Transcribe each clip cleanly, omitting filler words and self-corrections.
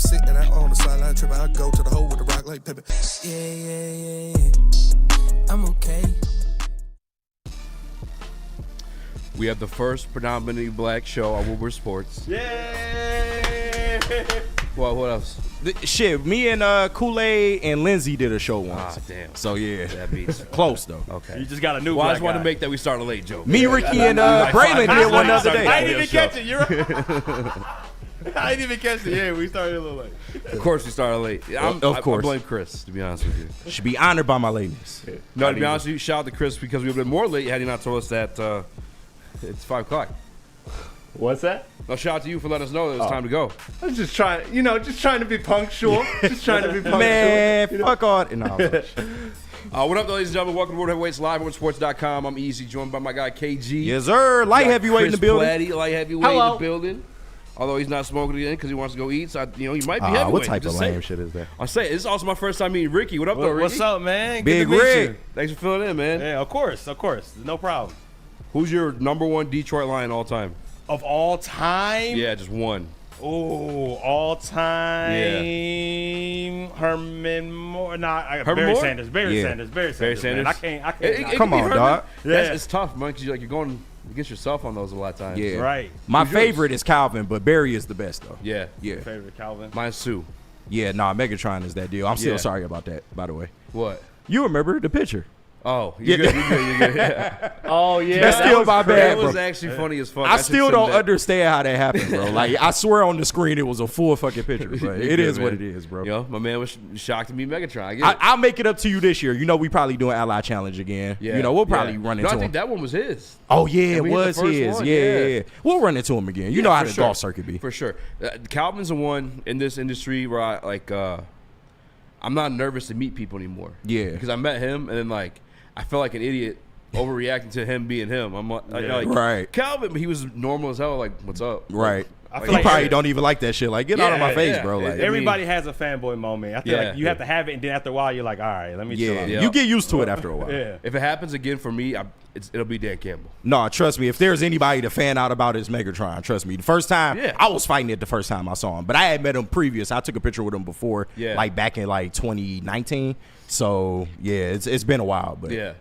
was sitting out on the sideline tripping. I go to the hole with the rock like Pippin. Yeah. I'm okay. We have the first predominantly black show on Woodward Sports. Yay! Well, what else? Shit, me and Kool-Aid and Lindsay did a show once. Ah, damn. So yeah, That beats. close though. Okay. You just got a new Well, I black just wanted guy. to make that we started late joke. Me, Ricky, and Braylon did one the other day. I didn't even catch it. You're right. I didn't even catch it. Yeah, we started a little late. Of course, we started late. Of I course. blame Chris, to be honest with you. Should be honored by my ladies. No, to be honest with you, shout out to Chris because we would have been more late had he not told us that it's 5 o'clock. What's that? No, shout out to you for letting us know that it was time to go. I was just trying, just trying to be punctual. Just trying to be punctual. Man, fuck all. No, What up, ladies and gentlemen? Welcome to World Heavyweights Live on Sports.com. I'm Eazy, joined by my guy KG. yes, sir. Light heavyweight in the building. Platty, light heavyweight in the building. Although he's not smoking again because he wants to go eat, so he might be heavyweight. What type Just of saying. lame shit is that? I say this is also my first time meeting Ricky. What up, though, Ricky? What's up, man? Big Good to meet Rick. you. Thanks for filling in, man. Yeah, of course. No problem. Who's your number one Detroit Lion all time? Of all time? Yeah, just one. Oh, all time. Herman Moore. Herman Barry Moore? Sanders. Barry Yeah. Sanders. Barry Barry Sanders. Man. Sanders? I can't. Come on, dog. It's tough, man, because you're going against yourself on those a lot of times. Yeah. Right. My Who's yours? favorite is Calvin, but Barry is the best though. Yeah. Yeah. Favorite Calvin. Mine's Sue. Yeah, Megatron is that deal. I'm still Yeah. sorry about that, by the way. What? You remember the picture. Oh, you're good. Yeah. Oh yeah. That's still my bad, That bro. was actually funny as fuck. I should still send don't that. understand how that happened, bro. Like, I swear on the screen it was a full fucking picture, but You're it good, is what man. it is, bro. Yo, my man was shocked to meet Megatron. I get it. I'll make it up to you this year. We probably doing Ally Challenge again. Yeah, We'll probably yeah. run No, into I him. think that one was his. Oh, yeah, it we hit the was first his. one, Yeah. yeah. We'll run into him again. You know how the golf circuit be. For sure. Calvin's the one in this industry where I'm not nervous to meet people anymore. Yeah. Because I met him and then I felt like an idiot overreacting to him being him. I'm like, Right. Calvin, but he was normal as hell. Like, what's up? Right. I feel He like probably don't even like that shit. Like, get out of my Yeah, face, yeah. bro. Like, Everybody has a fanboy moment. I feel Yeah. like you have to have it, and then after a while, you're like, all right, let me chill yeah, out. Yeah. you get used to it after a while. Yeah. If it happens again for me, it'll be Dan Campbell. No, trust me. If there's anybody to fan out about, it's Megatron. Trust me. The first time, Yeah. I was fighting it the first time I saw him, but I had met him previous. I took a picture with him before, Yeah. back in 2019. So yeah, it's been a while, but Yeah.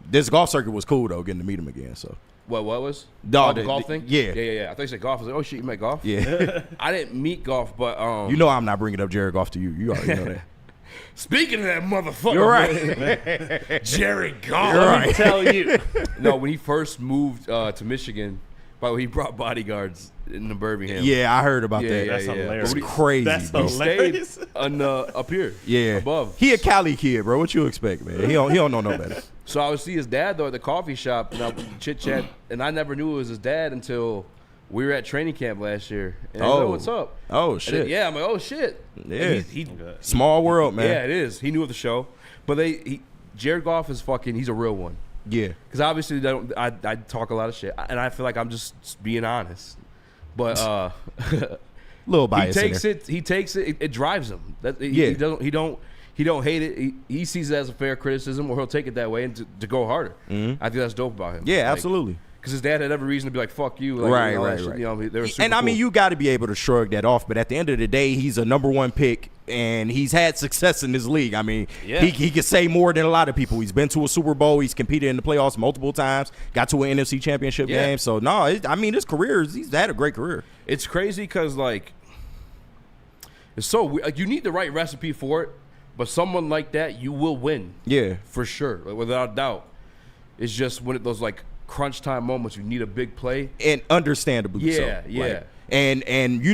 This golf circuit was cool though, getting to meet him again. So What was? No, the golf thing? yeah. Yeah. I thought you said golf. I was like, oh shit, you met golf? yeah, I didn't meet golf, but I'm not bringing up Jared Goff to you. You already know that. Speaking of that motherfucker, You're right. Jared Goff. You're Let right. me tell you. No, when he first moved to Michigan, by the way, he brought bodyguards into Birmingham. Yeah, I heard about Yeah, that. yeah, That's yeah. hilarious. It's crazy. That's bro. He hilarious. stayed up here. Yeah, above. He a Cali kid, bro. What you expect, man? He don't know no better. So I would see his dad though at the coffee shop, and I would chit chat, and I never knew it was his dad until we were at training camp last year. And I was like, what's up? Oh And shit. then, yeah, I'm like, oh shit. Yeah. And he Small world, man. yeah, it is. He knew of the show, but Jared Goff is he's a real one. Yeah. Because obviously I talk a lot of shit, and I feel like I'm just being honest. But Little bias. he takes it. It drives him. Yeah. He don't hate it. He sees it as a fair criticism, or he'll take it that way and to go harder. I think that's dope about him. Yeah, absolutely. Because his dad had every reason to be like, "Fuck you," like, Right, and all that right, shit. right. You know, they were super And I mean, cool. you got to be able to shrug that off. But at the end of the day, he's a number one pick, and he's had success in this league. I mean, Yeah. he can say more than a lot of people. He's been to a Super Bowl. He's competed in the playoffs multiple times. Got to an NFC Championship Yeah. game. So no, his career he's had a great career. It's crazy because it's so weird. Like, you need the right recipe for it, but someone like that, you will win. Yeah, For sure, without a doubt. It's just when those crunch time moments, you need a big play. and understandably so. Yeah, yeah. Like, and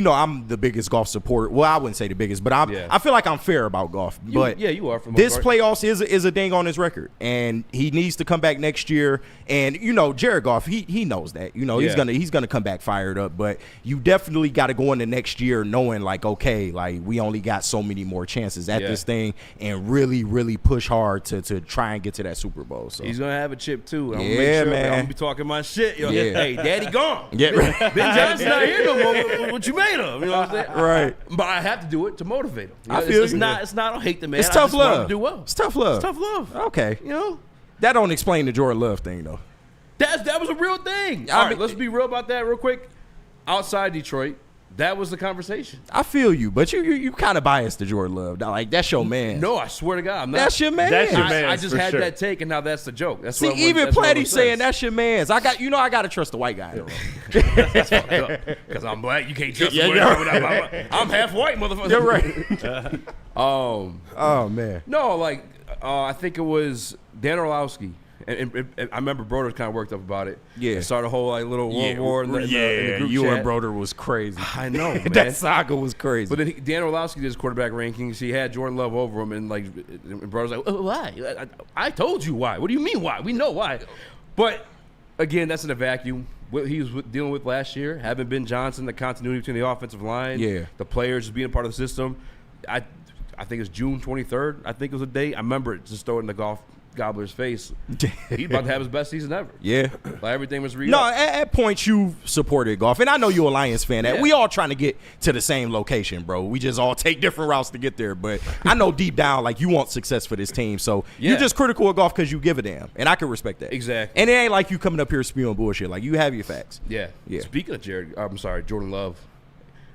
I'm the biggest golf supporter. Well, I wouldn't say the biggest, but I feel like I'm fair about golf. But you are. For the this most part. playoffs is a ding on his record, and he needs to come back next year. And Jared Goff, he knows that. He's gonna come back fired up. But you definitely got to go into next year knowing okay, we only got so many more chances at this thing, and really, really push hard to try and get to that Super Bowl. So He's gonna have a chip too. I'm Yeah, gonna make sure, man. I'm gonna be talking my shit. Yo. Yeah. Hey, Daddy gone. yeah, right. Ben Johnson's not here no more. What you made of? You know what I'm saying? Right. But I have to do it to motivate him. You know, I feel it's you. not. I don't hate the man. It's I tough just want him love. to do well. It's tough love. It's tough love. Okay, You know. that don't explain the Jordan Love thing though. That was a real thing. I All right, mean- let's be real about that real quick. Outside Detroit, That was the conversation. I feel you, but you kind of biased to Jordan Love. Like, that's your man. No, I swear to God, I'm not. That's your man. That's your man. I just for had sure. that take, and now that's the joke. That's See, what even that's what Platty everyone saying says. that's your man's. I got to trust the white guy. Because I'm black, you can't trust me. I'm half white, motherfucker. You're right. Oh man. No, like I think it was Dan Orlowski. And I remember Broder's kind of worked up about it. Yeah. It started a whole like little war in the group you chat. and Broder was crazy. I know, man. That saga was crazy. But then Dan Orlowski did his quarterback rankings. He had Jordan Love over him, and Broder's like, oh, why? I told you why. What do you mean why? We know why. But again, that's in a vacuum. What he was dealing with last year, having Ben Johnson, the continuity between the offensive line, the players being a part of the system. I think it's June 23rd. I think it was a date. I remember it. Just throw it in the golf gobbler's face. He's about to have his best season ever. Yeah. Like everything was real. No, at points you supported golf, and I know you're a Lions fan. Yeah. We all trying to get to the same location, bro. We just all take different routes to get there. But I know deep down, like, you want success for this team. So you're just critical of golf because you give a damn, and I can respect that. Exactly. And it ain't like you coming up here spewing bullshit. Like, you have your facts. Yeah. Yeah. Speaking of Jordan Love.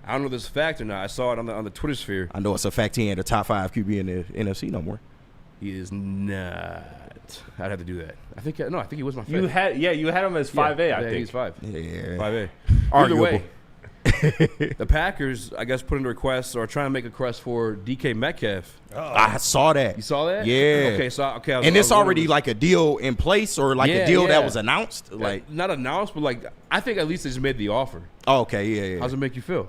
I don't know if this is a fact or not. I saw it on the Twitter sphere. I know it's a fact he ain't a top 5 QB in the NFC no more. He is not. I'd have to do that. I think he was my You favorite. you had him as 5A. I think he's 5. Yeah. 5A. Either Arguable. way, the Packers, I guess, put in a request or trying to make a request for DK Metcalf. I saw that. You saw that? Yeah. Okay, so And it's already like a deal in place or like a deal that was announced? Like, not announced, but like I think at least they just made the offer. oh, okay, yeah. How's it make you feel?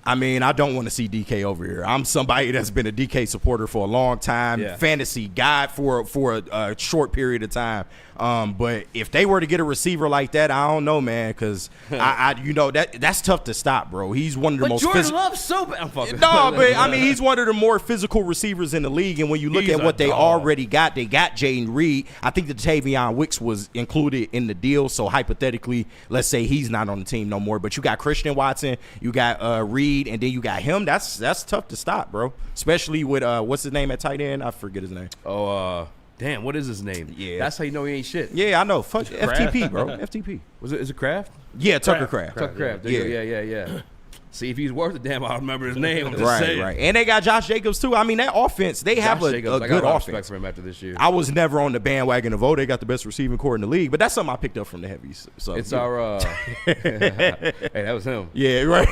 I mean, I don't want to see DK over here. I'm somebody that's been a DK supporter for a long time, fantasy guy for a short period of time. But if they were to get a receiver like that, I don't know, man, because that's tough to stop, bro. He's one of the most. Jordan Love's so bad. I'm fucking. No, but I mean, he's one of the more physical receivers in the league. And when you look at what they already got, they got Jaden Reed. I think the Tavion Wicks was included in the deal. So hypothetically, let's say he's not on the team no more. But you got Christian Watson, you got Reed, and then you got him. That's tough to stop, bro. Especially with what's his name at tight end? I forget his name. Damn, what is his name? Yeah. That's how you know he ain't shit. Yeah, I know. Fuck FTP, bro. FTP. Is it Kraft? Yeah, Tucker Kraft. Tucker Kraft. There you go. Yeah. See, if he's worth a damn, I'll remember his name. I'm just saying. Right. And they got Josh Jacobs, too. I mean, that offense, they have a good I got a lot of respect offense. for him after this year. I was never on the bandwagon of, they got the best receiving core in the league, but that's something I picked up from the heavies. So It's our hey, that was him. Yeah, right.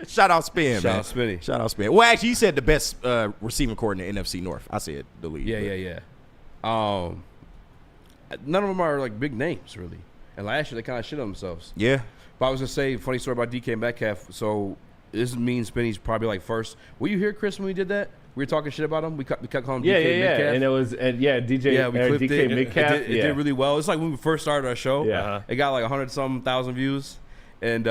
Shout out Spin, man. Shout out Spinny. Well, actually, you said the best receiving core in the NFC North. I said the league. Yeah. None of them are like big names, really. And last year they kind of shit on themselves. Yeah. But I was gonna say, funny story about DK Metcalf. So this means Spinny's probably like first. Were you here, Chris, when we did that? We were talking shit about him. We kept calling him DK Metcalf. And it was DJ. We clipped DK it. Metcalf. It did really well. It's like when we first started our show. Yeah. It got like 100-some thousand views, and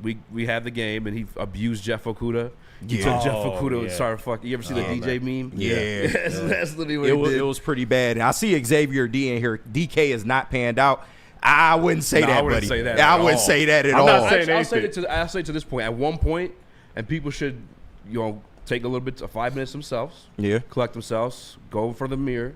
we had the game, and he abused Jeff Okuda. He took Jeff Okuda and started fucking. You ever see the DJ meme? Yeah. That's literally what it did. It was pretty bad. And I see Xavier D in here. DK is not panned out. I wouldn't say that, I wouldn't buddy. say that I at wouldn't all. say that at I'm all. not saying I'll say to this point. At one point, and people should, take a little bit, 5 minutes themselves. Yeah. Collect themselves. Go in front of the mirror.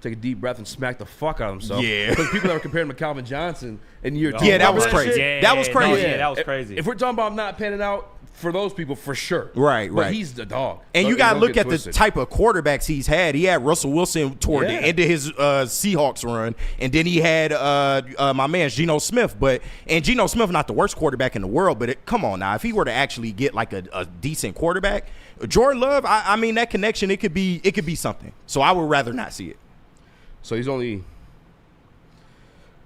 Take a deep breath and smack the fuck out of themselves. Yeah. Because people that were comparing him to Calvin Johnson in year 2. Yeah, that was Remember crazy. shit? That was crazy. Yeah, that was crazy. If we're talking about not panning out, for those people, for sure. Right. But he's the dog. And you got to look at the twisted. type of quarterbacks he's had. He had Russell Wilson toward the end of his Seahawks run, and then he had my man Geno Smith. And Geno Smith not the worst quarterback in the world, but come on now, if he were to actually get like a decent quarterback, Jordan Love, I mean that connection, it could be something. So I would rather not see it. So he's only.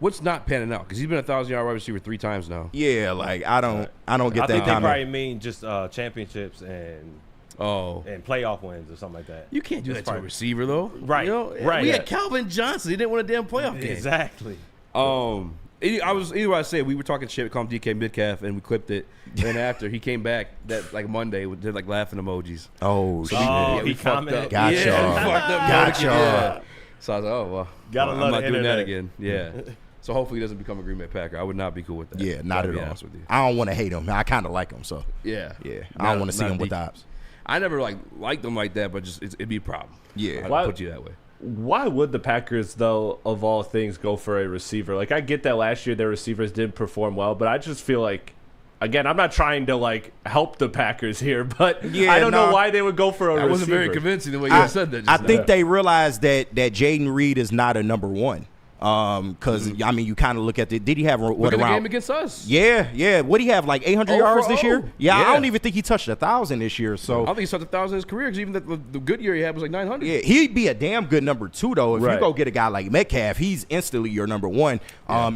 What's not panning out? Because he's been a 1,000-yard wide receiver 3 times now. Yeah, like I don't get I that think they comment. probably mean just championships and playoff wins or something like that. You can't do that to a receiver though, Right, right. We had Calvin Johnson. He didn't win a damn playoff game. Exactly. I said we were talking shit. We called him DK Metcalf, and we clipped it. And after he came back that like Monday, we did like laughing emojis. Oh, shit. He fucked commented. up. Gotcha. Yeah, we fucked up. Gotcha. Yeah. So I was like, oh well, Gotta I'm love not the doing that internet. again. Yeah. So hopefully he doesn't become a Green Bay Packer. I would not be cool with that. Yeah, not Gotta at be all. honest with you. I don't want to hate him. I kind of like him, so Yeah. I don't want to see him with the ops. I never liked them like that, but just it'd be a problem. Yeah. I'd put you that way. Why would the Packers, though, of all things, go for a receiver? Like, I get that last year their receivers didn't perform well, but I just feel like Again, I'm not trying to like help the Packers here, but I don't know why they would go for a receiver. That wasn't very convincing the way you said that. I think they realized that Jaden Reed is not a number one. Because I mean, you kind of look at the. Did he have what look at around the game against us? Yeah. What did he have, like 800 yards this year? Yeah, Yeah. I don't even think he touched 1,000 this year. So I don't think he touched 1,000 in his career because even the good year he had was like 900. yeah, he'd be a damn good number two though. If you go get a guy like Metcalf, he's instantly your number one.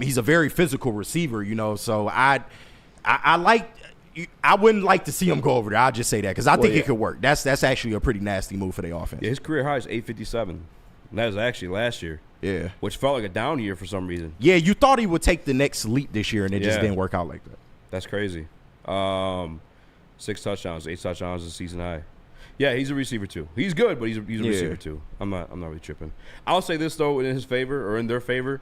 He's a very physical receiver, you know. So I wouldn't like to see him go over there. I'll just say that because I think it could work. That's actually a pretty nasty move for the offense. Yeah, his career high is 857. And that was actually last year. Yeah. Which felt like a down year for some reason. Yeah, you thought he would take the next leap this year, and it just didn't work out like that. That's crazy. 6 touchdowns, 8 touchdowns is season high. Yeah, he's a receiver too. He's good, but he's a receiver too. I'm not really tripping. I'll say this though, in his favor or in their favor,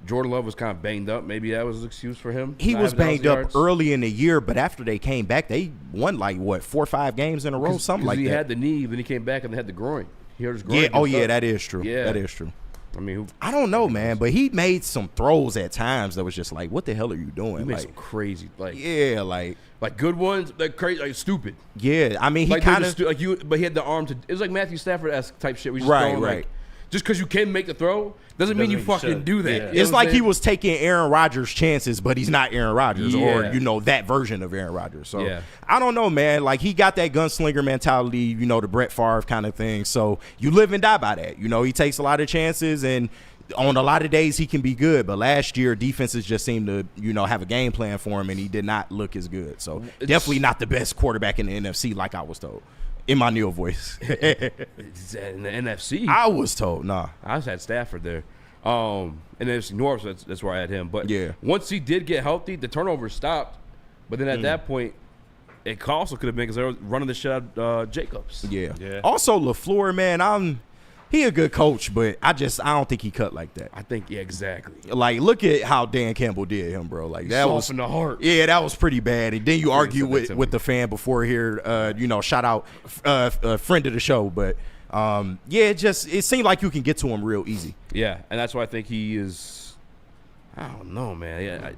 Jordan Love was kind of banged up. Maybe that was an excuse for him. He was banged up early in the year, but after they came back, they won like 4 or 5 games in a row, something like that. He had the knee, then he came back and they had the groin. He hurt his groin. Yeah. Oh yeah, that is true. Yeah, that is true. I mean, I don't know, man, but he made some throws at times that was just like, what the hell are you doing? He made like, some crazy, like good ones, like crazy, like stupid. Yeah, I mean, he like kind of but he had the arm to. It was like Matthew Stafford-esque type shit. We just right. Like, just because you can make the throw doesn't mean you fucking do that. Yeah. You know it's like he was taking Aaron Rodgers' chances, but he's not Aaron Rodgers or, that version of Aaron Rodgers. So I don't know, man. Like, he got that gunslinger mentality, the Brett Favre kind of thing. So you live and die by that. He takes a lot of chances, and on a lot of days he can be good. But last year, defenses just seemed to, have a game plan for him, and he did not look as good. So definitely not the best quarterback in the NFC, like I was told. In my Neil voice. In the NFC? I was told, nah. I just had Stafford there. And then NFC North, so that's where I had him. But once he did get healthy, the turnover stopped. But then at that point, it also could have been because they were running the shit out of Jacobs. Yeah. Also, LaFleur, man, he a good coach, but I don't think he cut like that. I think, exactly. Like, look at how Dan Campbell did him, bro. Like, that was in the heart. Yeah, that was pretty bad. And then you argue with the fan before here. Shout out a friend of the show, but it seemed like you can get to him real easy. Yeah, and that's why I think he is. I don't know, man. Yeah,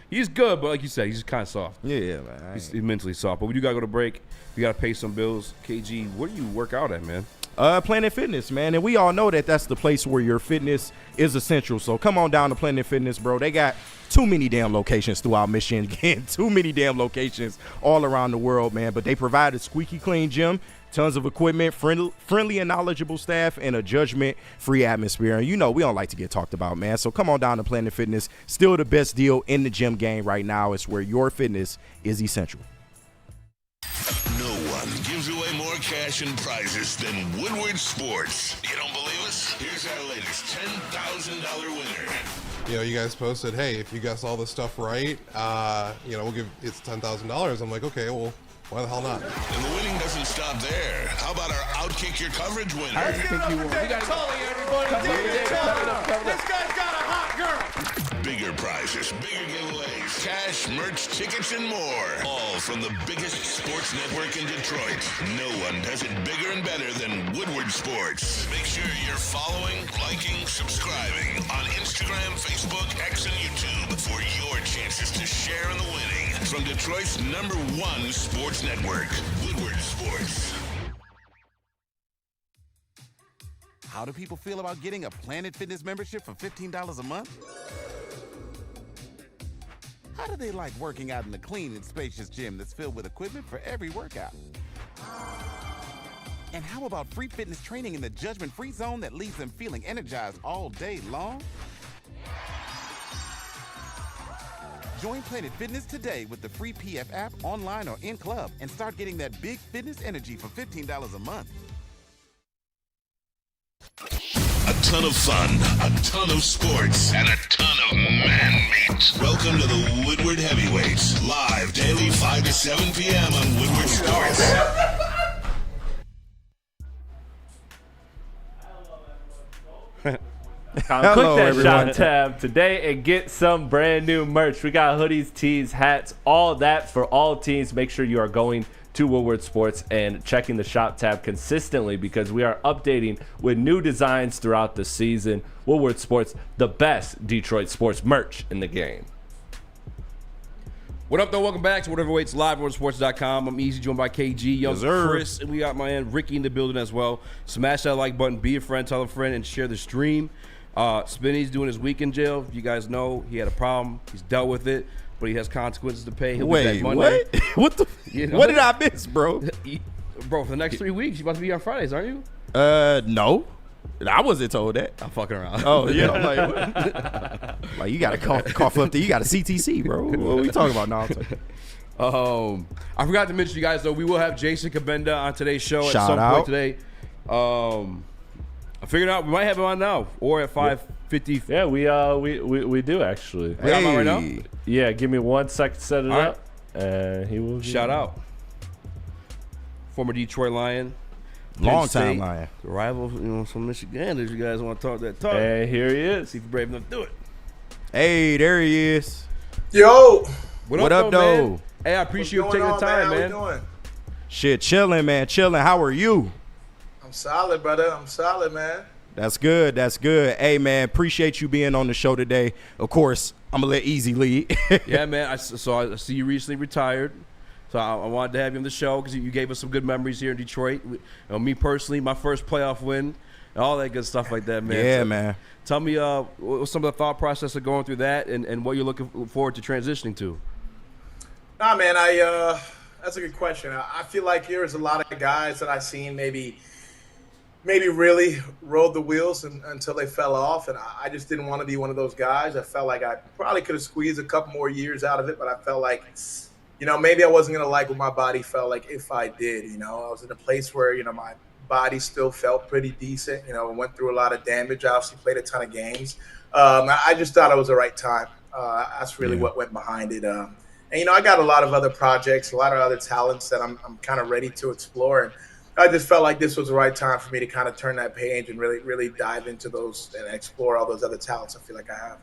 he's good, but like you said, he's kind of soft. Yeah, man. He's mentally soft. But we do gotta go to break. We gotta pay some bills. KG, where do you work out at, man? Planet Fitness, man, and we all know that that's the place where your fitness is essential. So come on down to Planet Fitness, bro. They got too many damn locations throughout Michigan. Again, too many damn locations all around the world, man. But they provide a squeaky clean gym, tons of equipment, friendly and knowledgeable staff, and a judgment-free atmosphere. And we don't like to get talked about, man. So come on down to Planet Fitness. Still the best deal in the gym game right now. It's where your fitness is essential. No one gives away more cash and prizes than Woodward Sports. You don't believe us? Here's our latest $10,000 winner. You guys posted, hey, if you guess all this stuff right, we'll give it's $10,000. I'm like, okay, well, why the hell not? And the winning doesn't stop there. How about our Outkick Your Coverage winner? I think you won. David Tully, everybody. David Tully. This guy's got a hot girl. Bigger prizes, bigger giveaways, cash, merch, tickets, and more. All from the biggest sports network in Detroit. No one does it bigger and better than Woodward Sports. Make sure you're following, liking, subscribing on Instagram, Facebook, X, and YouTube for your chances to share in the winning. From Detroit's #1 sports network, Woodward Sports. How do people feel about getting a Planet Fitness membership for $15 a month? How do they like working out in a clean and spacious gym that's filled with equipment for every workout? And how about free fitness training in the judgment-free zone that leaves them feeling energized all day long? Join Planet Fitness today with the free PF app, online or in club, and start getting that big fitness energy for $15 a month. A ton of fun, a ton of sports, and a ton of man-meat. Welcome to the Woodward Heavyweights, live daily 5 to 7 p.m. on Woodward Sports. Click that shop tab today and get some brand new merch. We got hoodies, tees, hats, all that for all teams. Make sure you are going to Woodward Sports and checking the shop tab consistently because we are updating with new designs throughout the season. Woodward Sports, the best Detroit sports merch in the game. What up, though? Welcome back to Whatever Waits Live on sports.com. I'm Eazy, joined by KG, Young Chris, and we got my man Ricky in the building as well. Smash that like button, be a friend, tell a friend, and share the stream. Spinny's doing his week in jail. You guys know he had a problem. He's dealt with it, but he has consequences to pay. He'll be back Monday. What? What the? You know? What did I miss, bro? Bro, for the next 3 weeks, you about to be on Fridays, aren't you? No. I wasn't told that. I'm fucking around. Oh, yeah. I'm like you got to cough up there. You got a CTC, bro. What are we talking about now? I forgot to mention, you guys, though, we will have Jason Cabinda on today's show Shout at some out. point today. I figured out we might have him on now or at 5:50. Yeah, we do actually. We got him on right now? Yeah, give me 1 second to set it All up, and he will. Shout out. Former Detroit Lion. Long Penn time State, Lion. Rival, some Michiganders. You guys want to talk that talk? And here he is. See if you're brave enough to do it. Hey, there he is. Yo, What up, though? Man? Hey, I appreciate you taking the time, man. How we doing? Shit, chilling, man. Chilling. How are you? I'm solid, brother. I'm solid, man. That's good. That's good. Hey, man, appreciate you being on the show today. Of course, I'm going to let Eazy lead. Yeah, man. I see you recently retired. So I wanted to have you on the show because you gave us some good memories here in Detroit. Me personally, my first playoff win, and all that good stuff like that, man. Yeah, so man. Tell me what's some of the thought process of going through that and what you're looking forward to transitioning to. Nah, man, that's a good question. I feel like there's a lot of guys that I've seen maybe really rode the wheels until they fell off, and I just didn't want to be one of those guys. I felt like I probably could have squeezed a couple more years out of it, but I felt like, maybe I wasn't going to like what my body felt like if I did. I was in a place where, my body still felt pretty decent. Went through a lot of damage. I obviously played a ton of games. I just thought it was the right time. That's really what went behind it. And I got a lot of other projects, a lot of other talents that I'm kind of ready to explore. And I just felt like this was the right time for me to kind of turn that page and really dive into those and explore all those other talents I feel like I have.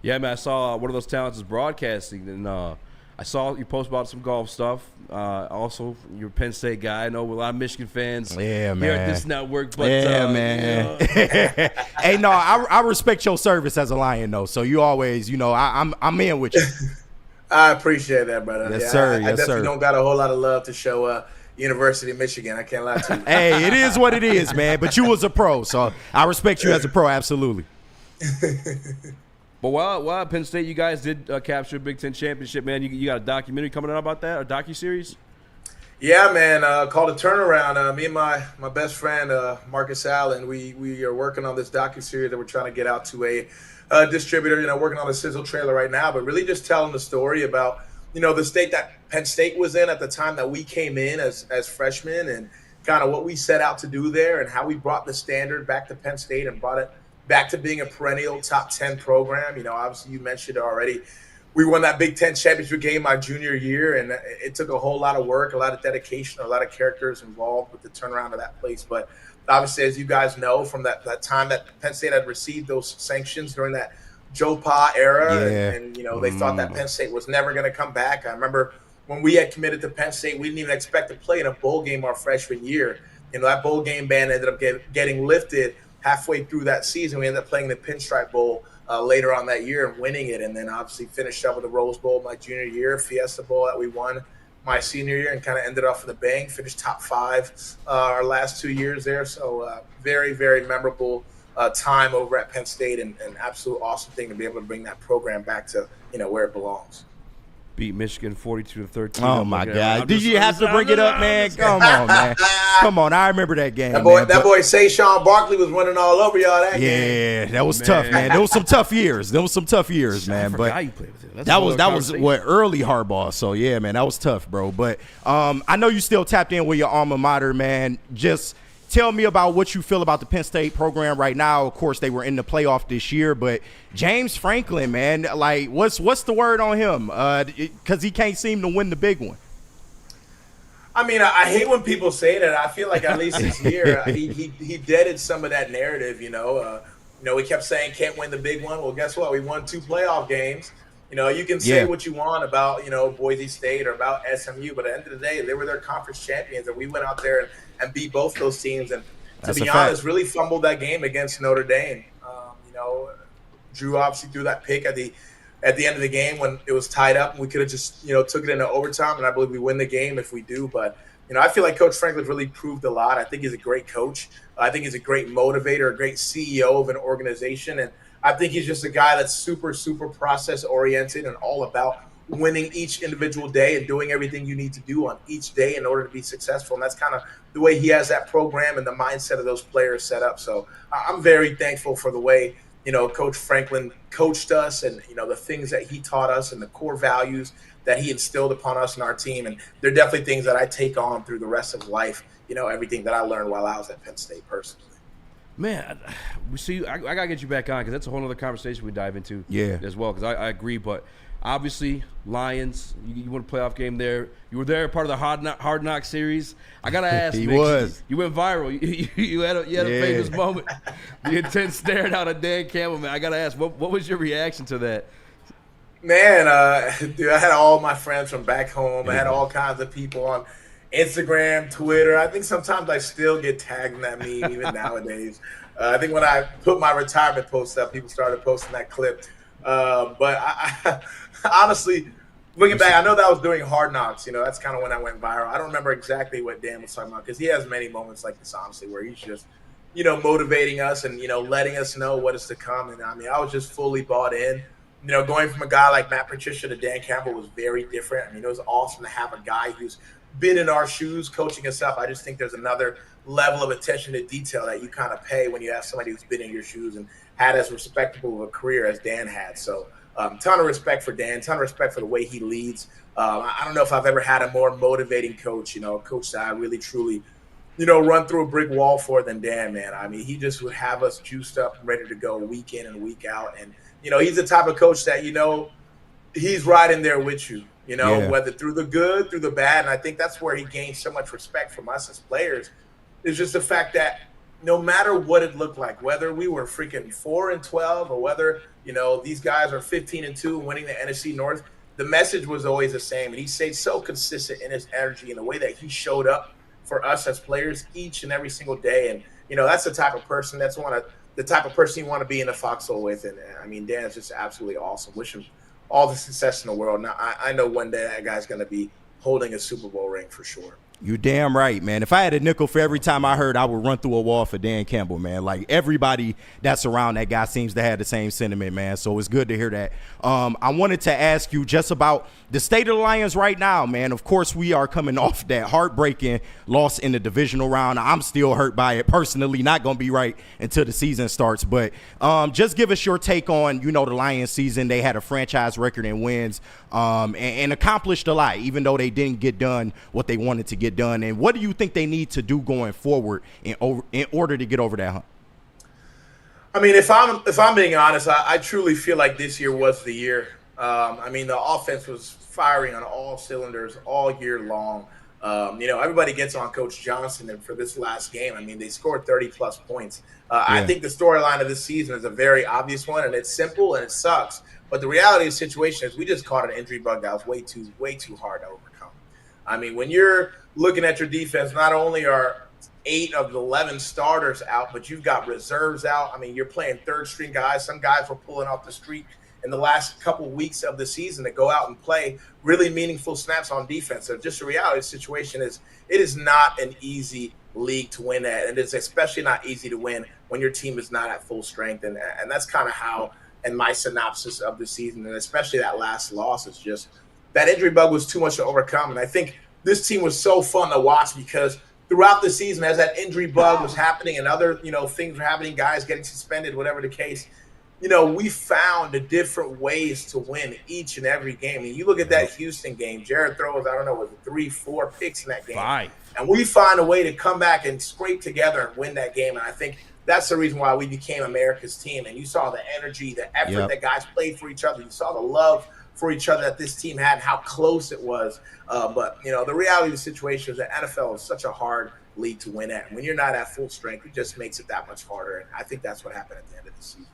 Yeah, man, I saw one of those talents is broadcasting, and I saw you post about some golf stuff. Also, you're a Penn State guy. I know a lot of Michigan fans Yeah, man. here at this network. But, Yeah, man. Hey, no, I respect your service as a Lion, though. So you always, I'm in with you. I appreciate that, brother. Yes, sir. I Yes, definitely sir. don't got a whole lot of love to show University of Michigan. I can't lie to you. Hey, it is what it is, man. But you was a pro, so I respect you as a pro, absolutely. But while at Penn State, you guys did capture a Big Ten championship, man. You got a documentary coming out about that, a docuseries? Yeah, man. Called a turnaround. Me and my best friend Marcus Allen, we are working on this docuseries that we're trying to get out to a distributor. Working on a sizzle trailer right now, but really just telling the story about the state that Penn State was in at the time that we came in as freshmen, and kind of what we set out to do there, and how we brought the standard back to Penn State and brought it back to being a perennial top 10 program. Obviously you mentioned it already. We won that Big Ten championship game my junior year, and it took a whole lot of work, a lot of dedication, a lot of characters involved with the turnaround of that place. But obviously, as you guys know, from that time that Penn State had received those sanctions during that Joe Pa era, and they thought that Penn State was never going to come back. I remember when we had committed to Penn State, we didn't even expect to play in a bowl game our freshman year. That bowl game ban ended up getting lifted halfway through that season. We ended up playing the Pinstripe Bowl later on that year and winning it, and then obviously finished up with the Rose Bowl my junior year, Fiesta Bowl that we won my senior year, and kind of ended off with a bang, finished top 5 our last 2 years there. So very, very memorable time over at Penn State, and an absolute awesome thing to be able to bring that program back to where it belongs. Beat Michigan 42-13. Oh, my God. Did you have to bring it up, man? Come on, man. Come on. I remember that game, That boy man. Barkley was running all over y'all that game. Yeah, that was tough, man. There was some tough years. man. But you played with him. that was what early hardball. So yeah, man, that was tough, bro. But I know you still tapped in with your alma mater, man. Just tell me about what you feel about the Penn State program right now. Of course, they were in the playoff this year, but James Franklin, man, like what's the word on him? Because he can't seem to win the big one. I mean, I hate when people say that. I feel like at least this year he deaded some of that narrative. We kept saying can't win the big one. Well, guess what? We won 2 playoff games. You can say what you want about Boise State or about SMU, but at the end of the day, they were their conference champions, and we went out there and beat both those teams. And to be honest, really fumbled that game against Notre Dame. Drew obviously threw that pick at the at the end of the game when it was tied up, and we could have just, took it into overtime, and I believe we win the game if we do. But, I feel like Coach Franklin's really proved a lot. I think he's a great coach. I think he's a great motivator, a great CEO of an organization. And I think he's just a guy that's super, super process-oriented and all about winning each individual day and doing everything you need to do on each day in order to be successful. And that's kind of the way he has that program and the mindset of those players set up. So I'm very thankful for the way, Coach Franklin coached us and, the things that he taught us and the core values that he instilled upon us and our team. And they're definitely things that I take on through the rest of life, everything that I learned while I was at Penn State personally. Man, I got to get you back on because that's a whole other conversation we dive into as well, because I agree. But obviously, Lions, you won a playoff game there. You were there, part of the Hard Knock series. I got to ask, He Nick, was. You went viral. You had a famous moment. The intense staring out of Dan Campbell, man. I got to ask, what was your reaction to that? Man, dude, I had all my friends from back home. I had all kinds of people on Instagram, Twitter. I think sometimes I still get tagged in that meme even nowadays. I think when I put my retirement post up, people started posting that clip. But I honestly, looking back, I know that was during Hard Knocks. That's kind of when I went viral. I don't remember exactly what Dan was talking about because he has many moments like this, honestly, where he's just, motivating us and, letting us know what is to come. And, I was just fully bought in. Going from a guy like Matt Patricia to Dan Campbell was very different. It was awesome to have a guy who's been in our shoes coaching us up. I just think there's another level of attention to detail that you kind of pay when you have somebody who's been in your shoes and had as respectable of a career as Dan had. So ton of respect for Dan, ton of respect for the way he leads. I don't know if I've ever had a more motivating coach, a coach that I really, truly, run through a brick wall for than Dan, man. He just would have us juiced up and ready to go week in and week out. And, he's the type of coach that, he's right in there with you. Whether through the good, through the bad. And I think that's where he gained so much respect from us as players, is just the fact that no matter what it looked like, whether we were freaking 4-12 or whether, these guys are 15-2 and winning the NFC North, the message was always the same. And he stayed so consistent in his energy and the way that he showed up for us as players each and every single day. And, that's the type of person the type of person you want to be in a foxhole with. And Dan's just absolutely awesome. Wish him all the success in the world. Now, I know one day that guy's going to be holding a Super Bowl ring for sure. You damn right, man. If I had a nickel for every time I heard, I would run through a wall for Dan Campbell, man. Like, everybody that's around that guy seems to have the same sentiment, man. So it's good to hear that. I wanted to ask you just about the state of the Lions right now, man. Of course, we are coming off that heartbreaking loss in the divisional round. I'm still hurt by it personally. Not going to be right until the season starts. But just give us your take on, the Lions season. They had a franchise record in wins and accomplished a lot, even though they didn't get done what they wanted to get done. And what do you think they need to do going forward in order to get over that hump? If I'm being honest, I truly feel like this year was the year. The offense was firing on all cylinders all year long. Everybody gets on Coach Johnson, and for this last game, they scored 30-plus points. I think the storyline of this season is a very obvious one, and it's simple and it sucks. But the reality of the situation is we just caught an injury bug that was way too hard to overcome. When you're looking at your defense, not only are 8 of the 11 starters out, but you've got reserves out. You're playing third-string guys. Some guys were pulling off the street in the last couple weeks of the season to go out and play really meaningful snaps on defense. So just the reality of the situation is it is not an easy league to win at, and it's especially not easy to win when your team is not at full strength. And that's kind of how, in my synopsis of the season, and especially that last loss, is just that injury bug was too much to overcome. And I think this team was so fun to watch because throughout the season, as that injury bug was happening and other, things were happening, guys getting suspended, whatever the case, we found the different ways to win each and every game. You look at that Houston game, Jared throws, was it 3-4 picks in that game. 5. And we find a way to come back and scrape together and win that game. And I think that's the reason why we became America's team. And you saw the energy, the effort that guys played for each other. You saw the love for each other that this team had and how close it was. But the reality of the situation is that NFL is such a hard league to win at. And when you're not at full strength, it just makes it that much harder. And I think that's what happened at the end of the season.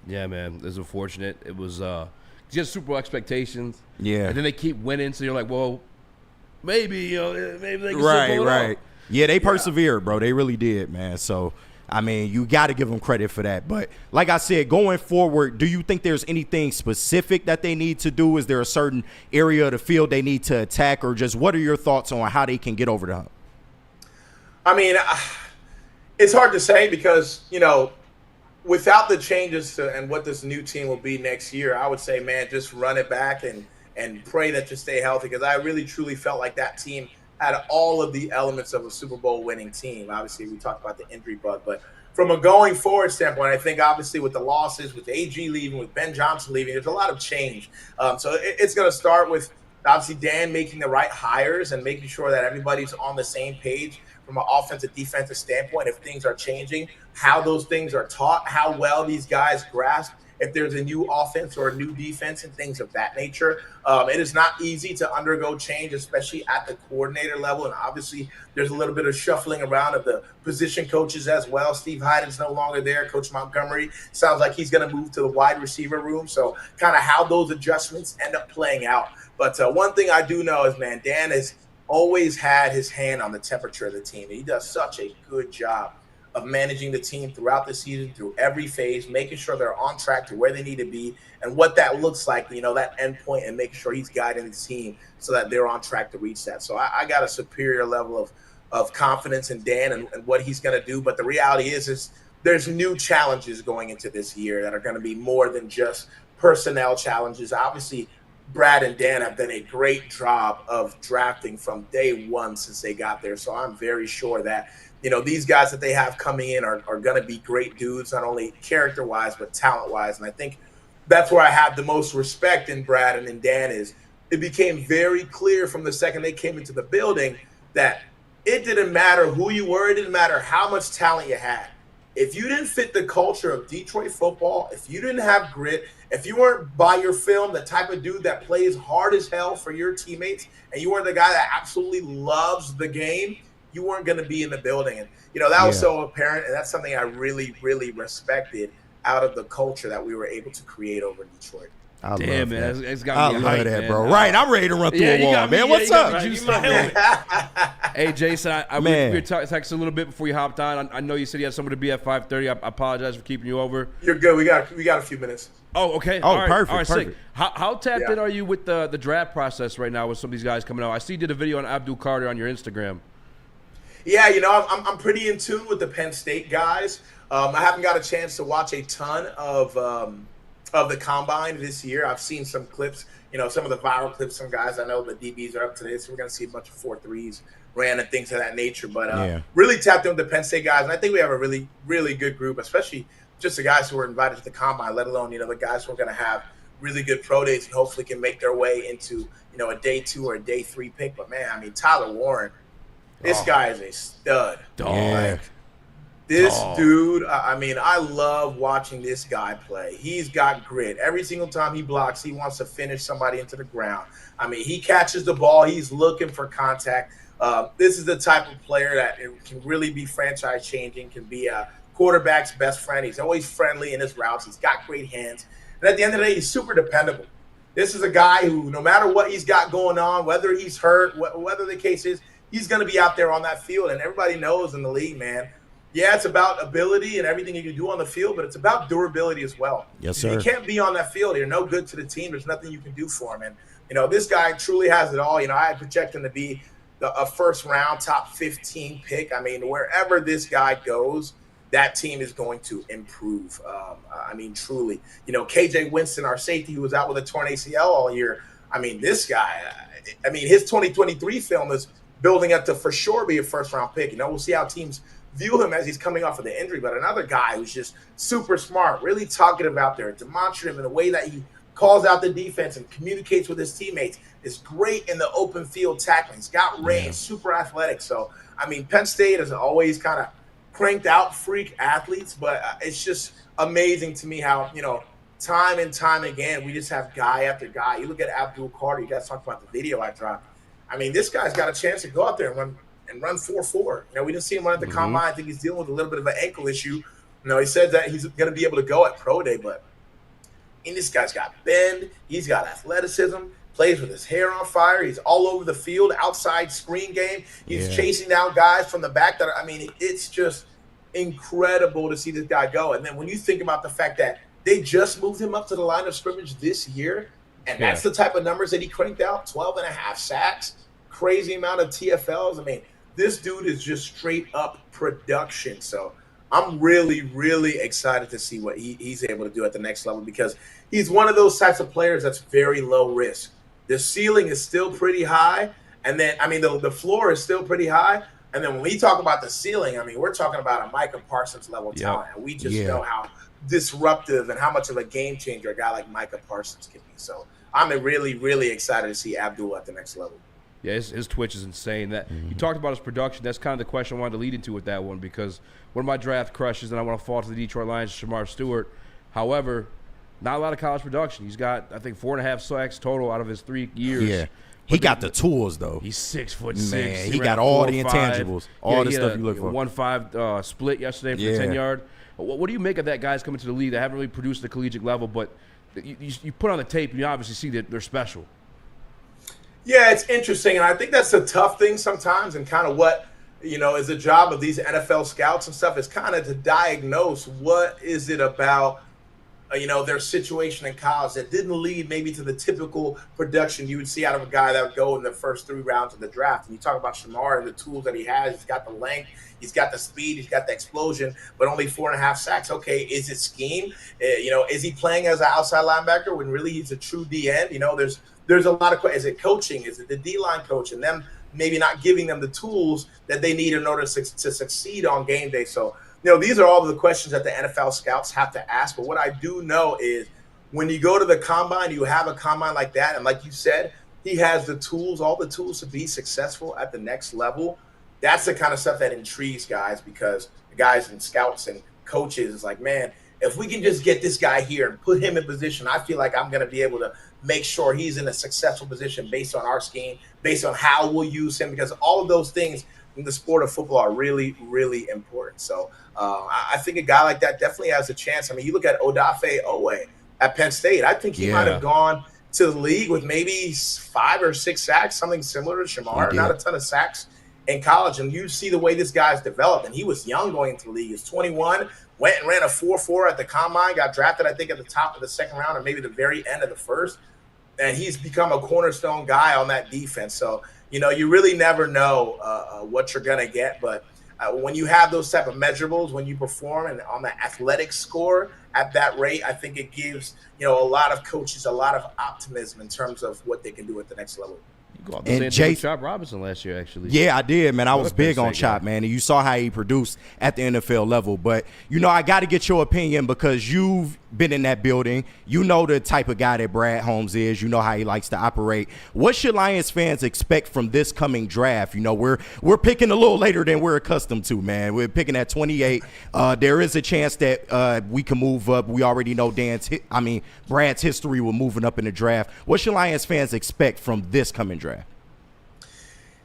Yeah, man, it was unfortunate. It was just Super Bowl expectations. Yeah. And then they keep winning, so you're like, well, maybe they can Super Bowl it right. Yeah, they persevered, bro. They really did, man. So I mean, you got to give them credit for that. But like I said, going forward, do you think there's anything specific that they need to do? Is there a certain area of the field they need to attack, or just what are your thoughts on how they can get over the hump? I mean, it's hard to say because, without the changes and what this new team will be next year, I would say, man, just run it back and pray that you stay healthy, because I really, truly felt like that team had all of the elements of a Super Bowl winning team. Obviously, we talked about the injury bug, but from a going forward standpoint, I think obviously with the losses, with AG leaving, with Ben Johnson leaving, there's a lot of change. So it's going to start with obviously Dan making the right hires and making sure that everybody's on the same page from an offensive, defensive standpoint. If things are changing, how those things are taught, how well these guys grasp if there's a new offense or a new defense and things of that nature. It is not easy to undergo change, especially at the coordinator level. And obviously there's a little bit of shuffling around of the position coaches as well. Steve Hyden's no longer there. Coach Montgomery sounds like he's going to move to the wide receiver room. So kind of how those adjustments end up playing out. But one thing I do know is, man, Dan has always had his hand on the temperature of the team. He does such a good job of managing the team throughout the season, through every phase, making sure they're on track to where they need to be and what that looks like, that end point, and making sure he's guiding the team so that they're on track to reach that. So I got a superior level of confidence in Dan and what he's going to do. But the reality is there's new challenges going into this year that are going to be more than just personnel challenges. Obviously, Brad and Dan have done a great job of drafting from day one since they got there. So I'm very sure that these guys that they have coming in are going to be great dudes, not only character-wise, but talent-wise. And I think that's where I have the most respect in Brad and in Dan is it became very clear from the second they came into the building that it didn't matter who you were. It didn't matter how much talent you had. If you didn't fit the culture of Detroit football, if you didn't have grit, if you weren't by your film the type of dude that plays hard as hell for your teammates, and you weren't the guy that absolutely loves the game, you weren't going to be in the building. And, that was so apparent. And that's something I really, really respected out of the culture that we were able to create over in Detroit. Damn, man. It's got me hyped, that, man. bro. Right. I'm ready to run through a wall, man. What's up? Hey, Jason, we were texting a little bit before you hopped on. I know you said you had somewhere to be at 5:30. I apologize for keeping you over. You're good. We got a few minutes. Oh, okay. Oh, all right. perfect. All right, perfect. sick. How tapped in are you with the draft process right now with some of these guys coming out? I see you did a video on Abdul Carter on your Instagram. Yeah, I'm pretty in tune with the Penn State guys. I haven't got a chance to watch a ton of the combine this year. I've seen some clips, some of the viral clips. Some guys I know the DBs are up to this. So we're going to see a bunch of 4.3s ran and things of that nature. But really tapped in with the Penn State guys. And I think we have a really, really good group, especially just the guys who were invited to the combine, let alone, the guys who are going to have really good pro days and hopefully can make their way into, a day 2 or a day 3 pick. But, man, Tyler Warren, this guy is a stud. Dog. This dude, I love watching this guy play. He's got grit. Every single time he blocks, he wants to finish somebody into the ground. He catches the ball. He's looking for contact. This is the type of player that can really be franchise-changing, can be a quarterback's best friend. He's always friendly in his routes. He's got great hands. And at the end of the day, he's super dependable. This is a guy who, no matter what he's got going on, whether he's hurt, whether the case is, he's going to be out there on that field. And everybody knows in the league, man, it's about ability and everything you can do on the field, but it's about durability as well. Yes, sir. If you can't be on that field, you're no good to the team. There's nothing you can do for him. And, this guy truly has it all. I project him to be a first-round, top 15 pick. Wherever this guy goes, that team is going to improve. Truly. KJ Winston, our safety, who was out with a torn ACL all year, this guy, his 2023 film is building up to for sure be a first-round pick. We'll see how teams view him as he's coming off of the injury. But another guy who's just super smart, really talkative out there, demonstrative in the way that he calls out the defense and communicates with his teammates, is great in the open field tackling. He's got range, super athletic. So, Penn State has always kind of cranked out freak athletes, but it's just amazing to me how, time and time again, we just have guy after guy. You look at Abdul Carter, you guys talked about the video I dropped. This guy's got a chance to go out there and run 4.4. We didn't see him run at the combine. I think he's dealing with a little bit of an ankle issue. He said that he's going to be able to go at pro day, but this guy's got bend. He's got athleticism, plays with his hair on fire. He's all over the field, outside screen game. He's chasing down guys from the back. It's incredible to see this guy go. And then when you think about the fact that they just moved him up to the line of scrimmage this year, and that's the type of numbers that he cranked out, 12 and a half sacks, crazy amount of TFLs. I mean, this dude is just straight up production. So I'm really, really excited to see what he's able to do at the next level, because he's one of those types of players that's very low risk. The ceiling is still pretty high. And then, I mean, the floor is still pretty high. And then when we talk about the ceiling, I mean, we're talking about a Micah Parsons level talent. And we just know how disruptive and how much of a game changer a guy like Micah Parsons can be. So I'm really, really excited to see Abdul at the next level. Yeah, his twitch is insane. That you talked about his production. That's kind of the question I wanted to lead into with that one, because one of my draft crushes, and I want to fall to the Detroit Lions, Shamar Stewart. However, not a lot of college production. He's got, I think, 4.5 sacks total out of his 3 years. Yeah. He got the tools, though. He's 6'6". Man, he got all the intangibles, all the stuff you look for. 1-5 split yesterday for 10-yard. What do you make of that guys coming to the league that haven't really produced at the collegiate level, but you put on the tape and you obviously see that they're special? Yeah, it's interesting, and I think that's a tough thing sometimes, and kind of what, is the job of these NFL scouts and stuff, is kind of to diagnose what is it about their situation in college that didn't lead maybe to the typical production you would see out of a guy that would go in the first 3 rounds of the draft. And you talk about Shamar and the tools that he has. He's got the length, he's got the speed, he's got the explosion, but only 4.5 sacks. Okay, is it scheme? Is he playing as an outside linebacker when really he's a true D-end? There's a lot of questions. Is it coaching? Is it the D-line coach and them maybe not giving them the tools that they need in order to succeed on game day? So, these are all the questions that the NFL scouts have to ask. But what I do know is when you go to the combine, you have a combine like that. And like you said, he has the tools, all the tools to be successful at the next level. That's the kind of stuff that intrigues guys, because the guys and scouts and coaches is like, man, if we can just get this guy here and put him in position, I feel like I'm going to be able to make sure he's in a successful position based on our scheme, based on how we'll use him, because all of those things in the sport of football are really, really important. So I think a guy like that definitely has a chance. I mean, you look at Odafe Owe at Penn State. I think he might have gone to the league with maybe 5 or 6 sacks, something similar to Shamar, not a ton of sacks in college. And you see the way this guy's developed. And he was young going into the league. He's 21, went and ran a 4.4 at the combine, got drafted, I think, at the top of the second round or maybe the very end of the first. And he's become a cornerstone guy on that defense. So, you really never know what you're going to get. But when you have those type of measurables, when you perform and on the athletic score at that rate, I think it gives, a lot of coaches a lot of optimism in terms of what they can do at the next level. And Chop Robinson last year, actually. Yeah, I did, man. I was big on Chop, man. And you saw how he produced at the NFL level. But, I got to get your opinion, because you've been in that building. You know the type of guy that Brad Holmes is. You know how he likes to operate. What should Lions fans expect from this coming draft? We're picking a little later than we're accustomed to, man. We're picking at 28. There is a chance that we can move up. We already know Brad's history with moving up in the draft. What should Lions fans expect from this coming draft?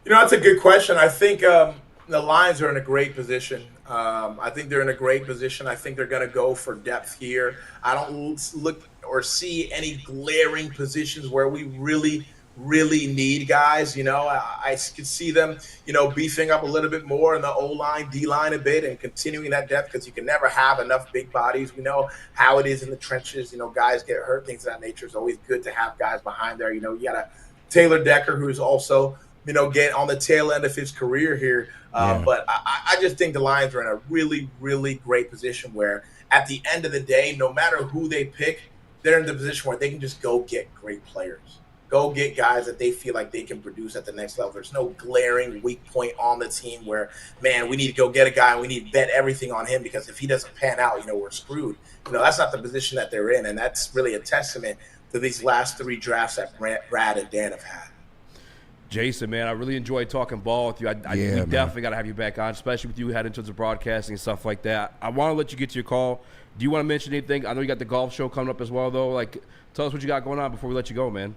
That's a good question. I think the Lions are in a great position. I think they're in a great position. I think they're going to go for depth here. I don't look or see any glaring positions where we really, really need guys. I could see them, beefing up a little bit more in the O-line, D-line a bit, and continuing that depth, because you can never have enough big bodies. We know how it is in the trenches. Guys get hurt, things of that nature. It's always good to have guys behind there. You got a Taylor Decker, who's also get on the tail end of his career here. But I just think the Lions are in a really, really great position where at the end of the day, no matter who they pick, they're in the position where they can just go get great players. Go get guys that they feel like they can produce at the next level. There's no glaring weak point on the team where, man, we need to go get a guy and we need to bet everything on him, because if he doesn't pan out, we're screwed. That's not the position that they're in. And that's really a testament to these last 3 drafts that Brad and Dan have had. Jason, man, I really enjoyed talking ball with you. We definitely got to have you back on, especially with you heading in terms of broadcasting and stuff like that. I want to let you get to your call. Do you want to mention anything? I know you got the golf show coming up as well, though. Tell us what you got going on before we let you go, man.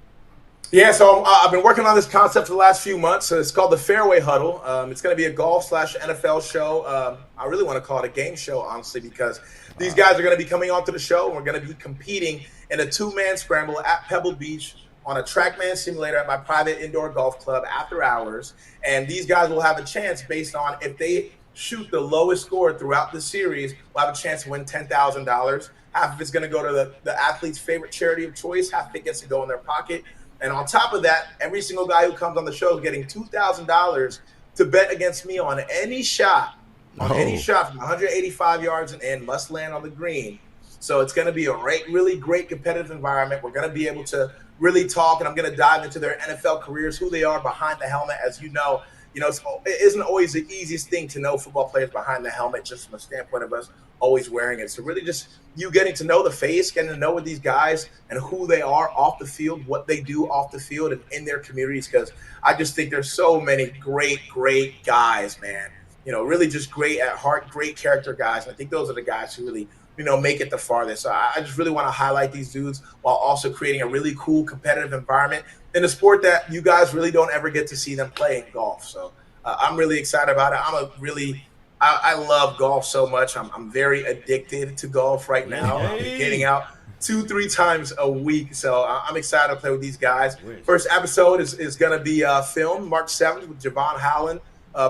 Yeah, so I've been working on this concept for the last few months. It's called the Fairway Huddle. It's going to be a golf/NFL show. I really want to call it a game show, honestly, because these guys are going to be coming onto the show, and we're going to be competing in a 2-man scramble at Pebble Beach on a TrackMan simulator at my private indoor golf club after hours. And these guys will have a chance based on if they shoot the lowest score throughout the series will have a chance to win $10,000. Half of it's going to go to the athlete's favorite charity of choice. Half of it gets to go in their pocket. And on top of that, every single guy who comes on the show is getting $2,000 to bet against me on any shot. Any shot from 185 yards and in must land on the green. So it's going to be a really great competitive environment. We're going to be able to really talk, and I'm going to dive into their NFL careers, who they are behind the helmet. As you know, it isn't always the easiest thing to know football players behind the helmet, just from a standpoint of us always wearing it. So really just you getting to know the face, getting to know what these guys and who they are off the field, what they do off the field and in their communities, because I just think there's so many great guys, man. Really just great at heart, great character guys. And I think those are the guys who really, make it the farthest. So I just really want to highlight these dudes while also creating a really cool competitive environment in a sport that you guys really don't ever get to see them play in golf. So I'm really excited about it. I love golf so much. I'm very addicted to golf right now. I'm getting out 2-3 times a week. So I'm excited to play with these guys. First episode is going to be filmed March 7th with Javon Holland,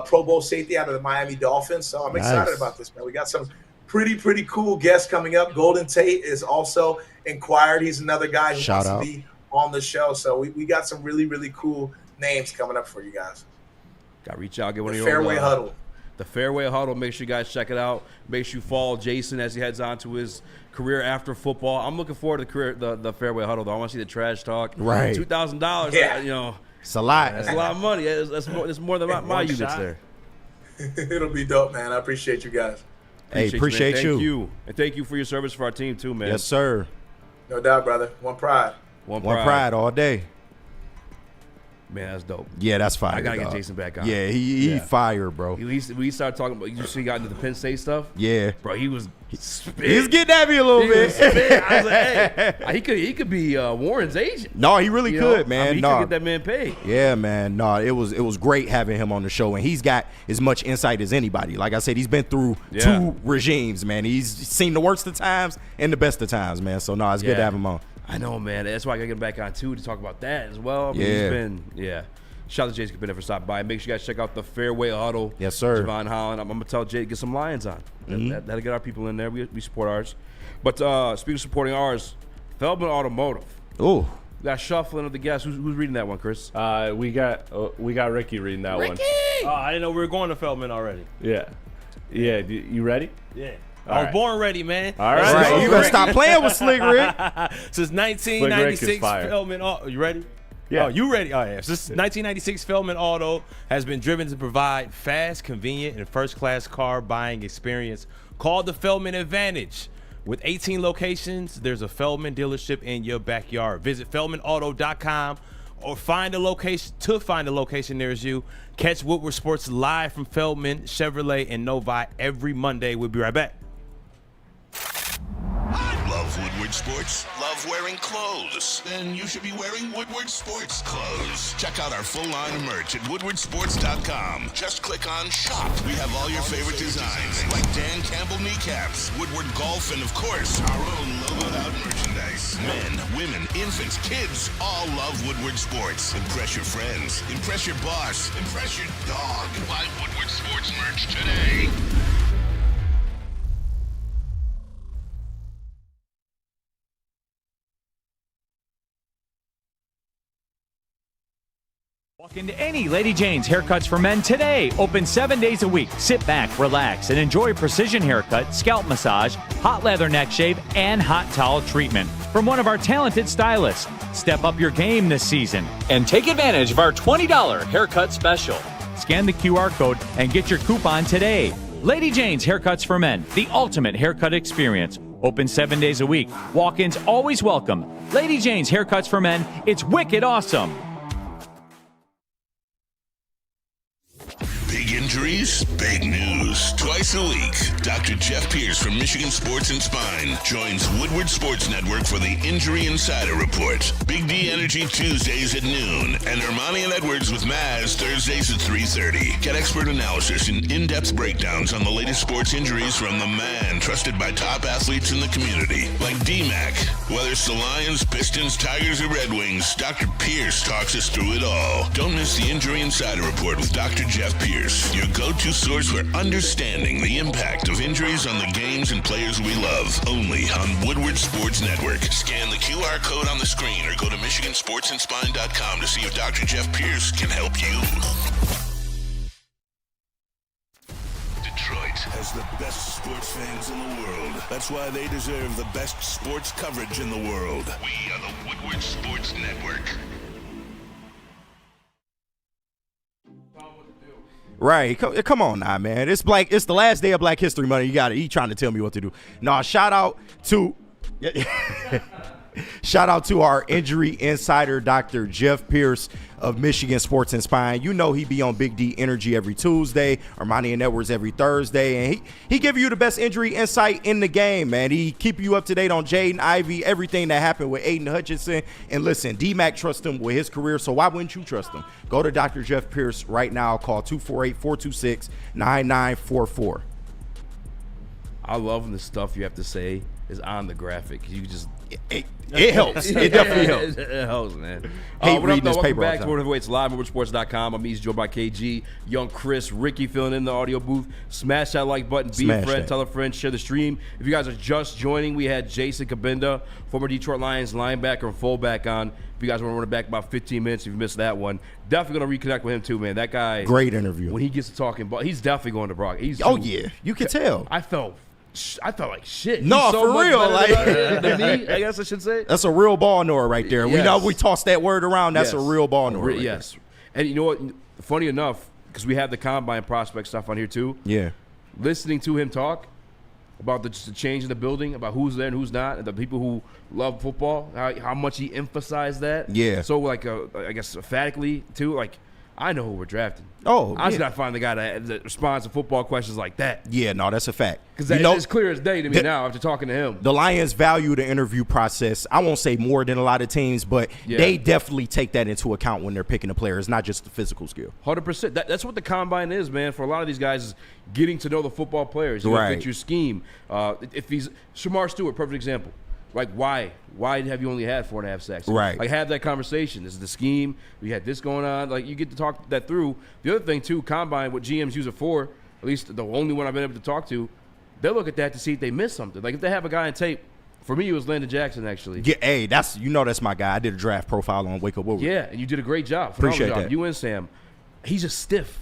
Pro Bowl safety out of the Miami Dolphins. So I'm excited about this, man. We got some pretty cool guests coming up. Golden Tate is also inquired. He's another guy who wants to be on the show. So we got some really cool names coming up for you guys. Got to reach out, get one of your Fairway Huddle. The Fairway Huddle. Make sure you guys check it out. Make sure you follow Jason as he heads on to his career after football. I'm looking forward to the Fairway Huddle, though. I want to see the trash talk. Right. $2,000. Yeah. It's a lot. That's a lot of money. It's more than my units there. It'll be dope, man. I appreciate you guys. Appreciate you. Thank you. And thank you for your service for our team, too, man. Yes, sir. No doubt, brother. One pride. One pride all day. Man, that's dope. Yeah, that's fire. I got to get dog. Jason back on. Yeah, he fire, bro. We started talking about, you see, he got into the Penn State stuff? Yeah. Bro, he was spit. He's getting at me a little bit. I was like, hey, he could be Warren's agent. No, he really could, man. I mean, he could get that man paid. Yeah, man. No, it was great having him on the show, and he's got as much insight as anybody. Like I said, he's been through 2 regimes, man. He's seen the worst of times and the best of times, man. So, no, it's good to have him on. I know, man. That's why I got to get him back on, too, to talk about that as well. I mean, he's been, Shout out to Jason Cabinda for stopping by. Make sure you guys check out the Fairway Huddle. Yes, sir. Javon Holland. I'm going to tell Jay to get some Lions on. That'll get our people in there. We support ours. But speaking of supporting ours, Feldman Automotive. Ooh. We got shuffling of the guests. Who's reading that one, Chris? We got Ricky reading that one. Oh, I didn't know we were going to Feldman already. Yeah. You ready? Yeah. I was born ready, man. All right. You better stop playing with Slick Rick. Since 1996, Feldman. You ready? Yeah. Oh, you ready? Oh, yeah. Since 1996, Feldman Auto has been driven to provide fast, convenient, and first-class car buying experience called the Feldman Advantage. With 18 locations, there's a Feldman dealership in your backyard. Visit feldmanauto.com or find a location nearest you. Catch Woodward Sports live from Feldman, Chevrolet, and Novi every Monday. We'll be right back. Love Woodward Sports? Love wearing clothes? Then you should be wearing Woodward Sports clothes. Check out our full line of merch at woodwardsports.com. Just click on shop. We have all your favorite designs, like Dan Campbell kneecaps, Woodward golf, and of course, our own logoed out merchandise. Men, women, infants, kids, all love Woodward Sports. Impress your friends. Impress your boss. Impress your dog. Buy Woodward Sports merch today. Walk into any Lady Jane's Haircuts for Men today. Open 7 days a week. Sit back, relax, and enjoy precision haircut, scalp massage, hot leather neck shave, and hot towel treatment from one of our talented stylists. Step up your game this season and take advantage of our $20 haircut special. Scan the QR code and get your coupon today. Lady Jane's Haircuts for Men, the ultimate haircut experience. Open 7 days a week. Walk-ins always welcome. Lady Jane's Haircuts for Men. It's wicked awesome. Big injuries, big news. Twice a week, Dr. Jeff Pierce from Michigan Sports and Spine joins Woodward Sports Network for the Injury Insider Report. Big D Energy Tuesdays at noon, and Ermanni and Edwards with Maz Thursdays at 3:30. Get expert analysis and in-depth breakdowns on the latest sports injuries from the man trusted by top athletes in the community, like D-Mac. Whether it's the Lions, Pistons, Tigers, or Red Wings, Dr. Pierce talks us through it all. Don't miss the Injury Insider Report with Dr. Jeff Pierce. Pierce, your go-to source for understanding the impact of injuries on the games and players we love. Only on Woodward Sports Network. Scan the QR code on the screen or go to MichiganSportsandSpine.com to see if Dr. Jeff Pierce can help you. Detroit has the best sports fans in the world. That's why they deserve the best sports coverage in the world. We are the Woodward Sports Network. Right, come on now, man. It's the last day of Black History Month. You trying to tell me what to do? No, shout out to our injury insider, Dr. Jeff Pierce of Michigan Sports and Spine. You know he be on Big D Energy every Tuesday, Ermanni and Edwards every Thursday, and he give you the best injury insight in the game, man. He keep you up to date on Jaden Ivey, everything that happened with Aiden Hutchinson. And listen, D-Mac trusts him with his career, so why wouldn't you trust him? Go to Dr. Jeff Pierce right now. Call 248-426-9944. I love when the stuff you have to say is on the graphic. You can just it helps. It definitely helps. It helps, man. Hate reading this paper Welcome back all to the time. World Heavyweights Live on WoodwardSports.com. I'm Eazy, joined by KG, Young Chris, Ricky filling in the audio booth. Smash that like button. Be a friend. Tell a friend. Share the stream. If you guys are just joining, we had Jason Cabinda, former Detroit Lions linebacker and fullback on. If you guys want to run it back about 15 minutes, if you missed that one, definitely going to reconnect with him too, man. That guy. Great interview. When he gets to talking, but he's definitely going to Brock. Oh, yeah. You can tell. I felt like shit. No, He's so for much real. better than me, I guess I should say. That's a real ball knower right there. Yes. We toss that word around. That's Yes. a real ball knower. Right yes. there. And you know what? Funny enough, because we have the combine prospect stuff on here too. Yeah. Listening to him talk about the change in the building, about who's there and who's not, and the people who love football, how much he emphasized that. Yeah. So like, I guess emphatically too, like, I know who we're drafting. Oh, I should yeah. not find the guy that responds to football questions like that. Yeah, no, that's a fact. Because it's clear as day to me now after talking to him. The Lions value the interview process. I won't say more than a lot of teams, but they definitely take that into account when they're picking a player. It's not just the physical skill. 100%. That's what the combine is, man. For a lot of these guys, is getting to know the football players. You Right. fit your scheme. If he's Shamar Stewart, perfect example. Like, why? Why have you only had 4.5 sacks? Right. Like, have that conversation. This is the scheme. We had this going on. Like, you get to talk that through. The other thing, too, combine, what GMs use it for, at least the only one I've been able to talk to, they'll look at that to see if they missed something. Like, if they have a guy on tape, for me, it was Landon Jackson, actually. Yeah, hey, that's my guy. I did a draft profile on Wake Up Woodward. Yeah, and you did a great job. Appreciate Phenomenal that. job. You and Sam. He's just stiff.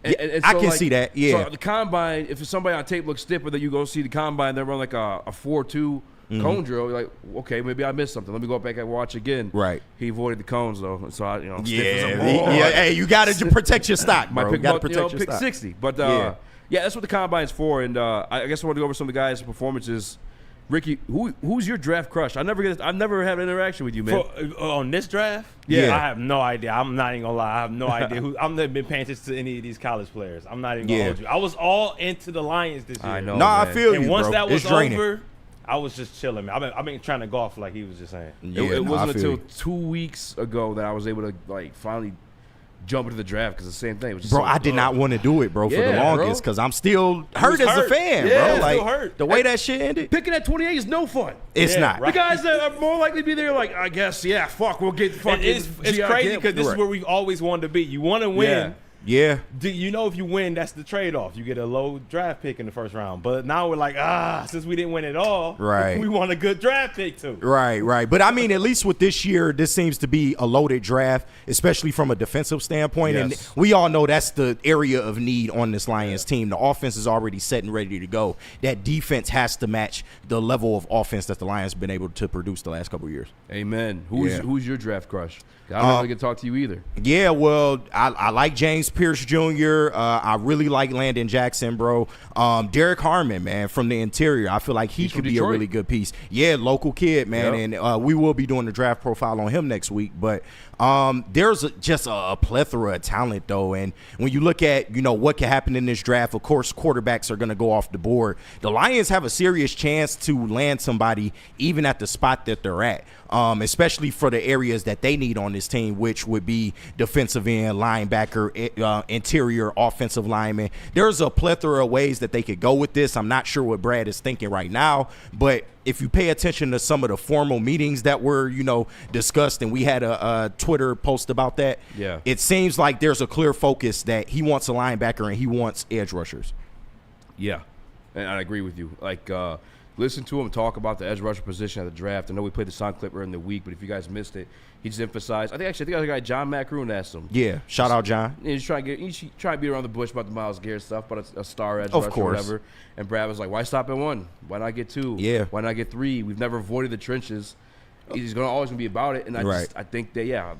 Yeah, I can see that, yeah. So the combine, if somebody on tape looks stiff, but then you go see the combine, they run like a 4-2 cone drill. You're like, okay, maybe I missed something. Let me go back and watch again. Right. He avoided the cones though, so I, stiff as a Yeah, ball. hey, you got to protect your stock, bro. Might You pick got to up, protect your pick stock. 60. But Yeah. yeah, that's what the combine's for. And I guess I want to go over some of the guys' performances. Ricky, who's your draft crush? I've never had an interaction with you, man. On this draft? Yeah. I have no idea. I'm not even gonna lie. I have no idea who. I've never been paying attention to any of these college players. I'm not even gonna hold you. I was all into the Lions this year. I know. No, I man. feel And you, once bro. that was It's draining. over, I was just chilling, man. I've been trying to golf like he was just saying. Yeah, It no, wasn't I feel until you. 2 weeks ago that I was able to finally jump into the draft because the same thing. It was just Bro, so- I did not want to do it, bro, for the Yeah, longest bro. because I'm still hurt as a hurt. fan, Yeah, bro. Like still hurt. the way that shit ended, Picking at 28 is no fun. it's Yeah, not. right. The guys that are more likely to be there, like, I guess, yeah, fuck, we'll get fucking. It's GI crazy Camp. because this is Right. where we've always wanted to be. You want to win. Yeah, Do you know if you win, that's the trade-off. You get a low draft pick in the first round. But now we're like, since we didn't win at all, Right. we want a good draft pick too. right. But I mean, at least with this year, this seems to be a loaded draft, especially from a defensive standpoint. Yes. And we all know that's the area of need on this Lions team. The offense is already set and ready to go. That defense has to match the level of offense that the Lions have been able to produce the last couple of years. Amen. Yeah. Who's your draft crush? I don't really get to talk to you either. Yeah, well, I like James Pierce Jr. I really like Landon Jackson, bro. Derek Harmon, man, from the interior. I feel like he He's could from be Detroit. a really good piece. Yeah, local kid, man. Yep. And we will be doing the draft profile on him next week. But there's just a plethora of talent, though. And when you look at, what can happen in this draft, of course, quarterbacks are going to go off the board. The Lions have a serious chance to land somebody even at the spot that they're at. Especially for the areas that they need on this team, which would be defensive end, linebacker, interior, offensive lineman. There's a plethora of ways that they could go with this. I'm not sure what Brad is thinking right now, but if you pay attention to some of the formal meetings that were, discussed, and we had a Twitter post about that, it seems like there's a clear focus that he wants a linebacker and he wants edge rushers. Yeah, and I agree with you. Like, listen to him talk about the edge rusher position at the draft. I know we played the sound clip earlier in the week, but if you guys missed it, he just emphasized. I think the other guy, John McCroon, asked him. Yeah, shout out John. He's trying to beat around the bush about the Myles Garrett stuff, but a star edge rusher or whatever. And Brad was like, "Why stop at one? Why not get two? Yeah. Why not get three? We've never avoided the trenches. He's always gonna be about it." And I think that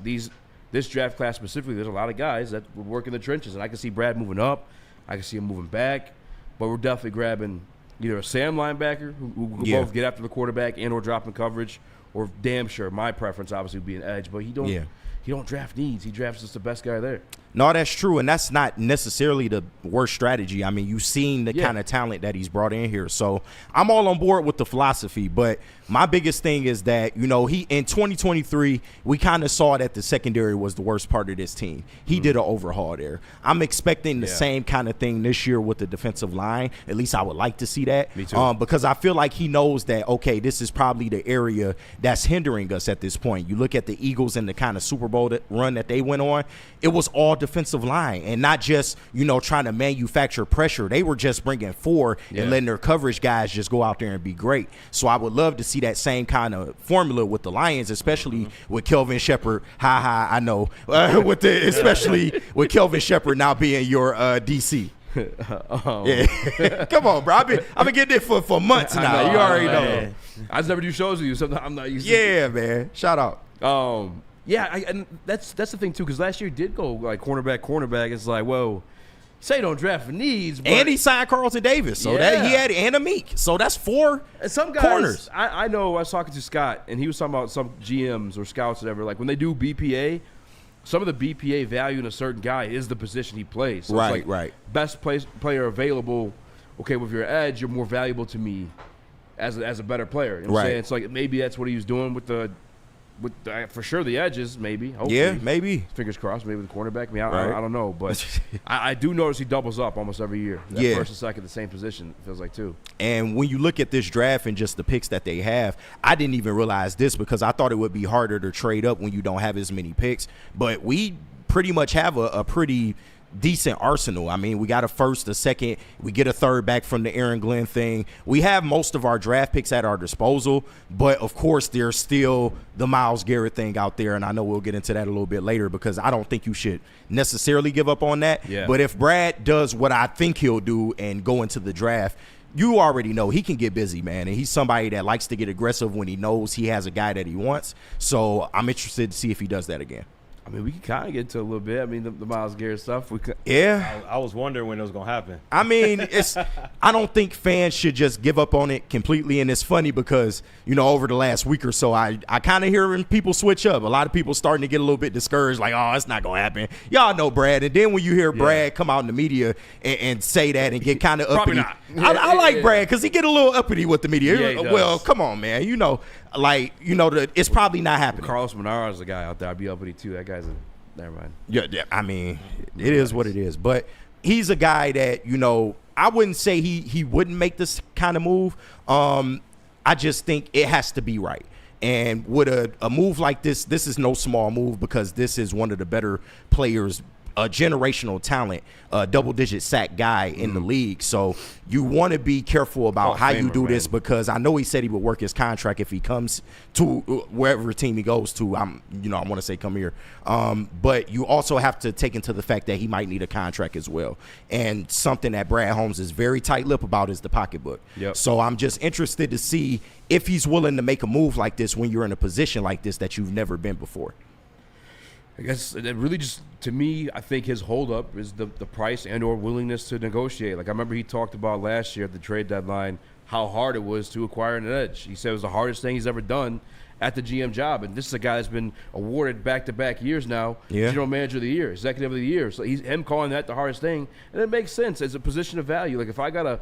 this draft class specifically, there's a lot of guys that would work in the trenches, and I can see Brad moving up. I can see him moving back, but we're definitely grabbing either a Sam linebacker who can both get after the quarterback and or drop in coverage, or damn sure my preference obviously would be an edge, but he don't draft needs. He drafts just the best guy there. No, that's true, and that's not necessarily the worst strategy. I mean, you've seen the kind of talent that he's brought in here, so I'm all on board with the philosophy. But my biggest thing is that, he in 2023, we kind of saw that the secondary was the worst part of this team. He did an overhaul there. I'm expecting the same kind of thing this year with the defensive line. At least I would like to see that. Me too. Because I feel like he knows that, okay, this is probably the area that's hindering us at this point. You look at the Eagles and the kind of Super Bowl run that they went on, it was all defensive line and not just, trying to manufacture pressure. They were just bringing four and letting their coverage guys just go out there and be great. So I would love to see that same kind of formula with the Lions, especially with Kelvin Shepard. I know. Especially with Kelvin Shepard now being your DC. Come on, bro. I've been getting it for months now. You already know. I just never do shows with you, so I'm not used to it. Yeah, man. Shout out. And that's the thing too, because last year he did go like cornerback. It's like, whoa, say don't draft for needs, but and he signed Carlton Davis, so that he had and Meek, so that's four some guys, corners. I know. I was talking to Scott, and he was talking about some GMs or scouts, or whatever. Like when they do BPA, some of the BPA value in a certain guy is the position he plays. So it's like best player available. Okay, with your edge, you're more valuable to me as a better player. You know what I'm saying? It's like maybe that's what he was doing with for sure the edges, maybe. Hopefully. Yeah, maybe. Fingers crossed, maybe the cornerback. I mean, I don't know, but I do notice he doubles up almost every year. First and second, the same position, it feels like, too. And when you look at this draft and just the picks that they have, I didn't even realize this because I thought it would be harder to trade up when you don't have as many picks. But we pretty much have a pretty decent arsenal. I mean, we got a first, a second, we get a third back from the Aaron Glenn thing. We have most of our draft picks at our disposal, but of course there's still the Myles Garrett thing out there, and I know we'll get into that a little bit later because I don't think you should necessarily give up on that. But if Brad does what I think he'll do and go into the draft, you already know he can get busy, man, and he's somebody that likes to get aggressive when he knows he has a guy that he wants. So I'm interested to see if he does that again. I mean, we can kind of get into a little bit. I mean, the Myles Garrett stuff. I was wondering when it was going to happen. I mean, I don't think fans should just give up on it completely. And it's funny because, over the last week or so, I kind of hearing people switch up. A lot of people starting to get a little bit discouraged, like, oh, it's not going to happen. Y'all know Brad. And then when you hear Brad come out in the media and say that and get kind of uppity. I like Brad because he get a little uppity with the media. Well, come on, man. It's probably not happening. Carlos Menard is the guy out there. I'd be uppity too. That guy's never mind. Yeah. I mean, it is what it is. But he's a guy that, I wouldn't say he wouldn't make this kind of move. I just think it has to be right. And with a move like this is no small move because this is one of the better players, a generational talent, a double-digit sack guy in the league. So you want to be careful about how you do this because I know he said he would work his contract if he comes to wherever team he goes to. I want to say come here. But you also have to take into the fact that he might need a contract as well. And something that Brad Holmes is very tight-lipped about is the pocketbook. So I'm just interested to see if he's willing to make a move like this when you're in a position like this that you've never been before. I guess it really just, to me, I think his holdup is the price and or willingness to negotiate. Like I remember he talked about last year at the trade deadline how hard it was to acquire an edge. He said it was the hardest thing he's ever done at the GM job. And this is a guy that's been awarded back-to-back years now, General Manager of the Year, Executive of the Year. So him calling that the hardest thing, and it makes sense as a position of value. Like if I got a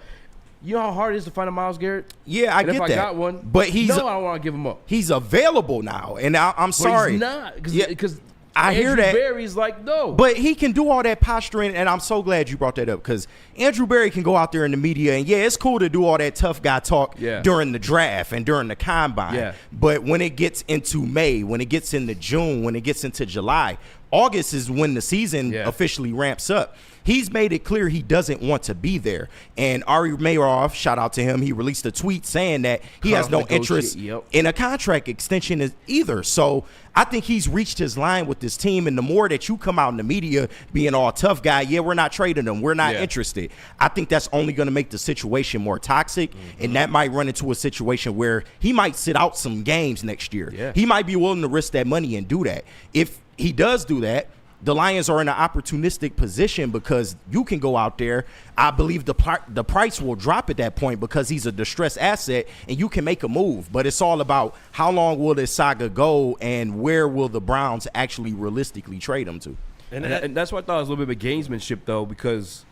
you know how hard it is to find a Myles Garrett? Yeah, I and get if that. I got one, but I don't want to give him up. He's available now, and I'm sorry. He's not because I hear Andrew that. Berry's like, no. But he can do all that posturing, and I'm so glad you brought that up because Andrew Berry can go out there in the media, and yeah, it's cool to do all that tough guy talk during the draft and during the combine. Yeah. But when it gets into May, when it gets into June, when it gets into July, August is when the season officially ramps up. He's made it clear he doesn't want to be there. And Ari Mayroff, shout out to him, he released a tweet saying that he has no interest in a contract extension either. So I think he's reached his line with this team. And the more that you come out in the media being all tough guy, we're not trading him, we're not interested, I think that's only going to make the situation more toxic. And that might run into a situation where he might sit out some games next year. He might be willing to risk that money and do that. If he does do that, the Lions are in an opportunistic position because you can go out there. I believe the price will drop at that point because he's a distressed asset and you can make a move. But it's all about how long will this saga go and where will the Browns actually realistically trade him to. And that's why I thought it was a little bit of a gamesmanship, though, because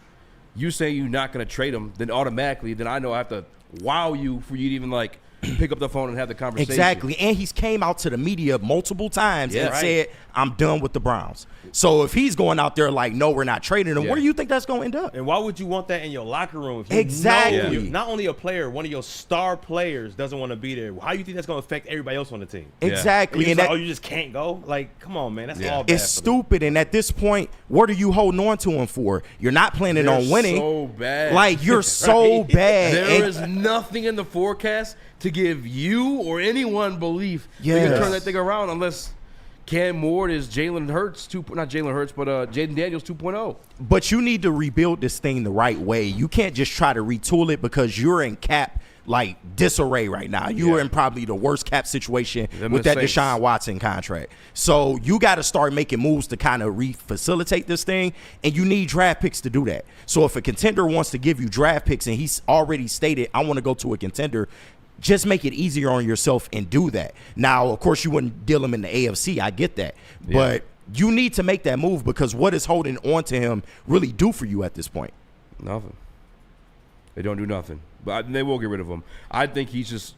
you say you're not going to trade him, then automatically, then I know I have to wow you for you to even, like, pick up the phone and have the conversation. Exactly. And he's came out to the media multiple times and said, I'm done with the Browns. So if he's going out there like, no, we're not trading him, where do you think that's going to end up? And why would you want that in your locker room? If you exactly. know not only a player, one of your star players doesn't want to be there. How do you think that's going to affect everybody else on the team? Exactly. And you just can't go? Like, come on, man. That's all bad. It's stupid. And at this point, what are you holding on to him for? You're not planning on winning. So bad. Like, you're so bad. There is nothing in the forecast to give you or anyone belief that you can turn that thing around unless Cam Ward is Jalen Hurts, not Jalen Hurts, but Jaden Daniels 2.0. But you need to rebuild this thing the right way. You can't just try to retool it because you're in cap like disarray right now. You are in probably the worst cap situation with that Deshaun Watson contract. So you got to start making moves to kind of re-facilitate this thing, and you need draft picks to do that. So if a contender wants to give you draft picks and he's already stated, I want to go to a contender, just make it easier on yourself and do that. Now, of course, you wouldn't deal him in the AFC. I get that. But you need to make that move because what is holding on to him really do for you at this point? Nothing. They don't do nothing. But they will get rid of him. I think he's just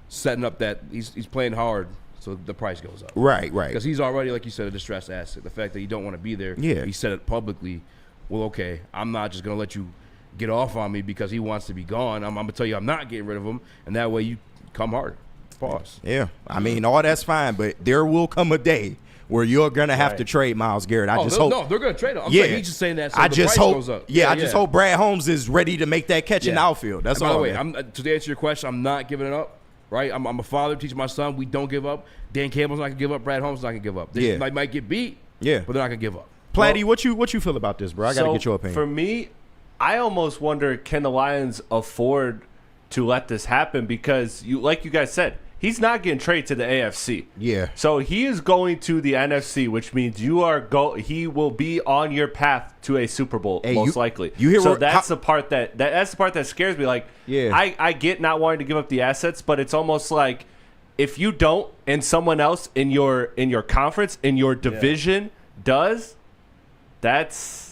setting up that he's playing hard so the price goes up. Right. Because he's already, like you said, a distressed asset. The fact that you don't want to be there, he said it publicly. Well, okay, I'm not just going to let you get off on me because he wants to be gone. I'm going to tell you I'm not getting rid of him, and that way you come hard. Pause. Yeah, I mean, all that's fine, but there will come a day where you're going to have to trade Myles Garrett. I just hope. No, they're going to trade him. I'm saying he's just saying that so I the just price hope, goes up. I just hope Brad Holmes is ready to make that catch in the outfield. That's all. By the way, to answer your question, I'm not giving it up. Right? I'm a father teaching my son we don't give up. Dan Campbell's not going to give up. Brad Holmes is not going to give up. They might get beat, but they're not going to give up. Platty, what you feel about this, bro? I got to get your opinion. For me, I almost wonder, can the Lions afford to let this happen? Because, like you guys said, he's not getting traded to the AFC. Yeah. So he is going to the NFC, which means he will be on your path to a Super Bowl, most likely. So that's the part that scares me. Like, I get not wanting to give up the assets, but it's almost like if you don't and someone else in your conference, in your division does, that's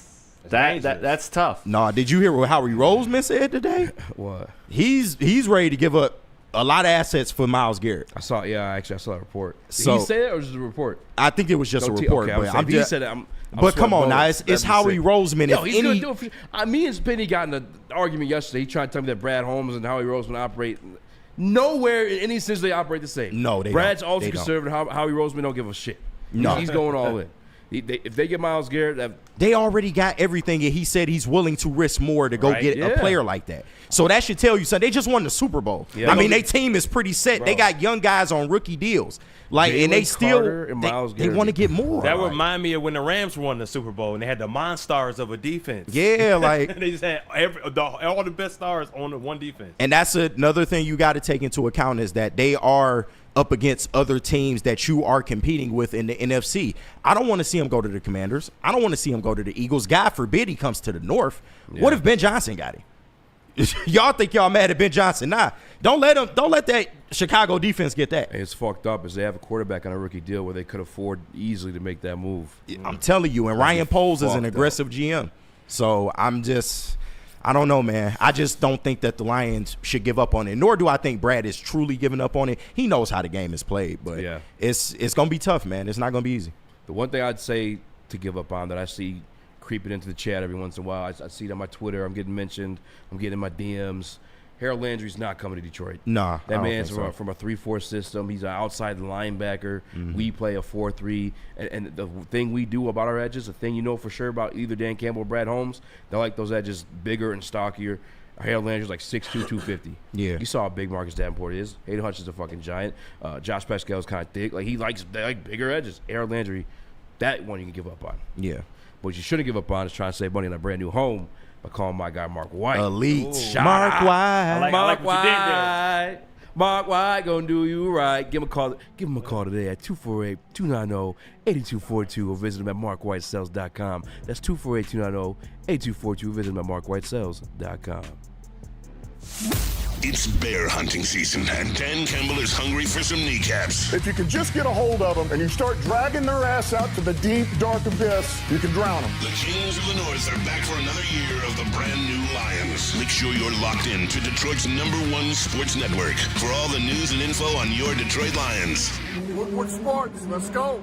tough. Nah, did you hear what Howie Roseman said today? What? He's ready to give up a lot of assets for Myles Garrett. I saw that report. Did he say that or was it a report? I think it was just a report. Okay, he said that. But come on now, it's Howie Roseman. He's gonna do it. Me and Penny got in an argument yesterday. He tried to tell me that Brad Holmes and Howie Roseman operate nowhere in any sense they operate the same. No, they Brad's don't. also conservative. Howie Roseman don't give a shit. No, he's going all in. If they get Myles Garrett, they already got everything, and he said he's willing to risk more to go get a player like that. So that should tell you something. They just won the Super Bowl. Yeah. I mean, their team is pretty set. Bro. They got young guys on rookie deals. Like, Jalen and they still they want to get more. That remind me of when the Rams won the Super Bowl and they had the monsters of a defense. Yeah, like they just had all the best stars on the one defense. And that's another thing you got to take into account is that they are up against other teams that you are competing with in the NFC. I don't want to see him go to the Commanders. I don't want to see him go to the Eagles. God forbid he comes to the North. Yeah. What if Ben Johnson got him? Y'all think y'all mad at Ben Johnson? Nah. Don't let that Chicago defense get that. It's fucked up as they have a quarterback on a rookie deal where they could afford easily to make that move. I'm telling you, and Ryan Poles is an aggressive GM. So I don't know, man. I just don't think that the Lions should give up on it, nor do I think Brad is truly giving up on it. He knows how the game is played, but it's going to be tough, man. It's not going to be easy. The one thing I'd say to give up on that I see creeping into the chat every once in a while, I see it on my Twitter. I'm getting mentioned. I'm getting in my DMs. Harold Landry's not coming to Detroit. Nah, that man's from a 3-4 system. He's an outside linebacker. We play a 4-3. And the thing we do about our edges, the thing you know for sure about either Dan Campbell or Brad Holmes, they like those edges bigger and stockier. Harold Landry's like 6'2", 250. Yeah. You saw how big Marcus Davenport is. Hayden Hutchin's a fucking giant. Josh Pascal's kind of thick. Like, they like bigger edges. Harold Landry, that one you can give up on. Yeah. What you shouldn't give up on is trying to save money on a brand new home by calling my guy Mark White. Elite. Mark White. Mark White. Mark White gonna do you right. Give him a call today at 248-290-8242 or visit him at markwhitesells.com. That's 248-290-8242. Visit him at markwhitesells.com. It's bear hunting season, and Dan Campbell is hungry for some kneecaps. If you can just get a hold of them and you start dragging their ass out to the deep, dark abyss, you can drown them. The Kings of the North are back for another year of the brand new Lions. Make sure you're locked in to Detroit's #1 sports network for all the news and info on your Detroit Lions. Woodward Sports, let's go.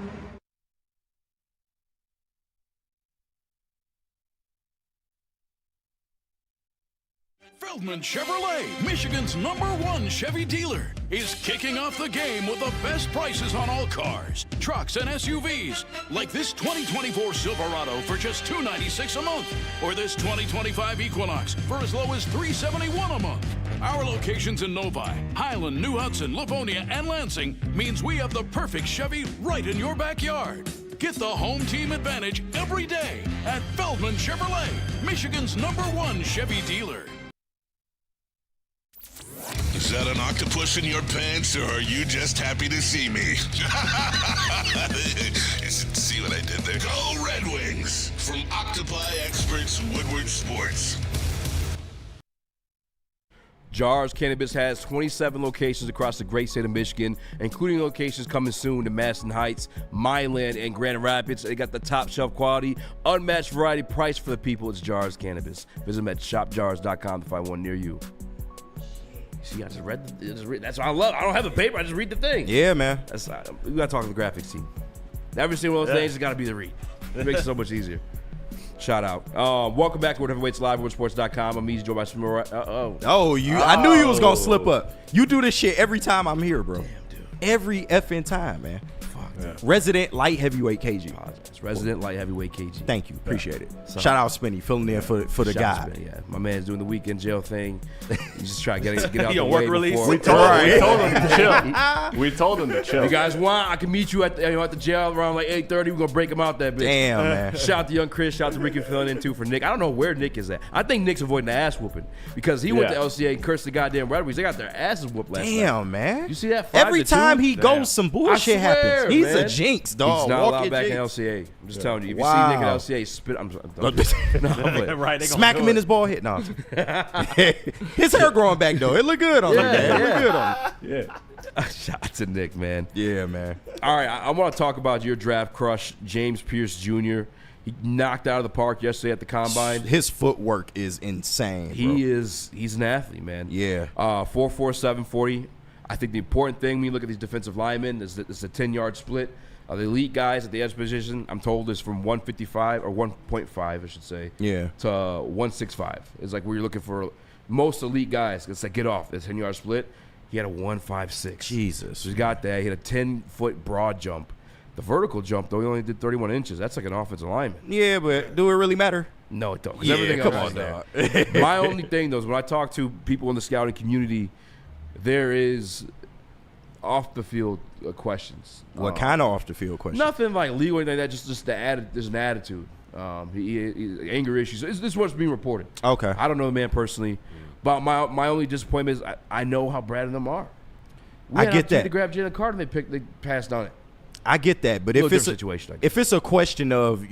Feldman Chevrolet, Michigan's #1 Chevy dealer, is kicking off the game with the best prices on all cars, trucks, and SUVs, like this 2024 Silverado for just $296 a month, or this 2025 Equinox for as low as $371 a month. Our locations in Novi, Highland, New Hudson, Livonia, and Lansing means we have the perfect Chevy right in your backyard. Get the home team advantage every day at Feldman Chevrolet, Michigan's #1 Chevy dealer. Is that an octopus in your pants, or are you just happy to see me? See what I did there? Go Red Wings! From Octopi Experts, Woodward Sports. Jars Cannabis has 27 locations across the great state of Michigan, including locations coming soon to Madison Heights, Milan, and Grand Rapids. They got the top shelf quality, unmatched variety price for the people. It's Jars Cannabis. Visit them at shopjars.com to find one near you. See, I just read. That's what I love. I don't have the paper. I just read the thing. Yeah, man. We got to talk to the graphics team. Every single one of those things has got to be the read. It makes it so much easier. Shout out. Welcome back to World Heavyweights Live, WoodSports.com. I'm Eazy, joined by Smith. I knew you was going to slip up. You do this shit every time I'm here, bro. Damn, dude. Every effing time, man. Yeah. Resident light heavyweight KG. It's resident light heavyweight KG. Thank you. Appreciate it. So, shout out Spinny, filling in for the guy. Spinny, yeah. My man's doing the weekend jail thing. He's just trying to get out the work way release. before. We told him to chill. We told him to chill. You guys want? I can meet you at the jail around like 8:30. We're gonna break him out that bitch. Damn, man. Shout out to young Chris. Shout out to Ricky filling in too for Nick. I don't know where Nick is at. I think Nick's avoiding the ass whooping because he went to LCA and cursed the goddamn Red Wings. They got their asses whooped last night. Damn, man. You see that? Every time he goes, some bullshit happens. He's man. a jinx, dog. He's not allowed back in LCA. I'm just telling you. If you see Nick at LCA, spit. Smack him in his ball head. No. His hair growing back though. It look good on him. It look good on him. Yeah. Shout out to Nick, man. Yeah, man. All right, I want to talk about your draft crush, James Pierce Jr. He knocked out of the park yesterday at the combine. His footwork is insane. He's an athlete, man. Yeah. 4.4, 740. I think the important thing when you look at these defensive linemen is that it's a 10-yard split. The elite guys at the edge position, I'm told, is from 155 or 1.5, I should say. Yeah. To 165. It's like where you're looking for most elite guys. It's like get off. It's a 10-yard split. He had a 156. Jesus. So he got that. He had a 10-foot broad jump. The vertical jump, though, he only did 31 inches. That's like an offensive lineman. Yeah, but do it really matter? No, it don't. Yeah, everything come else on, there. dog. My only thing, though, is when I talk to people in the scouting community, there is off-the-field questions. What kind of off-the-field questions? Nothing like legal or anything like that. Just there's an attitude. He anger issues. This is what's being reported. Okay. I don't know the man personally, but my only disappointment is I know how Brad and them are. I get that. To grab Jalen Carter, they passed on it. I get that, but if it's a question of,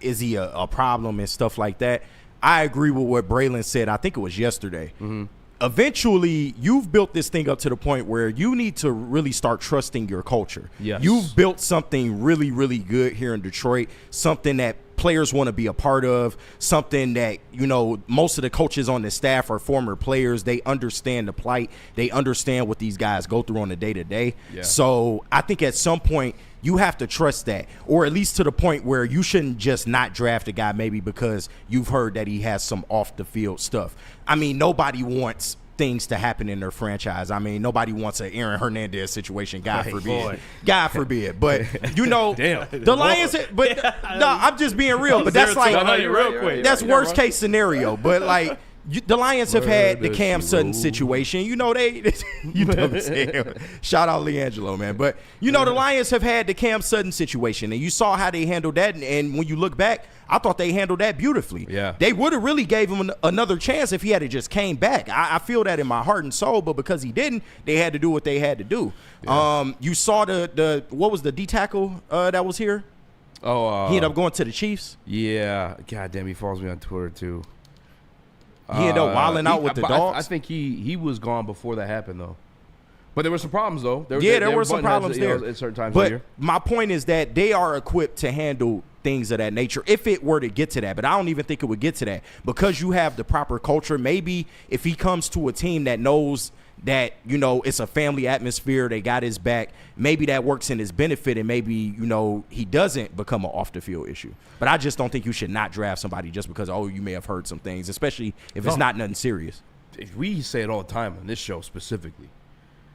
is he a problem and stuff like that, I agree with what Braylon said. I think it was yesterday. Mm-hmm. Eventually, you've built this thing up to the point where you need to really start trusting your culture. Yes. You've built something really, really good here in Detroit, something that players want to be a part of, something that, most of the coaches on the staff are former players. They understand the plight. They understand what these guys go through on a day-to-day. Yeah. So I think at some point you have to trust that, or at least to the point where you shouldn't just not draft a guy maybe because you've heard that he has some off-the-field stuff. I mean, nobody wants things to happen in their franchise. I mean, nobody wants an Aaron Hernandez situation, God forbid. God forbid. But, the Lions, no, I'm just being real, but that's like, that's worst case scenario. But, like, the Lions have had the Cam Sutton situation. You know what I'm saying? Shout out LeAngelo, man. But, the Lions have had the Cam Sutton situation, and you saw how they handled that. And when you look back, I thought they handled that beautifully. Yeah. They would have really gave him another chance if he had just came back. I feel that in my heart and soul, but because he didn't, they had to do what they had to do. Yeah. You saw what was the D tackle that was here? Oh, he ended up going to the Chiefs. Yeah. God damn, he follows me on Twitter too. He ended up wilding out with the dogs. I think he was gone before that happened though. But there were some problems though. There were some problems there at certain times of the year. My point is that they are equipped to handle things of that nature if it were to get to that. But I don't even think it would get to that because you have the proper culture. Maybe if he comes to a team that knows that, it's a family atmosphere, they got his back, maybe that works in his benefit, and maybe, he doesn't become an off-the-field issue. But I just don't think you should not draft somebody just because, you may have heard some things, especially if it's not nothing serious. We say it all the time on this show specifically.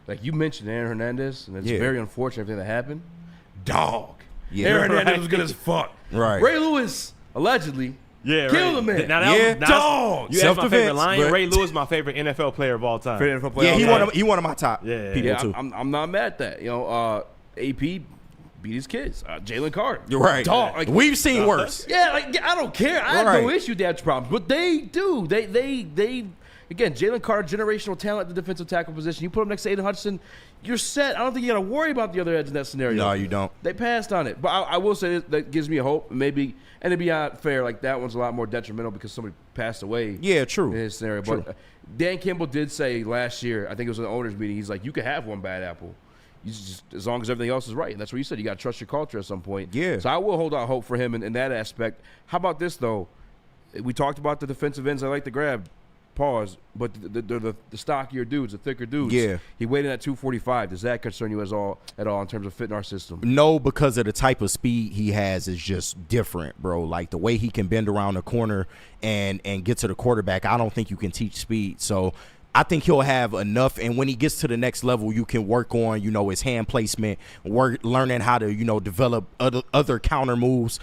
Like you mentioned Aaron Hernandez, and it's very unfortunate everything that happened. Dog. Yeah. Aaron Hernandez was good as fuck. Right. Ray Lewis, allegedly, killed him, man. Dog. You asked my favorite Lion. but- Ray Lewis, my favorite NFL player of all time. He one of my top people too. I'm not mad at that. AP beat his kids. Jalen Carter. You're right. Dog. Like, we've seen worse. Yeah, I don't care. I have no issue with that problems, but they do. They again, Jalen Carter, generational talent at the defensive tackle position. You put him next to Aiden Hutchinson, you're set. I don't think you got to worry about the other edge in that scenario. No, you don't. They passed on it, but I will say that gives me a hope. Maybe, and to be fair, like that one's a lot more detrimental because somebody passed away. Yeah, true. In his scenario, True. but Dan Campbell did say last year, I think it was in the owners' meeting, he's like, you can have one bad apple. You just, as long as everything else is right. And that's what you said. You got to trust your culture at some point. Yeah. So I will hold out hope for him in that aspect. How about this, though? We talked about the defensive ends I like to grab. Pause. But the stockier dudes, the thicker dudes. Yeah. He weighed in at 245. Does that concern you at all in terms of fitting our system? No, because of the type of speed he has is just different, bro. Like the way he can bend around the corner and get to the quarterback, I don't think you can teach speed. So I think he'll have enough, and when he gets to the next level, you can work on, his hand placement, learning how to, develop other counter moves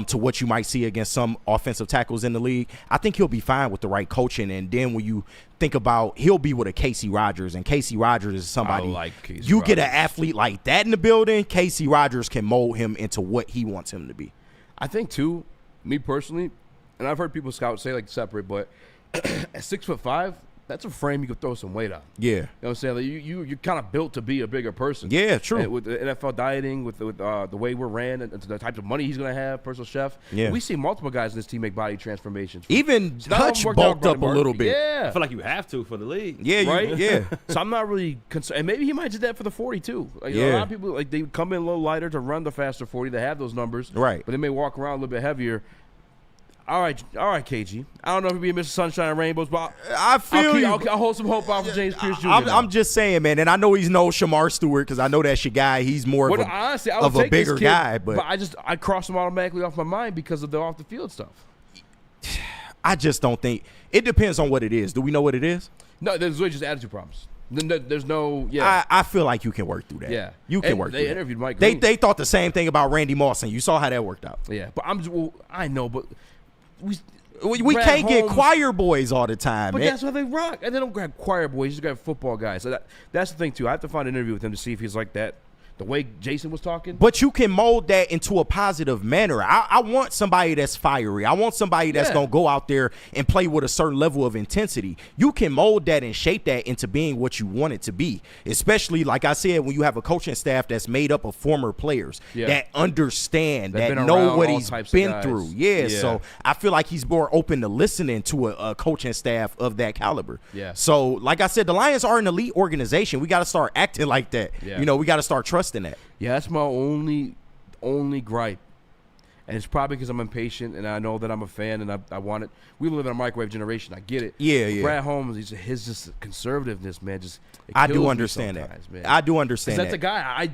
to what you might see against some offensive tackles in the league. I think he'll be fine with the right coaching, and then when you think about, he'll be with a Casey Rogers, and Casey Rogers is somebody, get an athlete like that in the building, Casey Rogers can mold him into what he wants him to be. I think, too, me personally, and I've heard people scout say, like, separate, but at 6'5", that's a frame you could throw some weight on. Yeah. You know what I'm saying? Like you're kind of built to be a bigger person. Yeah, true. And with the NFL dieting, with the way we're ran, and the type of money he's going to have, personal chef. Yeah. We see multiple guys in this team make body transformations. Even Hutch bulked up a little bit. Yeah. I feel like you have to for the league. Yeah, right? Yeah. So I'm not really concerned. And maybe he might do that for the 40, too. Like, a lot of people, like, they come in a little lighter to run the faster 40. They have those numbers. Right. But they may walk around a little bit heavier. All right, KG. I don't know if he'll be Mr. Sunshine and Rainbows, but I feel you. I'll hold some hope out for James Pierce Jr. I'm just saying, man, and I know he's no Shamar Stewart because I know that's your guy. He's more of a bigger guy, but I cross him automatically off my mind because of the off the field stuff. I just don't think it depends on what it is. Do we know what it is? No, there's really just attitude problems. There's no, yeah. I feel like you can work through that. Yeah, you can work. They through interviewed that. Mike Green. They thought the same thing about Randy Moss, and you saw how that worked out. Yeah, but I know, but we can't get choir boys all the time. But man. that's why they rock. And they don't grab choir boys, just grab football guys. So that's the thing, too. I have to find an interview with him to see if he's like that. The way Jason was talking. But you can mold that into a positive manner. I want somebody that's fiery. I want somebody that's going to go out there and play with a certain level of intensity. You can mold that and shape that into being what you want it to be. Especially, like I said, when you have a coaching staff that's made up of former players that understand, that know what he's been through. Yeah, so I feel like he's more open to listening to a coaching staff of that caliber. Yeah. So, like I said, the Lions are an elite organization. We got to start acting like that. Yeah. We got to start trusting that. Yeah, that's my only gripe. And it's probably because I'm impatient and I know that I'm a fan and I want it. We live in a microwave generation. I get it. Yeah. Brad Holmes, his just conservativeness, man. I do understand that. Man. I do understand that. That's a guy I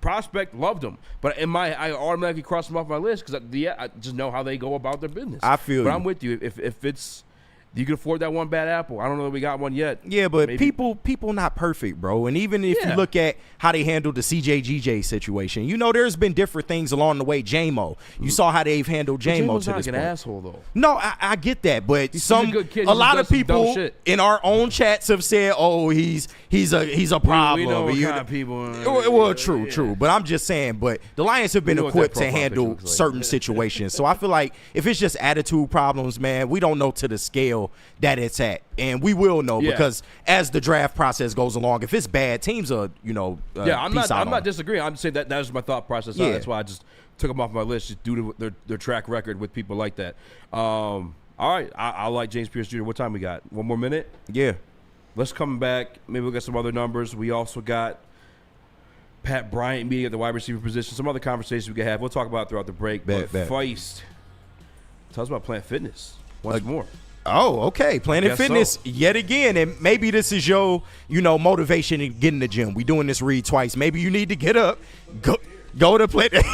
prospect, loved him, but I automatically crossed him off my list because I just know how they go about their business. I feel but you. I'm with you. If it's you can afford that one bad apple. I don't know that we got one yet. Yeah, but Maybe. people not perfect, bro. And even if you look at how they handled the CJ situation, there's been different things along the way. J-Mo, you saw how they've handled J-Mo to this an point. asshole though. No, I get that, but He's a good kid. a lot does of some dumb people shit. in our own chats have said, "Oh, he's a problem." We know what kind of people. Well, true. But I'm just saying, but the Lions have been know what that equipped to profile handle picture looks like. certain situations. So I feel like if it's just attitude problems, man, we don't know to the scale that it's at. And we will know because as the draft process goes along, if it's bad, teams are, I'm not disagreeing. I'm saying that was my thought process. Yeah. That's why I just took them off my list just due to their track record with people like that. All right, I like James Pierce Jr. What time we got? 1 more minute? Yeah. Let's come back. Maybe we'll get some other numbers. We also got Pat Bryant meeting at the wide receiver position. Some other conversations we can have. We'll talk about it throughout the break. Bet. Feist, tell us about Planet Fitness once more. Oh, okay. Planet Fitness yet again. And maybe this is your, motivation in getting the gym. We doing this read twice. Maybe you need to get up, go to Planet.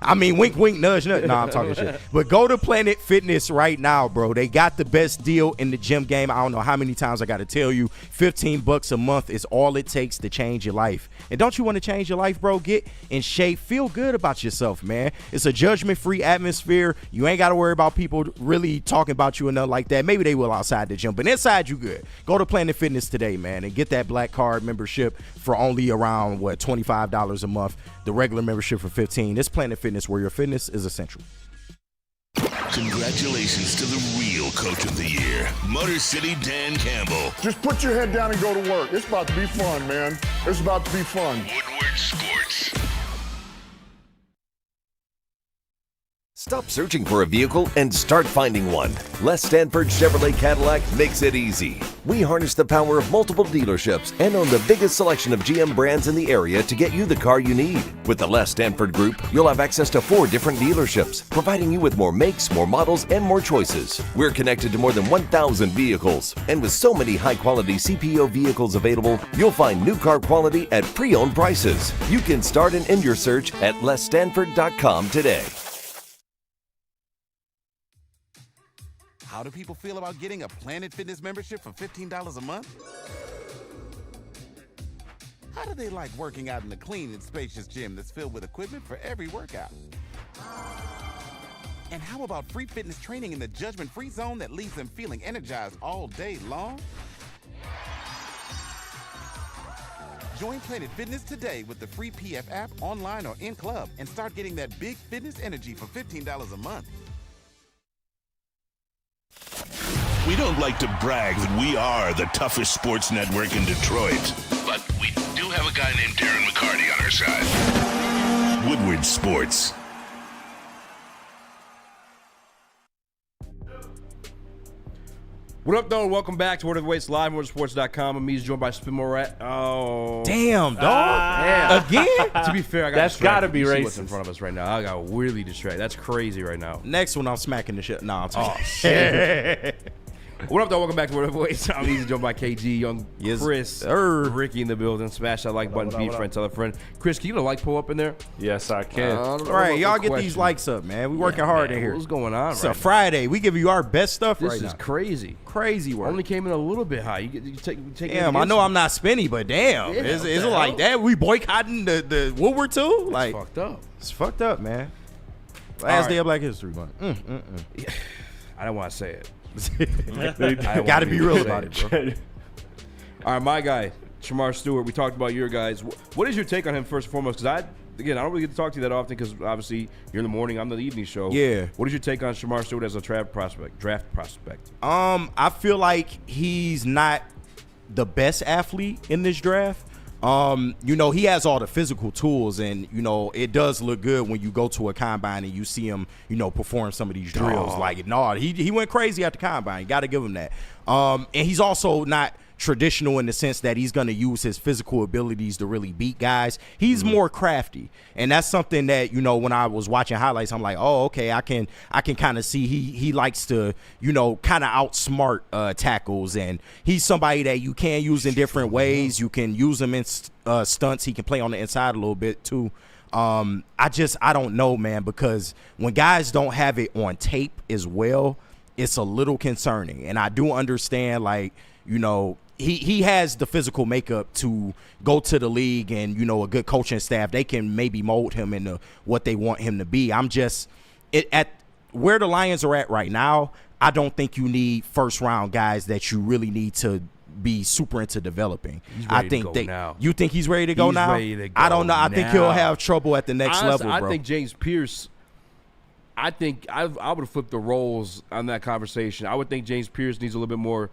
I mean, wink, wink, nudge, nudge. No, I'm talking shit. But go to Planet Fitness right now, bro. They got the best deal in the gym game. I don't know how many times I got to tell you. $15 a month is all it takes to change your life. And don't you want to change your life, bro? Get in shape. Feel good about yourself, man. It's a judgment-free atmosphere. You ain't got to worry about people really talking about you and nothing like that. Maybe they will outside the gym, but inside you good. Go to Planet Fitness today, man, and get that Black Card membership for only around, $25 a month. The regular membership for $15. This Planet Fitness, where your fitness is essential. Congratulations to the real Coach of the Year, Motor City Dan Campbell. Just put your head down and go to work. It's about to be fun, man. It's about to be fun. Woodward Sports. Stop searching for a vehicle and start finding one. Les Stanford Chevrolet Cadillac makes it easy. We harness the power of multiple dealerships and own the biggest selection of GM brands in the area to get you the car you need. With the Les Stanford Group, you'll have access to 4 different dealerships, providing you with more makes, more models, and more choices. We're connected to more than 1,000 vehicles, and with so many high-quality CPO vehicles available, you'll find new car quality at pre-owned prices. You can start and end your search at lesstanford.com today. How do people feel about getting a Planet Fitness membership for $15 a month? How do they like working out in a clean and spacious gym that's filled with equipment for every workout? And how about free fitness training in the judgment-free zone that leaves them feeling energized all day long? Join Planet Fitness today with the free PF app, online or in club, and start getting that big fitness energy for $15 a month. We don't like to brag that we are the toughest sports network in Detroit, but we do have a guy named Darren McCarty on our side. Woodward Sports. What up, though? Welcome back to Word of the Waits Live, WordofTheWaits.com. I'm Eazy, joined by Spin Morat. Oh. Damn, dog. Again? To be fair, I got That's got to be You see racist. what's in front of us right now. I got really distracted. That's crazy right now. Next one, I'm smacking the shit. Nah, I'm talking. Oh, shit. What up, though? Welcome back to Word of the Waits. I'm Eazy, joined by KG, Young Chris, Ricky in the building. Smash that like button, be friend, tell a friend. Chris, can you get a like pull up in there? Yes, I can. All right, y'all get these likes up, man. We working hard in here. What's going on It's a right Friday. We give you our best stuff now? right This now. is crazy. Crazy work. Only came in a little bit high. You take Damn, I know I'm not spinny, but damn. Yeah, is what it the like hell? that? We boycotting the Woodward too? Like, fucked up. It's fucked up, man. Last right. day of Black History Month. I don't want to say it. Gotta be real about it, bro. All right, my guy, Shamar Stewart. We talked about your guys. What is your take on him first and foremost? Because I don't really get to talk to you that often because obviously you're in the morning, I'm the evening show. Yeah. What is your take on Shamar Stewart as a draft prospect? I feel like he's not the best athlete in this draft. He has all the physical tools, and it does look good when you go to a combine and you see him, perform some of these drills. He went crazy at the combine. You got to give him that. And he's also not traditional in the sense that he's going to use his physical abilities to really beat guys. He's more crafty, and that's something that, you know, when I was watching highlights, I'm like, oh, okay, I can kind of see he likes to, you know, kind of outsmart tackles, and he's somebody that you can use in different ways. You can use him in stunts. He can play on the inside a little bit too. I don't know, man, because when guys don't have it on tape as well, it's a little concerning. And I do understand, like, you know, he has the physical makeup to go to the league, and, you know, a good coaching staff, they can maybe mold him into what they want him to be. At where the Lions are at right now, I don't think you need first round guys that you really need to be super into developing. I think now. You think he's ready to go now? Ready to go I don't know. I now. think he'll have trouble at the next level, bro. I think James Pierce. I think I would have flipped the roles on that conversation. I would think James Pierce needs a little bit more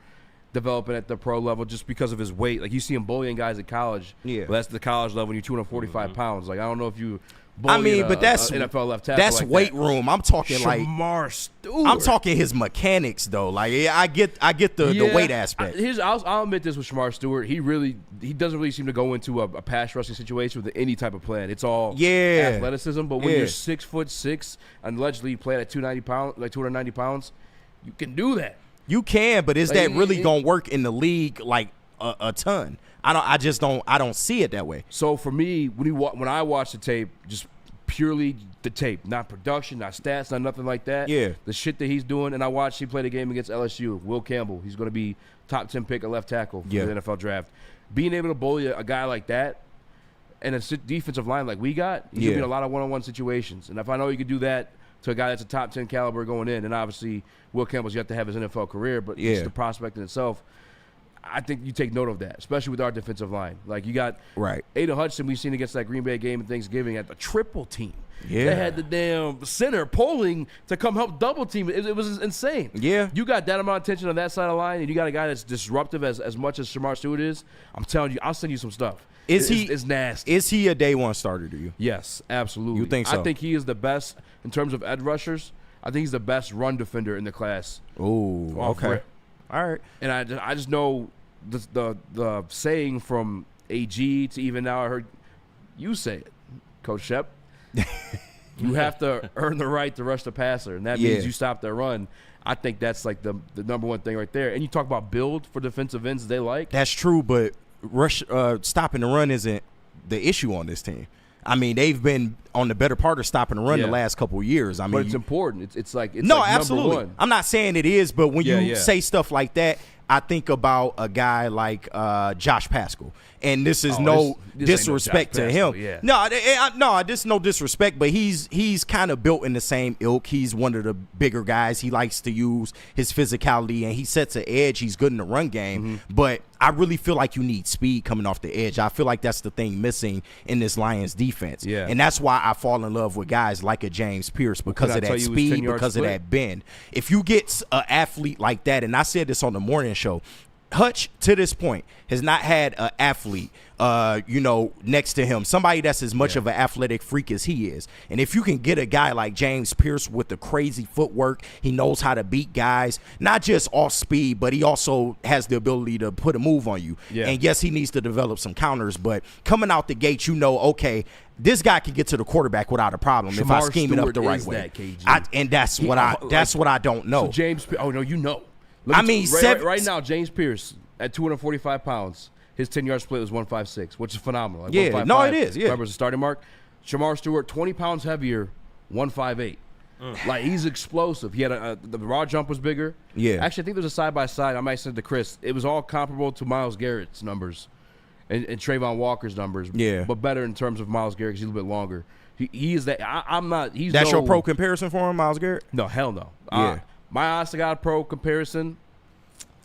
developing at the pro level just because of his weight. Like, you see him bullying guys at college. Yeah, but that's the college level when you're 245 pounds. Like, I don't know if you. But that's NFL left tackle. That's like weight that. room. I'm talking like Shamar Stewart. I'm talking his mechanics though. Like, I get the weight aspect. I'll admit this with Shamar Stewart. He doesn't really seem to go into a pass rushing situation with any type of plan. It's all athleticism. But when you're 6'6" and allegedly you play at 290 pounds, you can do that. You can, but is that really gonna work in the league like a ton? I don't see it that way. So for me, when I watch the tape, just purely the tape, not production, not stats, not nothing like that. Yeah. The shit that he's doing, and I watched he played a game against LSU. Will Campbell, he's going to be top 10 pick at left tackle for the NFL draft. Being able to bully a guy like that and a defensive line like we got, he's going to be in a lot of one-on-one situations. And if I know you could do that to a guy that's a top 10 caliber going in, and obviously Will Campbell's yet to have his NFL career, but just the prospect in itself, I think you take note of that, especially with our defensive line. Like, you got Aiden Hudson we've seen against that Green Bay game in Thanksgiving at the triple team. Yeah. They had the damn center pulling to come help double team. It was insane. Yeah. You got that amount of attention on that side of the line, and you got a guy that's disruptive as much as Shamar Stewart is. I'm telling you, I'll send you some stuff. It's nasty. Is he a day one starter to you? Yes, absolutely. You think so? I think he is the best in terms of edge rushers. I think he's the best run defender in the class. Oh, okay. All right. And I just know the saying from AG to even now I heard you say it, Coach Shep. You have to earn the right to rush the passer, and that means you stop their run. I think that's like the number one thing right there. And you talk about build for defensive ends they like. That's true, but stopping the run isn't the issue on this team. I mean, they've been on the better part of stopping the run the last couple of years. I mean, but it's important. It's like absolutely. Number one. I'm not saying it is, but when you say stuff like that, I think about a guy like Josh Paschal, and this is no disrespect to him. Yeah. No, this is no disrespect, but he's kind of built in the same ilk. He's one of the bigger guys. He likes to use his physicality, and he sets an edge. He's good in the run game, but I really feel like you need speed coming off the edge. I feel like that's the thing missing in this Lions defense, and that's why I fall in love with guys like a James Pierce because of that speed, because of that bend. If you get an athlete like that, and I said this on the morning show, Hutch to this point has not had an athlete next to him, somebody that's as much of an athletic freak as he is. And if you can get a guy like James Pierce with the crazy footwork, he knows how to beat guys, not just off speed, but he also has the ability to put a move on you. And yes, he needs to develop some counters, but coming out the gate, okay, this guy can get to the quarterback without a problem if I scheme it up the right way. That's what I don't know. So James, you know. Right now, James Pierce at 245 pounds, his 10-yard split was 156, which is phenomenal. Like it is. Yeah, remember the starting mark. Shamar Stewart, 20 pounds heavier, 158. Like, he's explosive. He had the raw jump was bigger. Yeah. Actually, I think there's a side by side. I might send it to Chris. It was all comparable to Myles Garrett's numbers and Trayvon Walker's numbers. Yeah. But better in terms of Myles Garrett because he's a little bit longer. He is that. I'm not. That's your pro comparison for him, Myles Garrett? No, hell no. Yeah. My honest to God pro comparison.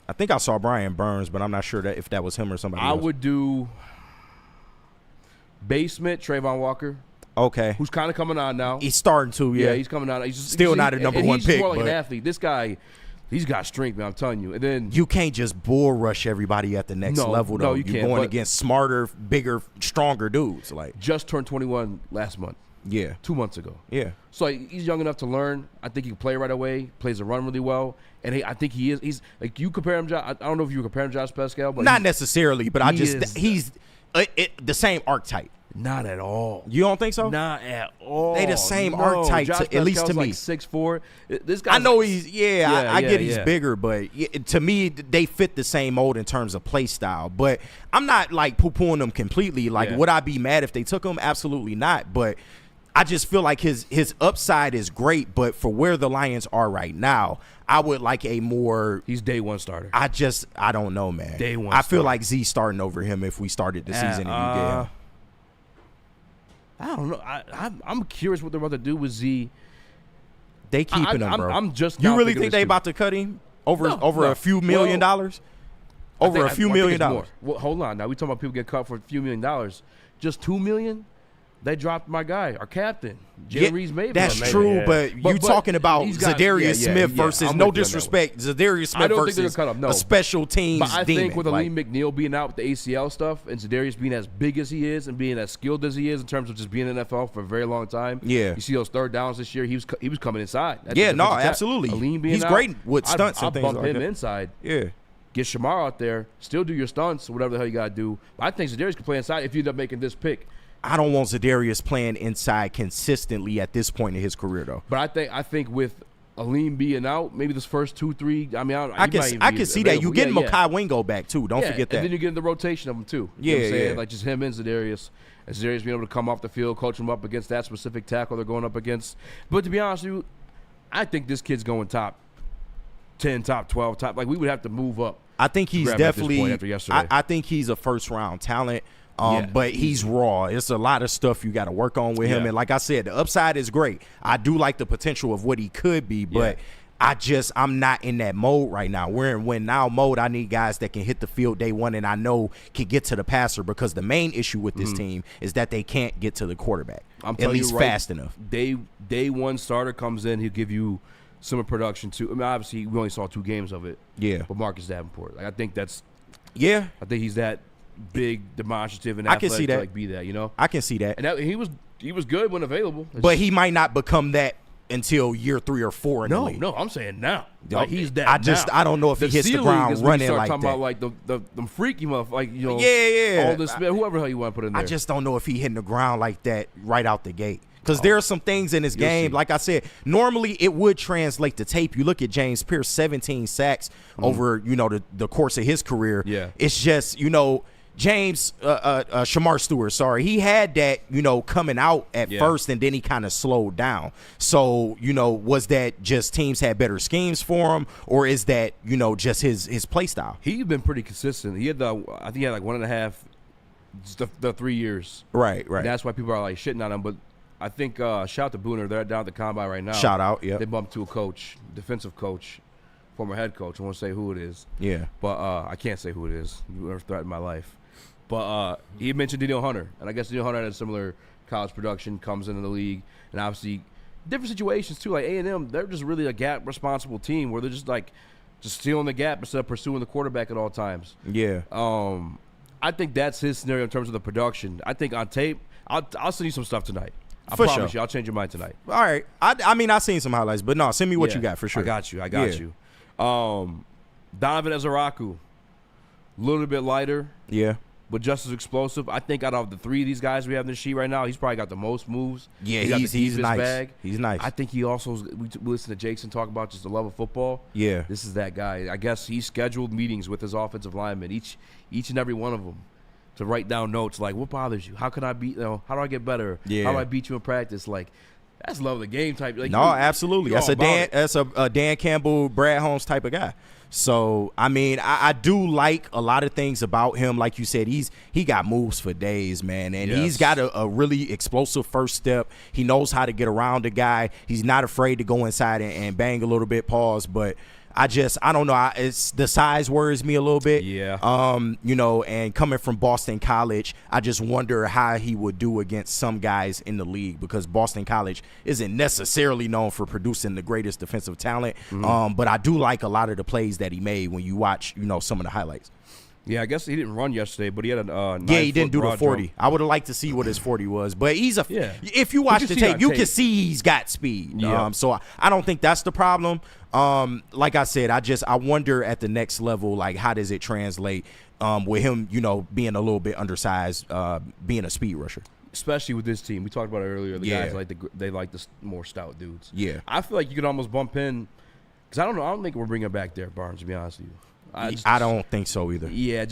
I think I saw Brian Burns, but I'm not sure if that was him or somebody else. I would do basement Trayvon Walker. Okay. Who's kind of coming on now. He's starting to, yeah. He's coming on. He's still not a number one pick. He's more like an athlete. This guy, he's got strength, man, I'm telling you. And then you can't just bull rush everybody at the next level, though. No, you can't. You're going against smarter, bigger, stronger dudes. Like, just turned 21 last month. Yeah. 2 months ago. Yeah. So he's young enough to learn. I think he can play right away. Plays the run really well, and I think he is. He's like you compare him. I don't know if you compare him to Josh Pascal, but not necessarily. But he's the same archetype. Not at all. You don't think so? Not at all. They the same archetype, at least to me. Like 6'4". This guy. I know he's I get he's bigger, but to me they fit the same mold in terms of play style. But I'm not like poo-pooing them completely. Like would I be mad if they took him? Absolutely not. But I just feel like his upside is great, but for where the Lions are right now, I would like a more. He's day one starter. I don't know, man. Day one. I feel like Z starting over him if we started the season and you get him. I don't know. I'm curious what they're about to do with Z. They keeping him, bro. I'm just. You really think they about to cut him over a few $1 million? Over a few $1 million. Well, hold on. Now we talking about people get cut for a few $1 million. Just $2 million. They dropped my guy, our captain, Jalen Reeves-Maybin. That's true, but you talking about Zadarius Smith versus, no disrespect, Zadarius Smith versus a special teams But I demon. think with Aleem McNeil being out with the ACL stuff and Zadarius being as big as he is and being as skilled as he is in terms of just being in the NFL for a very long time, you see those third downs this year, he was coming inside. Absolutely. Aleem being He's out, great with stunts and things bump like him that. inside. Yeah. Get Shamar out there, still do your stunts, whatever the hell you got to do. But I think Zadarius can play inside if you end up making this pick. I don't want Zadarius playing inside consistently at this point in his career, though. But I think with Aleem being out, maybe this first 2-3. I mean, I can see that. You getting Makai Wingo back too. Don't forget that. And then you get in the rotation of them too. You know what I'm saying? Like just him and Zadarius. And Zadarius being able to come off the field, coach him up against that specific tackle they're going up against. But to be honest with you, I think this kid's going top 10, top 12, top. Like we would have to move up. I think he's definitely. After yesterday. I think he's a first round talent. But he's raw. It's a lot of stuff you got to work on with him. And like I said, the upside is great. I do like the potential of what he could be, but I'm not in that mode right now. We're in win now mode. I need guys that can hit the field day one and I know can get to the passer, because the main issue with this team is that they can't get to the quarterback at least fast enough. Day one starter comes in, he'll give you some production too. I mean, obviously we only saw 2 games of it. Yeah. But Marcus Davenport, like I think that's. Yeah. I think he's that big, demonstrative, and athletic to like be that, you know. I can see that. And he was good when available. But he might not become that until year 3 or 4 in the league. No, I'm saying now. Like he's that. I don't know if he hits the ground running like talking that. About like the freaky motherfucker, like you know. All this whoever the hell you want to put in there. I just don't know if he hitting the ground like that right out the gate. Because there are some things in his game, like I said, normally it would translate to tape. You look at James Pierce, 17 sacks over, the course of his career. Yeah. It's just, James Shamar Stewart, he had that, coming out at first, and then he kind of slowed down. So, was that just teams had better schemes for him, or is that, just his play style? He's been pretty consistent. I think he had like 1.5 the 3 years. Right. And that's why people are like shitting on him. But I think shout out to Booner. They're down at the combine right now. Shout out, yeah. They bumped to a coach, defensive coach, former head coach. I won't say who it is. Yeah. But I can't say who it is. You ever threatened my life. But he mentioned Daniel Hunter. And I guess Daniel Hunter had a similar college production, comes into the league. And obviously, different situations too. Like A&M, they're just really a gap-responsible team where they're just stealing the gap instead of pursuing the quarterback at all times. Yeah. I think that's his scenario in terms of the production. I think on tape, I'll send you some stuff tonight. I for promise sure. you, I'll change your mind tonight. All right. I mean, I've seen some highlights, but no, send me what you got for sure. I got you. Donovan Ezaraku, a little bit lighter. Yeah. But just as explosive. I think out of the 3 of these guys we have in the sheet right now, he's probably got the most moves. Yeah, he's nice. Bag. He's nice. I think he also, we listen to Jason talk about just the love of football. Yeah. This is that guy. I guess he scheduled meetings with his offensive linemen, each and every one of them, to write down notes like, what bothers you? How can I beat, how do I get better? Yeah. How do I beat you in practice? Like, that's love of the game type. Like, no, absolutely. That's a Dan Campbell, Brad Holmes type of guy. So, I mean, I do like a lot of things about him. Like you said, he got moves for days, man. And he's got a really explosive first step. He knows how to get around the guy. He's not afraid to go inside and bang a little bit, pause. But I don't know. It's the size worries me a little bit. Yeah. And coming from Boston College, I just wonder how he would do against some guys in the league, because Boston College isn't necessarily known for producing the greatest defensive talent. But I do like a lot of the plays that he made when you watch, some of the highlights. Yeah, I guess he didn't run yesterday, but he had a he didn't do the 40. Jump. I would have liked to see what his 40 was, but he's a. Yeah. If you watch the tape, you can see he's got speed. Yeah. So I don't think that's the problem. Like I said, I wonder at the next level, like how does it translate with him, being a little bit undersized, being a speed rusher. Especially with this team, we talked about it earlier. The guys they like the more stout dudes. Yeah, I feel like you could almost bump in because I don't think we're bringing back Derek Barnes. To be honest with you. I don't think so either. Yeah,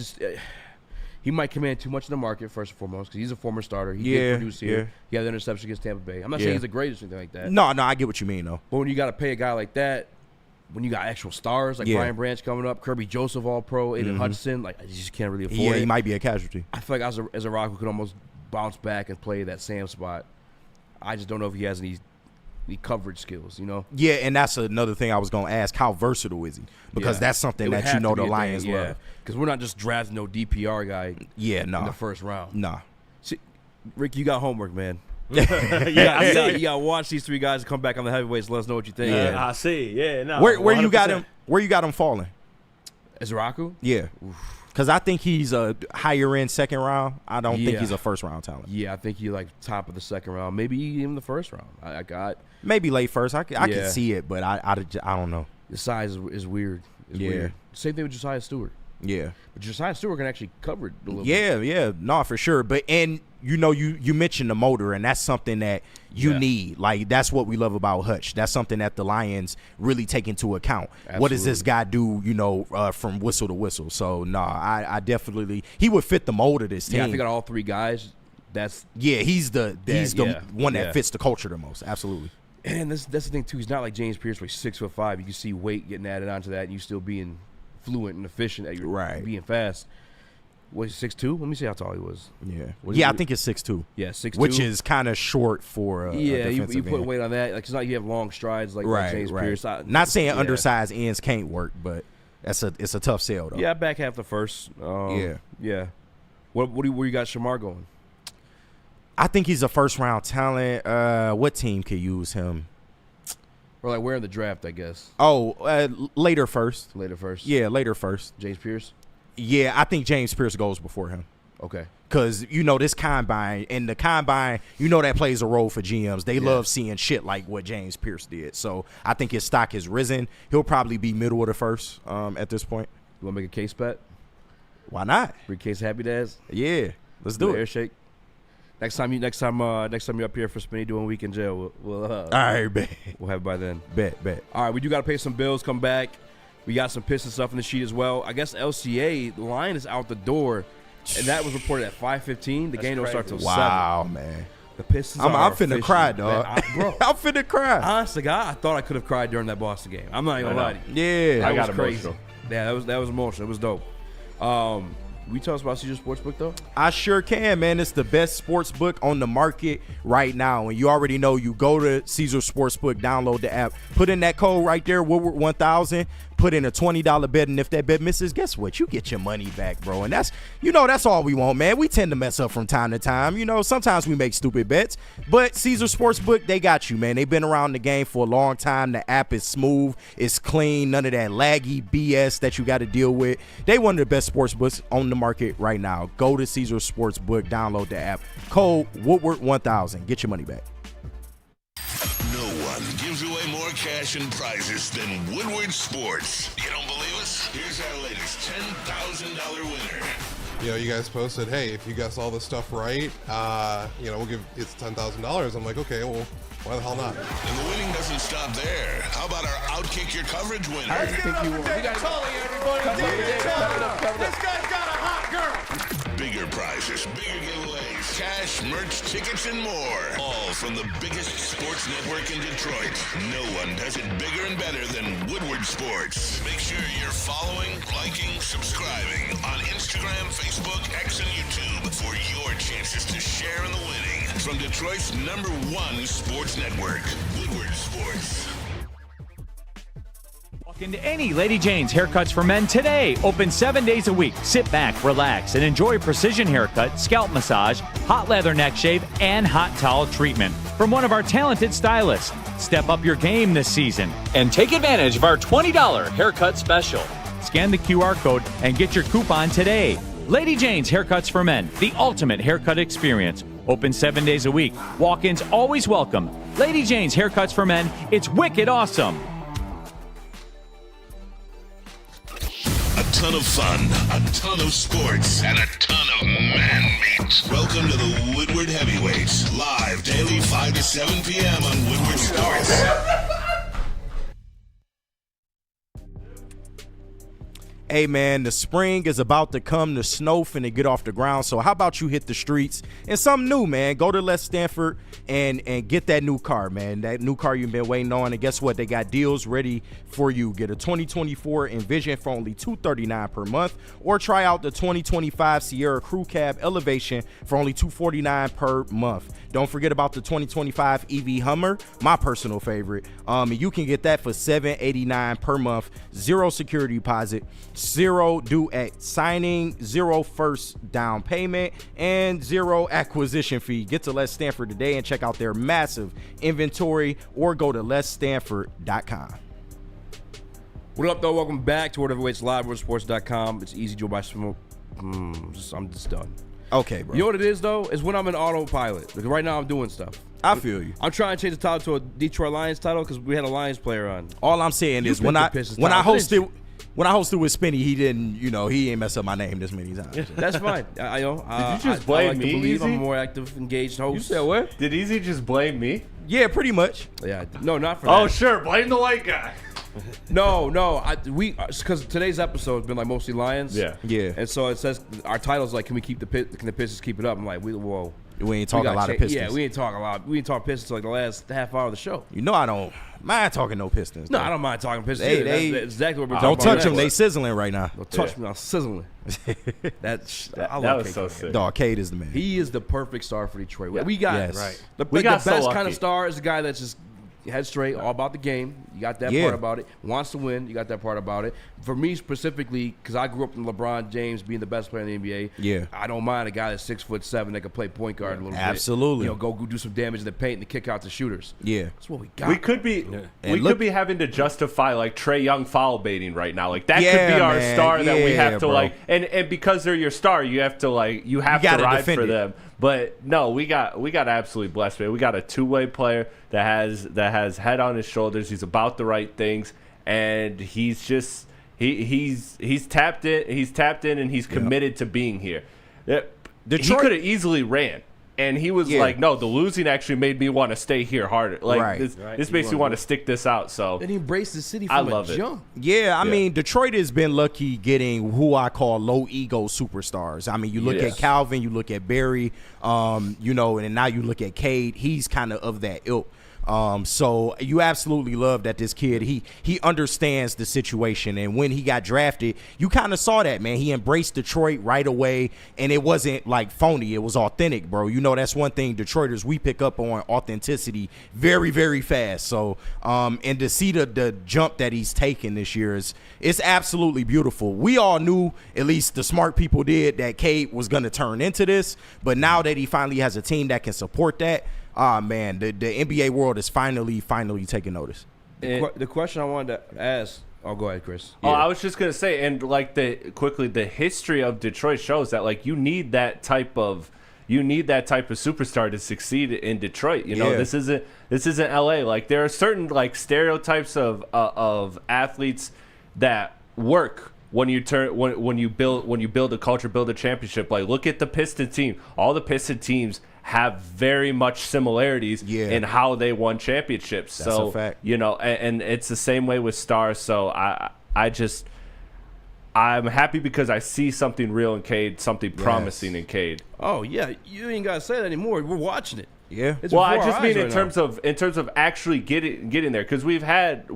he might command too much in the market first and foremost because he's a former starter. He did produce here. Yeah. He had the interception against Tampa Bay. I'm not saying he's the greatest or anything like that. No, I get what you mean though. But when you got to pay a guy like that, when you got actual stars like Brian Branch coming up, Kirby Joseph All-Pro, Aiden Hudson, like you just can't really afford it. Yeah, he might be a casualty. I feel like as a Rock who could almost bounce back and play that Sam spot. I just don't know if he has any coverage skills, Yeah, and that's another thing I was going to ask. How versatile is he? Because that's something that the Lions love. Because we're not just drafting no DPR guy in the first round. Nah. See, Rick, you got homework, man. I see. You got to watch these three guys come back on the heavyweights. Let us know what you think. Yeah, I see. Yeah, no. Where you got him? Where you got him falling? Zaraku? Yeah. Because I think he's a higher end second round. I don't think he's a first round talent. Yeah, I think he's like top of the second round, maybe even the first round. I got maybe late first. I can see it, but I don't know. The size is weird. It's weird. Same thing with Josiah Stewart. Yeah, but Josiah Stewart can actually cover it a little bit. Yeah, no, for sure. But you mentioned the motor, and that's something that you need. Like that's what we love about Hutch. That's something that the Lions really take into account. Absolutely. What does this guy do? From whistle to whistle. So I definitely he would fit the mold of this team. Yeah, I think out of all three guys, he's the one that fits the culture the most. Absolutely. And that's the thing too. He's not like James Pierce, where he's 6'5". You can see weight getting added onto that, and you still being fluent and efficient at your being fast. Was he 6'2"? Let me see how tall he was. Yeah, I think it's 6'2". Yeah, 6'2", which is kind of short for a defensive you put end. weight on that. Like it's not you have long strides like James Pierce. Not saying undersized ends can't work, but it's a tough sell though. Yeah, back half the first. Yeah. Where you got Shamar going? I think he's a first round talent. What team could use him? Or like where in the draft, I guess. Oh, later first. Later first. Yeah, later first. James Pierce. Yeah, I think James Pierce goes before him. Okay. Because, this combine, and the combine, that plays a role for GMs. They love seeing shit like what James Pierce did. So I think his stock has risen. He'll probably be middle of the first at this point. You want to make a case bet? Why not? Big case of Happy Dads? Yeah. Let's do it. Air shake. Next time you're up here for Spinny doing week in jail, we'll all right, bet. We'll have it by then. Bet. All right, we do got to pay some bills. Come back. We got some Pistons stuff in the sheet as well. I guess LCA, the line is out the door, and that was reported at 5:15. The game don't start till 7. Wow, man. The Pistons. I'm finna cry, dog. Bro, I'm finna cry. Honestly, God, I thought I could have cried during that Boston game. I'm not even gonna lie to you. Yeah, that was crazy. Emotional. Yeah, that was emotional. It was dope. We tell us about Caesar Sportsbook, though? I sure can, man. It's the best sportsbook on the market right now. And you already know, you go to Caesar Sportsbook, download the app, put in that code right there, Woodward 1000, put in a $20 bet, and if that bet misses, guess what? You get your money back, bro. And that's all we want, man. We tend to mess up from time to time. Sometimes we make stupid bets, but Caesar Sportsbook, they got you, man. They've been around the game for a long time. The app is smooth, it's clean, none of that laggy BS that you got to deal with. They one of the best sportsbooks on the market right now. Go to Caesar Sportsbook, download the app, code Woodward 1000, get your money back. No one gives away more cash and prizes than Woodward Sports. You don't believe us? Here's our latest $10,000 winner. You guys posted, hey, if you guess all this stuff right, we'll give it's $10,000. I'm like, okay, well, why the hell not? And the winning doesn't stop there. How about our Outkick Your Coverage winner? I think you won. This guy's got a hot girl. Bigger prizes, bigger giveaways, cash, merch, tickets, and more. All from the biggest sports network in Detroit. No one does it bigger and better than Woodward Sports. Make sure you're following, liking, subscribing on Instagram, Facebook, X, and YouTube for your chances to share in the winning. From Detroit's #1 sports network, Woodward Sports. Walk into any Lady Jane's Haircuts for Men today. Open 7 days a week. Sit back, relax, and enjoy precision haircut, scalp massage, hot leather neck shave, and hot towel treatment from one of our talented stylists. Step up your game this season and take advantage of our $20 haircut special. Scan the QR code and get your coupon today. Lady Jane's Haircuts for Men, the ultimate haircut experience. Open 7 days a week. Walk-ins always welcome. Lady Jane's Haircuts for Men, it's wicked awesome. A ton of fun, a ton of sports, and a ton of man-meat. Welcome to the Woodward Heavyweights, live daily 5 to 7 p.m. on Woodward Sports. Hey man, the spring is about to come. The snow finna get off the ground. So how about you hit the streets and something new, man? Go to Les Stanford and get that new car, man. That new car you've been waiting on. And guess what? They got deals ready for you. Get a 2024 Envision for only $239 per month, or try out the 2025 Sierra Crew Cab Elevation for only $249 per month. Don't forget about the 2025 EV Hummer, my personal favorite. You can get that for $789 per month. Zero security deposit, zero due at signing, zero first down payment, and zero acquisition fee. Get to Les Stanford today and check out their massive inventory, or go to lesstanford.com. What up, though? Welcome back to World Heavyweights Live, WorldSports.com. It's Eazy Joe by Smoke. I'm just done. Okay, bro. You know what it is, though? Is when I'm in autopilot. Because right now I'm doing stuff. I feel you. I'm trying to change the title to a Detroit Lions title because we had a Lions player on. All I'm saying is when I hosted with Spinny, he didn't, he ain't mess up my name this many times. That's fine. Did you just blame like me, to believe Eazy? I'm a more active, engaged host. You said what? Did Eazy just blame me? Yeah, pretty much. Yeah, no, not for that. Oh, sure. Blame the white guy. No, because today's episode has been like mostly Lions. Yeah. And so it says our title's like, can the Pistons keep it up? I'm like, whoa. We ain't talking a lot of Pistons. Yeah, we ain't talking a lot. We ain't talking Pistons like the last half hour of the show. I don't mind talking no Pistons. No, though. I don't mind talking Pistons. That's exactly what we're talking don't about. touch them. They sizzling right now. Don't touch me. I'm sizzling. That was so sick. Dog, Cade is the man. He is the perfect star for Detroit. Yeah. We got Yes. the We got best so kind lucky. of star is the guy that's just head straight, all about the game. You got that part about it. Wants to win. You got that part about it. For me specifically, because I grew up in LeBron James being the best player in the NBA. Yeah. I don't mind a guy that's 6'7" that can play point guard a little bit. Absolutely. Go do some damage in the paint and to kick out the shooters. Yeah. That's what we got. We could be could be having to justify like Trae Young foul baiting right now. Like that could be our man. star that we have to bro. like and because they're your star, you have to gotta ride defend for it. them. But no, we got absolutely blessed, man. We got a two-way player that has head on his shoulders. He's about the right things, and he's just he's tapped in. He's tapped in, and he's committed to being here. He could have easily ran. And he was like, no, the losing actually made me want to stay here harder. Like, this makes me want to stick this out. So And he embraced the city from love a it. jump. Yeah, I mean, Detroit has been lucky getting who I call low ego superstars. I mean, you look at Calvin, you look at Barry, and now you look at Cade. He's kind of that ilk. So you absolutely love that this kid, he understands the situation. And when he got drafted, you kind of saw that, man. He embraced Detroit right away, and it wasn't like phony. It was authentic, bro. That's one thing Detroiters, we pick up on authenticity very, very fast. So, and to see the jump that he's taken this year it's absolutely beautiful. We all knew, at least the smart people did, that Cade was going to turn into this. But now that he finally has a team that can support that, man, the NBA world is finally taking notice. The question I wanted to ask. Oh, go ahead, Chris. Oh, I was just gonna say, and like the history of Detroit shows that like you need that type of superstar to succeed in Detroit. This isn't LA. Like there are certain like stereotypes of athletes that work when you build a culture, build a championship. Like look at the Piston team. All the Piston teams have very much similarities in how they won championships. That's a fact. And it's the same way with stars. So I'm happy because I see something real in Cade, something promising in Cade. Oh yeah, you ain't gotta say that anymore. We're watching it. Yeah. It's Well, I before just our mean eyes in terms of actually getting there, because we've had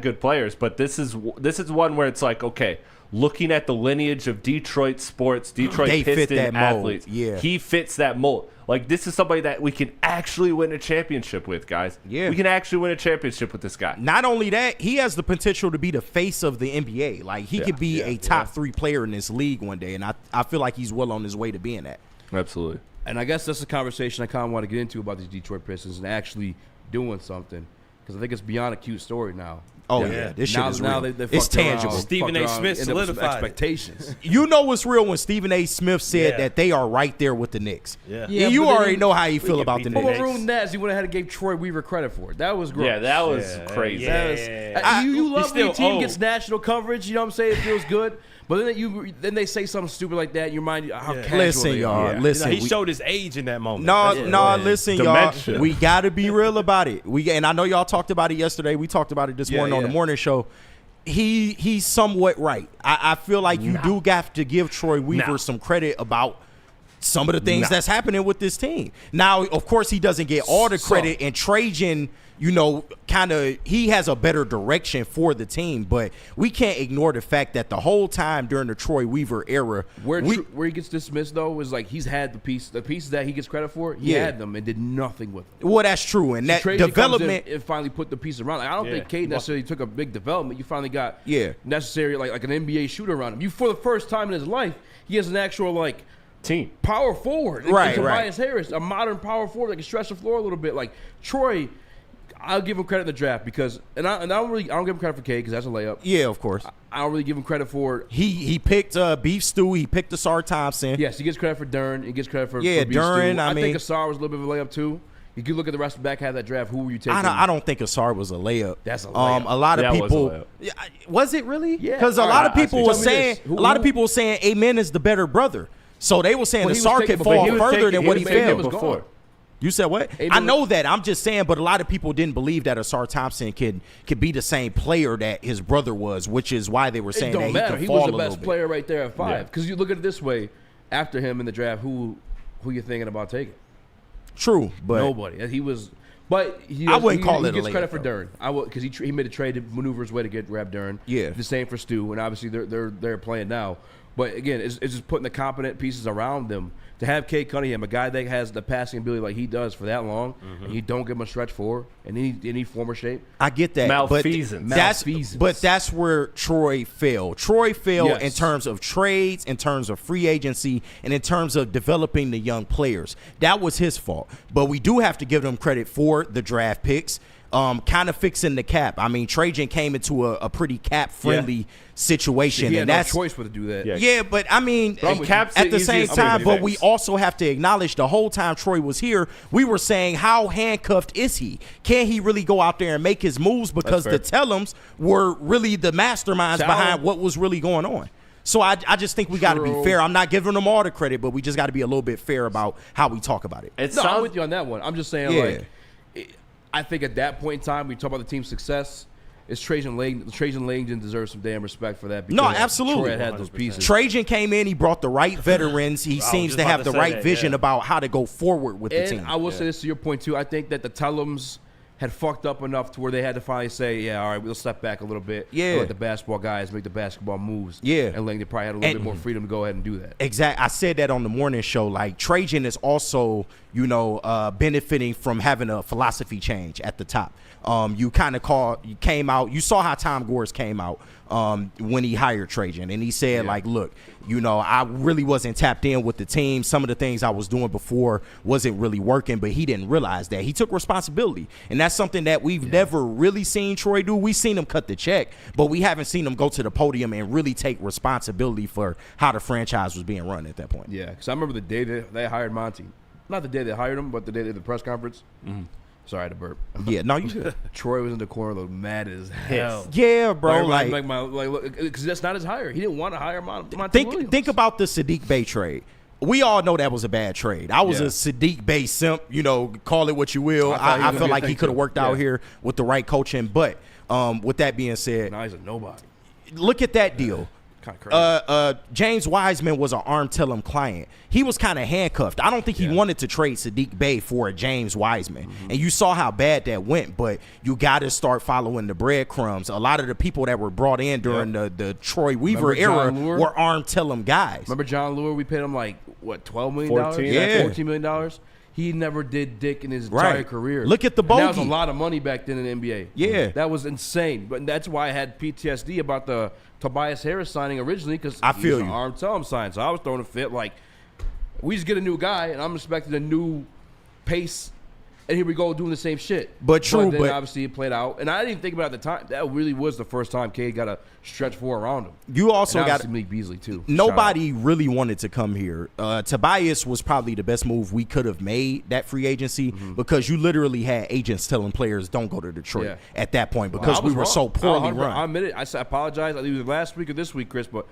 good players, but this is one where it's like, okay, looking at the lineage of Detroit sports, Detroit They fit Piston that mold. athletes, Yeah. he fits that mold. Like this is somebody that we can actually win a championship with, guys. Yeah. We can actually win a championship with this guy. Not only that, he has the potential to be the face of the NBA. Like he could be a top 3 player in this league one day, and I feel like he's well on his way to being that. Absolutely. And I guess that's a conversation I kind of want to get into about these Detroit Pistons and actually doing something, because I think it's beyond a cute story now. Oh yeah, this shit is real. It's tangible. Stephen A. Smith solidified expectations. You know what's real when Stephen A. Smith said that they are right there with the Knicks. Yeah. And you already know how you feel about the But Knicks. what ruined that is he went ahead and gave Troy Weaver credit for it. That was gross. Yeah, that was crazy. You love when your team gets national coverage. You know what I'm saying? It feels good. But then they say something stupid like that. In your mind, how casual Listen, they y'all. are. Listen, he showed his age in that moment. Listen, Dementia. y'all. We got to be real about it. And I know y'all talked about it yesterday. We talked about it this morning on the morning show. He's somewhat right. I feel like you do have to give Troy Weaver some credit about some of the things that's happening with this team. Now, of course, he doesn't get all the credit, and Trajan, he has a better direction for the team, but we can't ignore the fact that the whole time during the Troy Weaver era, where he gets dismissed though is like he's had the pieces that he gets credit for. He had them and did nothing with them. Well, that's true, and that development it finally put the pieces around. Like, I don't think Cade necessarily took a big development. You finally got necessary like an NBA shooter around him. For the first time in his life, he has an actual team power forward. Right. Tobias Harris, a modern power forward that can stretch the floor a little bit. Like Troy, I'll give him credit in the draft because, I don't give him credit for Cade because that's a layup. Yeah, of course. I don't really give him credit for he picked Beef Stew. He picked Asar Thompson. Yes, he gets credit for Dern. He gets credit for Beef Dern. Stew. I think Asar was a little bit of a layup too. You could look at the rest of the back half of that draft. Who were you taking? I don't think Asar was a layup. That's a layup. A lot of people. Was it really? Yeah. Because a lot of people were saying Amen is the better brother. So they were saying Asar could fall further than what he fell before. You said what? I know that. I'm just saying, but a lot of people didn't believe that Asar Thompson could be the same player that his brother was, which is why they were saying that he could fall a little bit. He was the best player right there at 5. Because you look at it this way, after him in the draft, who you thinking about taking? True, but nobody. He was, but I wouldn't call it. He gets credit for Dern. I would because he made a trade to maneuver his way to grab Dern. Yeah, the same for Stu, and obviously they're playing now. But again, it's just putting the competent pieces around them. To have Cade Cunningham, a guy that has the passing ability like he does for that long, and you don't give him a stretch forward, and any former shape. I get that. Malfeasance. But that's where Troy failed. Troy failed in terms of trades, in terms of free agency, and in terms of developing the young players. That was his fault. But we do have to give them credit for the draft picks. Kind of fixing the cap. I mean, Trajan came into a pretty cap-friendly situation, he had and no choice but to do that. Yeah, but I mean, at the same time, but we also have to acknowledge the whole time Troy was here, we were saying, how handcuffed is he? Can he really go out there and make his moves? Because the Tellums were really the masterminds behind what was really going on. So I just think we got to be fair. I'm not giving them all the credit, but we just got to be a little bit fair about how we talk about it. I'm with you on that one. I'm just saying, I think at that point in time, we talk about the team's success. It's Trajan Langdon deserves some damn respect for that. No, absolutely. Troy had those pieces. Trajan came in. He brought the right veterans. He seems to have the right vision about how to go forward with the team. I will say this to your point, too. I think that the Tellums had fucked up enough to where they had to finally say, all right, we'll step back a little bit. Yeah. And let the basketball guys make the basketball moves. Yeah. And Langdon probably had a little bit more freedom to go ahead and do that. Exactly. I said that on the morning show. Like, Trajan is also, benefiting from having a philosophy change at the top. You came out, you saw how Tom Gores came out when he hired Trajan, and he said, look, I really wasn't tapped in with the team. Some of the things I was doing before wasn't really working, but he didn't realize that. He took responsibility, and that's something that we've never really seen Troy do. We've seen him cut the check, but we haven't seen him go to the podium and really take responsibility for how the franchise was being run at that point. Yeah, because I remember the day that they hired Monty. Not the day they hired him, but the day they did the press conference. Mm-hmm. Sorry to burp. Yeah, no, you good. Troy was in the corner, looked mad as hell. Yeah, bro. Because that's not his hire. He didn't want to hire Monty Williams. Think about the Sadiq Bey trade. We all know that was a bad trade. I was a Sadiq Bey simp. Call it what you will. I feel like he could have worked out here with the right coaching. But with that being said, now he's a nobody. Look at that deal. James Wiseman was an arm tell him client. He was kind of handcuffed. I don't think he wanted to trade Sadiq Bey for a James Wiseman. Mm-hmm. And you saw how bad that went, but you got to start following the breadcrumbs. A lot of the people that were brought in during the Troy Weaver era were arm tell him guys. Remember John Lure? We paid him $12 million? $14 million? He never did dick in his entire career. Look at the bogey. That was a lot of money back then in the NBA. Yeah. That was insane. But that's why I had PTSD about the Tobias Harris signing originally, because he was an arm tell him sign. So I was throwing a fit we just get a new guy, and I'm expecting a new pace And here we go doing the same shit. But true, then but obviously it played out. And I didn't think about it at the time. That really was the first time Cade got a stretch four around him. You also and got Malik Beasley too. Nobody really wanted to come here. Tobias was probably the best move we could have made that free agency because you literally had agents telling players don't go to Detroit at that point because we were so poorly run. I admit it. I apologize. Either last week or this week, Chris, but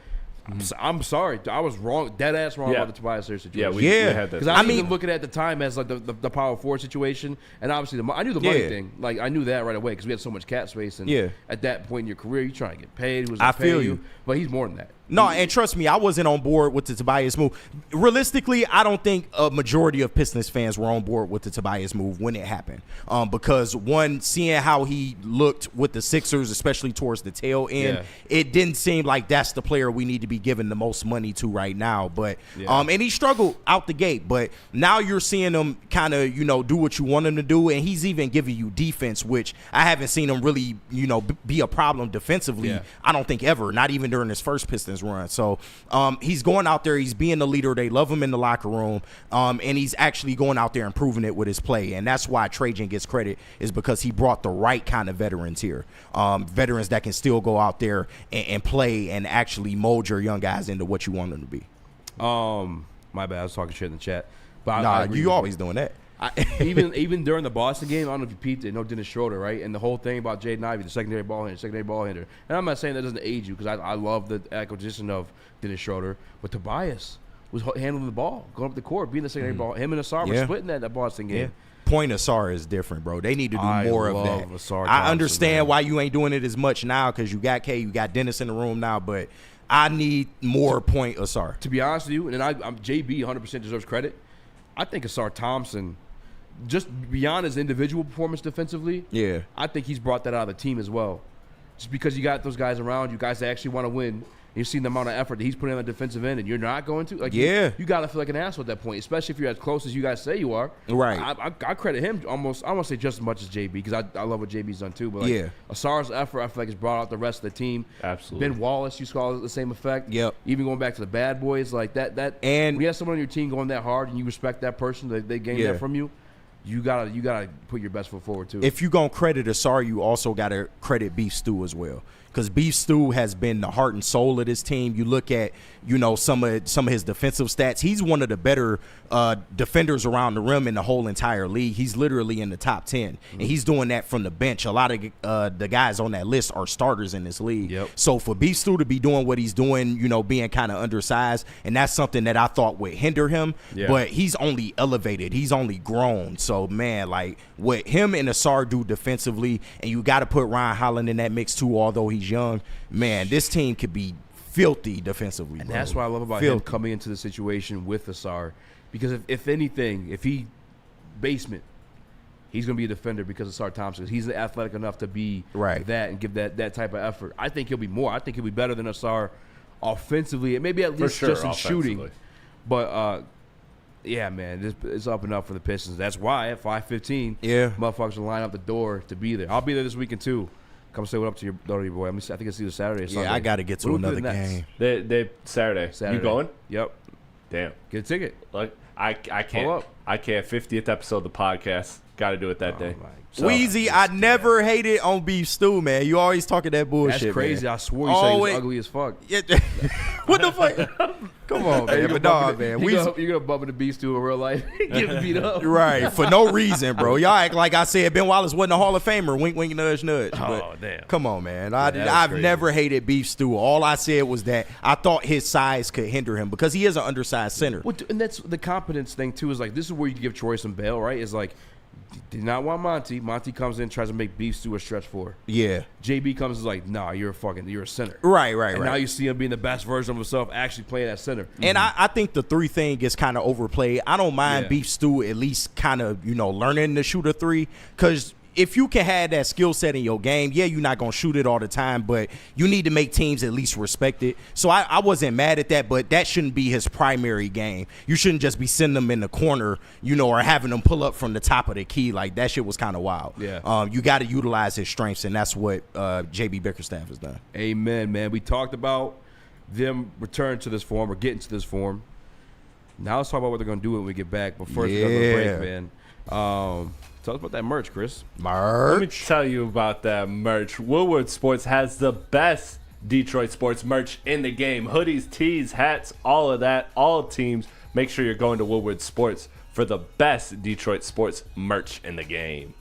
I'm sorry. I was wrong, dead ass wrong about the Tobias Harris situation. We had that. Because I mean, looking at the time as like the power forward situation, and obviously I knew the money thing. Like I knew that right away because we had so much cap space. And at that point in your career, you're trying to get paid. I feel you, but he's more than that. No, and trust me, I wasn't on board with the Tobias move. Realistically, I don't think a majority of Pistons fans were on board with the Tobias move when it happened. Because one, seeing how he looked with the Sixers, especially towards the tail end, it didn't seem like that's the player we need to be giving the most money to right now. But and he struggled out the gate. But now you're seeing him kind of, do what you want him to do, and he's even giving you defense, which I haven't seen him really, be a problem defensively. I don't think ever, not even during his first Pistons run. So he's going out there, he's being the leader. They love him in the locker room, and he's actually going out there and proving it with his play. And that's why Trajan gets credit, is because he brought the right kind of veterans here, veterans that can still go out there and play and actually mold your young guys into what you want them to be. My bad, I was talking shit in the chat. But you always doing that. Even during the Boston game, I don't know if you peeped it, no Dennis Schroeder, right? And the whole thing about Jaden Ivey, the secondary ball handler. And I'm not saying that doesn't age you, because I love the acquisition of Dennis Schroeder, but Tobias was handling the ball, going up the court, being the secondary ball. Him and Asar were splitting that Boston game. Point Asar is different, bro. They need to do more of that. I understand why you ain't doing it as much now, because you got K, you got Dennis in the room now, but I need more Point Asar. To be honest with you, and I'm JB 100% deserves credit. I think Asar Thompson, just beyond his individual performance defensively, I think he's brought that out of the team as well. Just because you got those guys around you, guys that actually want to win, and you've seen the amount of effort that he's putting on the defensive end, and you're not going to. You got to feel like an asshole at that point, especially if you're as close as you guys say you are. Right. I credit him almost, I won't say just as much as JB, because I love what JB's done too. But Asar's effort, I feel like, has brought out the rest of the team. Absolutely. Ben Wallace, you saw the same effect. Yep. Even going back to the bad boys, like that. And when you have someone on your team going that hard, and you respect that person, they gain that from you. You gotta put your best foot forward too. If you're gonna credit Asar, you also gotta credit Beef Stew as well, because Beef Stew has been the heart and soul of this team. You look at some of his defensive stats. He's one of the better defenders around the rim in the whole entire league. He's literally in the top 10, and he's doing that from the bench. A lot of the guys on that list are starters in this league. So for Beef Stew to be doing what he's doing, being kind of undersized, and that's something that I thought would hinder him. But he's only elevated. He's only grown. So man, like what him and Asar do defensively, and you got to put Ryan Holland in that mix too, although he's young. Man, this team could be filthy defensively. And that's what I love about him coming into the situation with Asar, because if anything, if he basement, he's going to be a defender because of Asar Thompson. He's athletic enough to be that and give that type of effort. I think he'll be more. I think he'll be better than Asar offensively, and maybe at least just in shooting. But yeah, man, it's up and up for the Pistons. That's why at 5:15, motherfuckers will line up the door to be there. I'll be there this weekend too. Come say what up to your daughter, boy. I think it's either Saturday or Sunday. Yeah, I got to get to another game. They Saturday. You going? Yep. Damn. Get a ticket. Like I can't. Pull up. I can't. 50th episode of the podcast. Got to do it that day. So, Eazy, I never hated on Beef Stew, man. You always talking that bullshit. That's crazy. Man. I swore you said he was ugly as fuck. What the fuck? Come on, man. But no, man. You're going to bump into Beef Stew in real life. Get beat up. Right. For no reason, bro. Y'all act like I said Ben Wallace wasn't a Hall of Famer. Wink, wink, nudge, nudge. But damn. Come on, man. I've never hated Beef Stew. All I said was that I thought his size could hinder him because he is an undersized center. Well, and that's the competence thing, too, is like this is where you give Troy some bail, right? Is like, did not want Monty. Monty comes in, tries to make Beef Stew a stretch four. Yeah. JB comes and is like, nah, you're a center. Right. And now you see him being the best version of himself, actually playing at center. And I think the 3 thing is kind of overplayed. I don't mind Beef Stew at least kind of, learning to shoot a 3, because if you can have that skill set in your game, you're not going to shoot it all the time, but you need to make teams at least respect it. So I wasn't mad at that, but that shouldn't be his primary game. You shouldn't just be sending them in the corner, or having them pull up from the top of the key. Like, that shit was kind of wild. Yeah. You got to utilize his strengths, and that's what J.B. Bickerstaff has done. Amen, man. We talked about them returning to this form or getting to this form. Now let's talk about what they're going to do when we get back. But first, we got to break, man. Tell us about that merch, Chris. Let me tell you about that merch. Woodward Sports has the best Detroit sports merch in the game. Hoodies, tees, hats, all of that. All teams. Make sure you're going to Woodward Sports for the best Detroit sports merch in the game.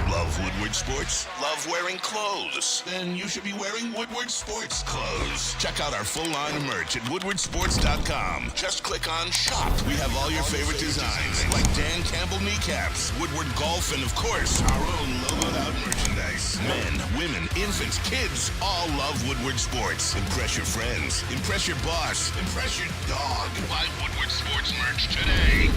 Love Woodward Sports? Love wearing clothes? Then you should be wearing Woodward Sports clothes. Check out our full line of merch at woodwardsports.com. Just click on Shop. We have all your favorite designs, like Dan Campbell kneecaps, Woodward Golf, and of course, our own logoed out merchandise. Men, women, infants, kids all love Woodward Sports. Impress your friends. Impress your boss. Impress your dog. Buy Woodward Sports merch today.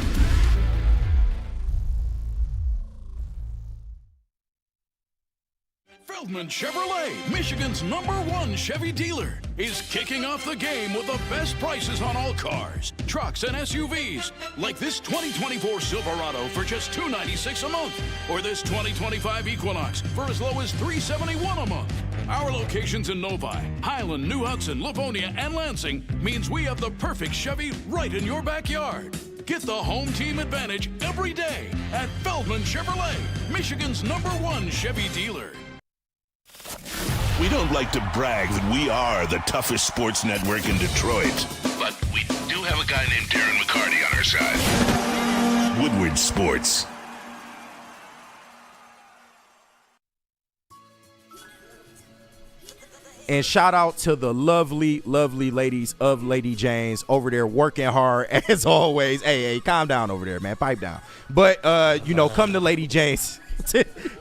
Feldman Chevrolet, Michigan's #1 Chevy dealer, is kicking off the game with the best prices on all cars, trucks, and SUVs, like this 2024 Silverado for just $296 a month, or this 2025 Equinox for as low as $371 a month. Our locations in Novi, Highland, New Hudson, Livonia, and Lansing means we have the perfect Chevy right in your backyard. Get the home team advantage every day at Feldman Chevrolet, Michigan's #1 Chevy dealer. We don't like to brag that we are the toughest sports network in Detroit, but we do have a guy named Darren McCarty on our side. Woodward Sports. And shout out to the lovely, lovely ladies of Lady Jane's over there working hard as always. Hey, calm down over there, man. Pipe down. But, come to Lady Jane's.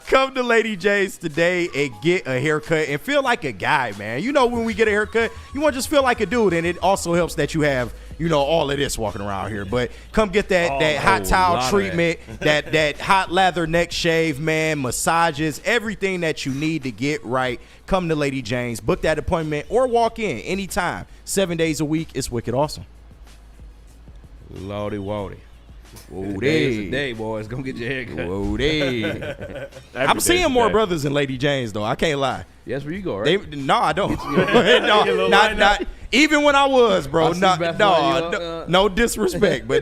Come to Lady Jane's today and get a haircut and feel like a guy, man. You know, when we get a haircut, you want to just feel like a dude, and it also helps that you have, all of this walking around here. But come get that hot towel treatment, that hot lather neck shave, man, massages, everything that you need to get right. Come to Lady Jane's, book that appointment, or walk in anytime. 7 days a week. It's wicked awesome. Lordy Wody. Today, boys. Go get your hair cut. I'm seeing more brothers in Lady Jane's, though. I can't lie. Yes, where you go, right? No, I don't. not even when I was, bro. No disrespect, but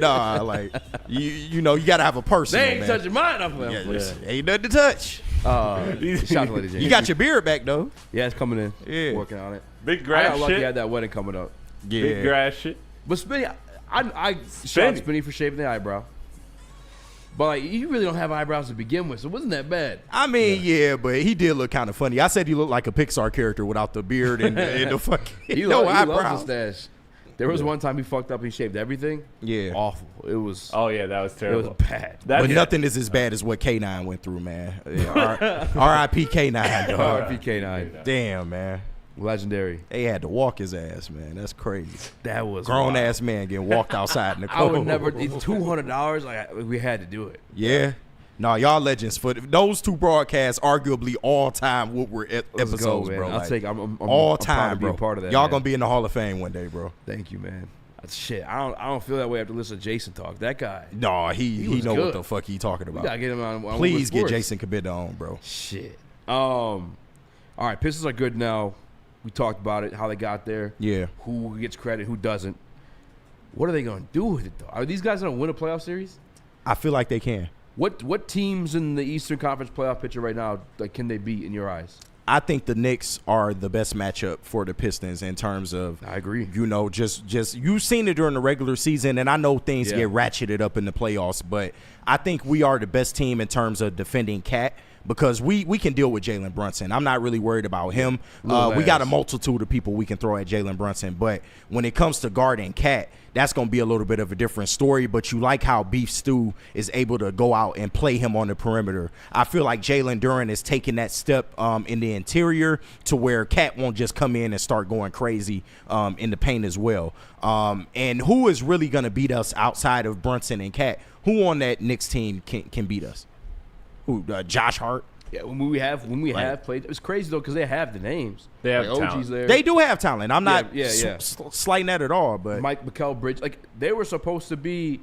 you gotta have a person. They ain't touching mine up there. Ain't nothing to touch. Shout out to Lady Jane's. You got your beard back though. Yeah, it's coming in. Yeah, working on it. Big grass I got lucky shit. I had that wedding coming up. Yeah, big grass shit. But Spinny, I shout out Spinny for shaving the eyebrow. But you really don't have eyebrows to begin with, so it wasn't that bad. I mean, yeah, but he did look kind of funny. I said he looked like a Pixar character without the beard and the fucking he eyebrows. loves the stash. There was one time he fucked up and he shaved everything. Yeah. Awful. It was. Oh, yeah, that was terrible. It was bad. But nothing is as bad as what K9 went through, man. R.I.P. K9, dog. R.I.P. K9. Damn, man. Legendary. They had to walk his ass, man. That's crazy. That was grown-ass man getting walked outside in the cold. I would never. $200, we had to do it. Yeah. No, y'all legends for those two broadcasts, arguably all-time Woodward episodes, bro. I'm all proud time, to be bro. a part of that. Y'all gonna be in the Hall of Fame one day, bro. Thank you, man. That's shit. I don't feel that way after listening to Jason talk. That guy. No, he know what the fuck he talking about. We gotta get him on Please get Jason Cabinda on, bro. Shit. All right, Pistons are good now. We talked about it, how they got there. Yeah. Who gets credit, who doesn't. What are they going to do with it, though? Are these guys going to win a playoff series? I feel like they can. What teams in the Eastern Conference playoff picture right now can they beat in your eyes? I think the Knicks are the best matchup for the Pistons in terms of, I agree. Just you've seen it during the regular season, and I know things get ratcheted up in the playoffs, but I think we are the best team in terms of defending Cat. Because we can deal with Jalen Brunson. I'm not really worried about him. We got a multitude of people we can throw at Jalen Brunson. But when it comes to guarding Cat, that's going to be a little bit of a different story. But you like how Beef Stew is able to go out and play him on the perimeter. I feel like Jalen Duren is taking that step in the interior to where Cat won't just come in and start going crazy in the paint as well. And who is really going to beat us outside of Brunson and Cat? Who on that Knicks team can beat us? Who, Josh Hart? Yeah, when we have played, it's crazy though because they have the names. They have OG's talent. there. They do have talent. I'm not yeah. slighting that at all. But Mike McKell-Bridge, they were supposed to be.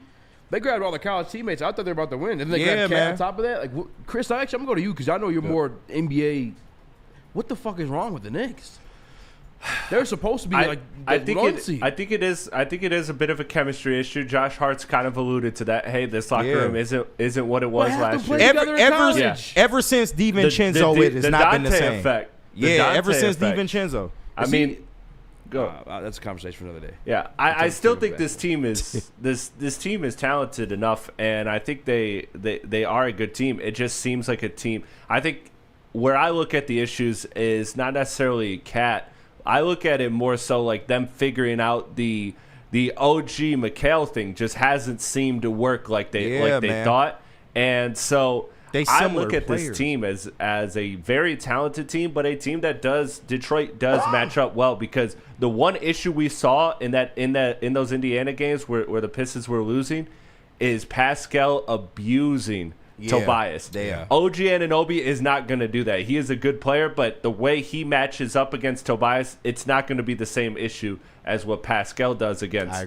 They grabbed all the college teammates. I thought they were about to win, and then they grabbed Cat on top of that. Chris, I'm gonna go to you because I know you're more NBA. What the fuck is wrong with the Knicks? They're supposed to be I think it is a bit of a chemistry issue. Josh Hart's kind of alluded to that. Hey, this locker room isn't what it was last year. Ever since DiVincenzo, it has not been the same. Effect. Ever since DiVincenzo. I mean, go. That's a conversation for another day. Yeah, I still think this team is this team is talented enough, and I think they are a good team. It just seems like a team. I think where I look at the issues is not necessarily Cat. I look at it more so like them figuring out the OG McHale thing just hasn't seemed to work like they thought, and so I look at this team as a very talented team, but a team that Detroit does match up well, because the one issue we saw in those Indiana games where the Pistons were losing is Pascal abusing Tobias. OG Anunoby is not going to do that. He is a good player, but the way he matches up against Tobias, it's not going to be the same issue as what Pascal does against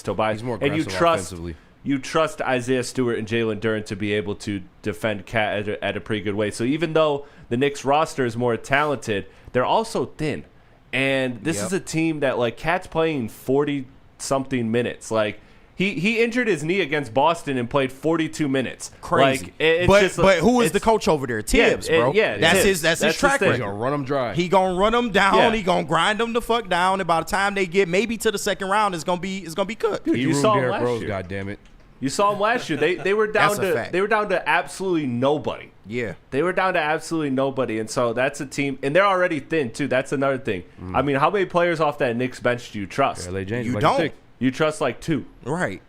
Tobias. He's more aggressive offensively. You trust Isaiah Stewart and Jalen Duren to be able to defend Cat at a pretty good way. So even though the Knicks roster is more talented, they're also thin. And this is a team that, like, Cat's playing 40-something minutes. Like, he injured his knee against Boston and played 42 minutes. Crazy. Like, but who is the coach over there? Tibbs, bro. That's his track record. He's going to run them dry. He going to run them down. Yeah. He going to grind them the fuck down. And by the time they get maybe to the second round, it's going to be cooked. Dude, you saw him last year. God damn it. You saw him last year. They were down to absolutely nobody. Yeah. They were down to absolutely nobody. And so that's a team, and they're already thin too. That's another thing. I mean, how many players off that Knicks bench do you trust? You don't. You trust like 2. Right.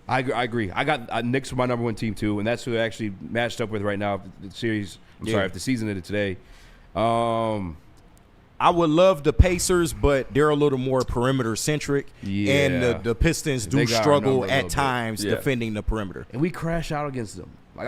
I agree. I got Knicks for my number 1 team too, and that's who I actually matched up with right now. The series. If the season ended today. I would love the Pacers, but they're a little more perimeter centric, and the Pistons do struggle at times defending the perimeter. And we crash out against them. Like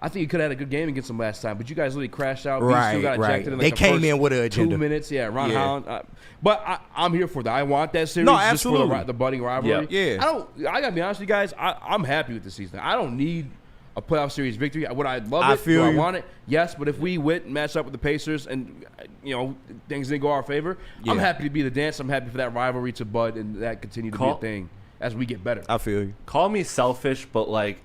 I think you could have had a good game against them last time, but you guys really crashed out. Right. In they came in with an agenda. 2 minutes, Ron Holland. But I'm here for that. I want that series. No, just absolutely. for the budding rivalry. Yeah. I gotta be honest with you guys. I'm happy with the season. I don't need a playoff series victory. Would I love it? Do I want it? Yes, but if we went and matched up with the Pacers and things didn't go our favor, I'm happy to be the dance. I'm happy for that rivalry to bud and that continue to be a thing as we get better. I feel you. Call me selfish, but like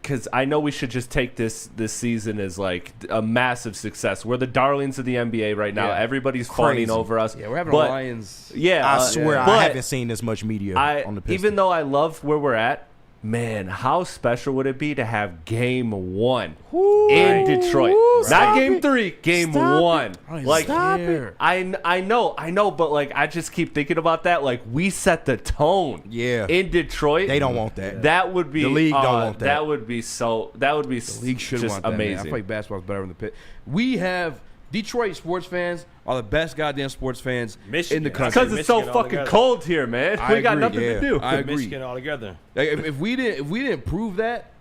because I know we should just take this season as like a massive success. We're the darlings of the NBA right now. Everybody's fawning over us. Yeah, we're having a Lions. Yeah, I swear I haven't seen this much media on the Pistons. Even though I love where we're at, man, how special would it be to have Game 1 in Detroit? Not Game 3, Game 1. Like, I know, but like I just keep thinking about that. Like, we set the tone. In Detroit, they don't want that. That would be the league. Don't want that. That would be the league should just want that, amazing. Man. I feel like basketball's better in the pit. We have Detroit sports fans are the best goddamn sports fans in the country. Because it's so fucking cold here, man. We got nothing to do. I agree. Michigan all together. Like, if we didn't prove that,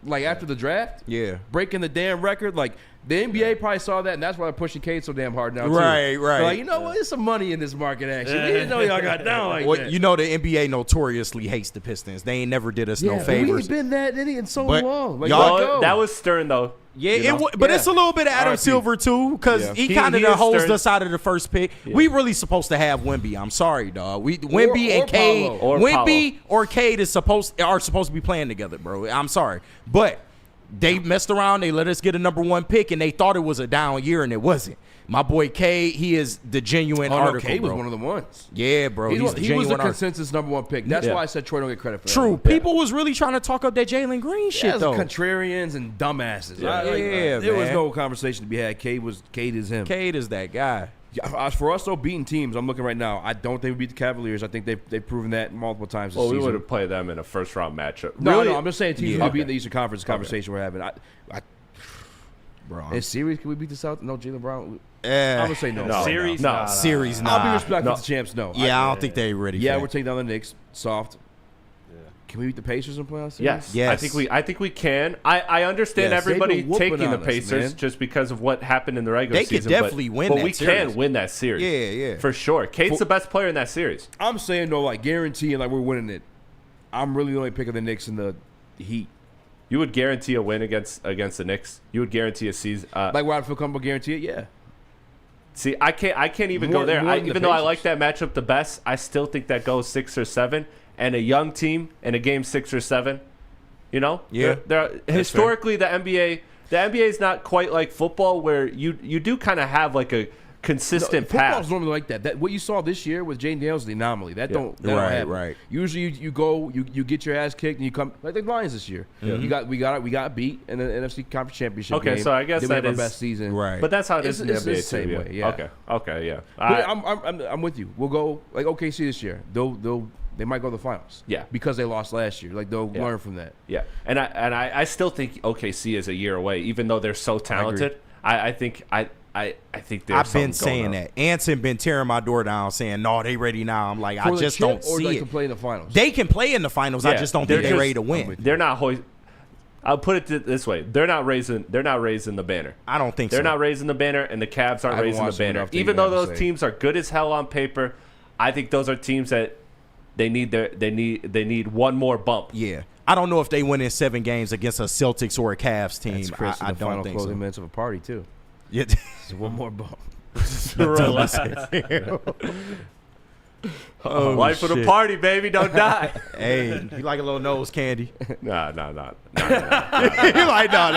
like after the draft, breaking the damn record, like the NBA probably saw that, and that's why they're pushing Cade so damn hard now. Right. They're like, you know what? There's some money in this market. Actually, we didn't know y'all got down like that. You know, the NBA notoriously hates the Pistons. They ain't never did us no favors. We ain't been that in so long. Like, that was Stern though. Yeah, but it's a little bit of Adam Silver too, because he kind of holds us out of the first pick. We really supposed to have Wemby. I'm sorry, dog. Wemby and Cade, Wemby or Cade are supposed to be playing together, bro. I'm sorry, but they messed around. They let us get a number 1 pick, and they thought it was a down year, and it wasn't. My boy Cade, he is the genuine article, Cade bro. was one of the ones. Yeah, bro. He was the consensus number 1 pick. That's why I said Troy don't get credit for that. True. People was really trying to talk up that Jalen Green shit, though. Contrarians and dumbasses. There was no conversation to be had. Cade is him. Cade is that guy. For us, though, beating teams, I'm looking right now. I don't think we beat the Cavaliers. I think they've proven that multiple times this season. We would have played them in a first-round matchup. No, I'm just saying teams we beat the Eastern Conference conversation we're having. Bro. In series, can we beat the South? No, Jaylen Brown. I'm going to say no. Series? No. Series, no. I'll be respectful to the champs, no. Yeah, I don't think they're ready for that. We're taking down the Knicks, soft. Can we beat the Pacers in playoff series? Yes. I think we can. I understand everybody taking the Pacers just because of what happened in the regular season. They could definitely win that series. But we can win that series. Yeah. For sure. Cade's the best player in that series. I'm saying, though, like, guaranteeing, like, we're winning it. I'm really only picking the Knicks and the Heat. You would guarantee a win against the Knicks? You would guarantee a season? Like, where I feel comfortable guarantee it? Yeah. See, I can't even go there. Even though I like that matchup the best, I still think that goes 6 or 7. And a young team in a game 6 or 7, you know? Yeah. Historically, the NBA is not quite like football where you do kind of have like a consistent path. Football's normally like that. What you saw this year with Jaden Daniels is the anomaly. That don't happen. Right. Usually you go, you get your ass kicked, and you come like the Lions this year. We got beat in the NFC Conference Championship game. Okay, so I guess that is our best season. Right. But that's how it is in the NBA the same way. Yeah. Okay, yeah. I'm with you. We'll go like OKC this year. They might go to the finals. Yeah. Because they lost last year. Like they'll learn from that. Yeah. And I still think OKC is a year away, even though they're so talented. I think there's I've been saying that. Anson been tearing my door down saying, no, they ready now. I'm like, I just don't see or it. They can play in the finals. They can play in the finals. I just don't think they're ready to win. They're not I'll put it this way: they're not raising the banner. I don't think they're not raising the banner, and the Cavs aren't raising the banner. Even though those teams are good as hell on paper, I think those are teams that they need one more bump. Yeah, I don't know if they win in 7 games against a Celtics or a Cavs team. That's Chris I the don't final think so. closing minutes of a party too. Yeah, so one more bump. Life of the party, baby. Don't die. Hey, you like a little nose candy? Nah. You like no.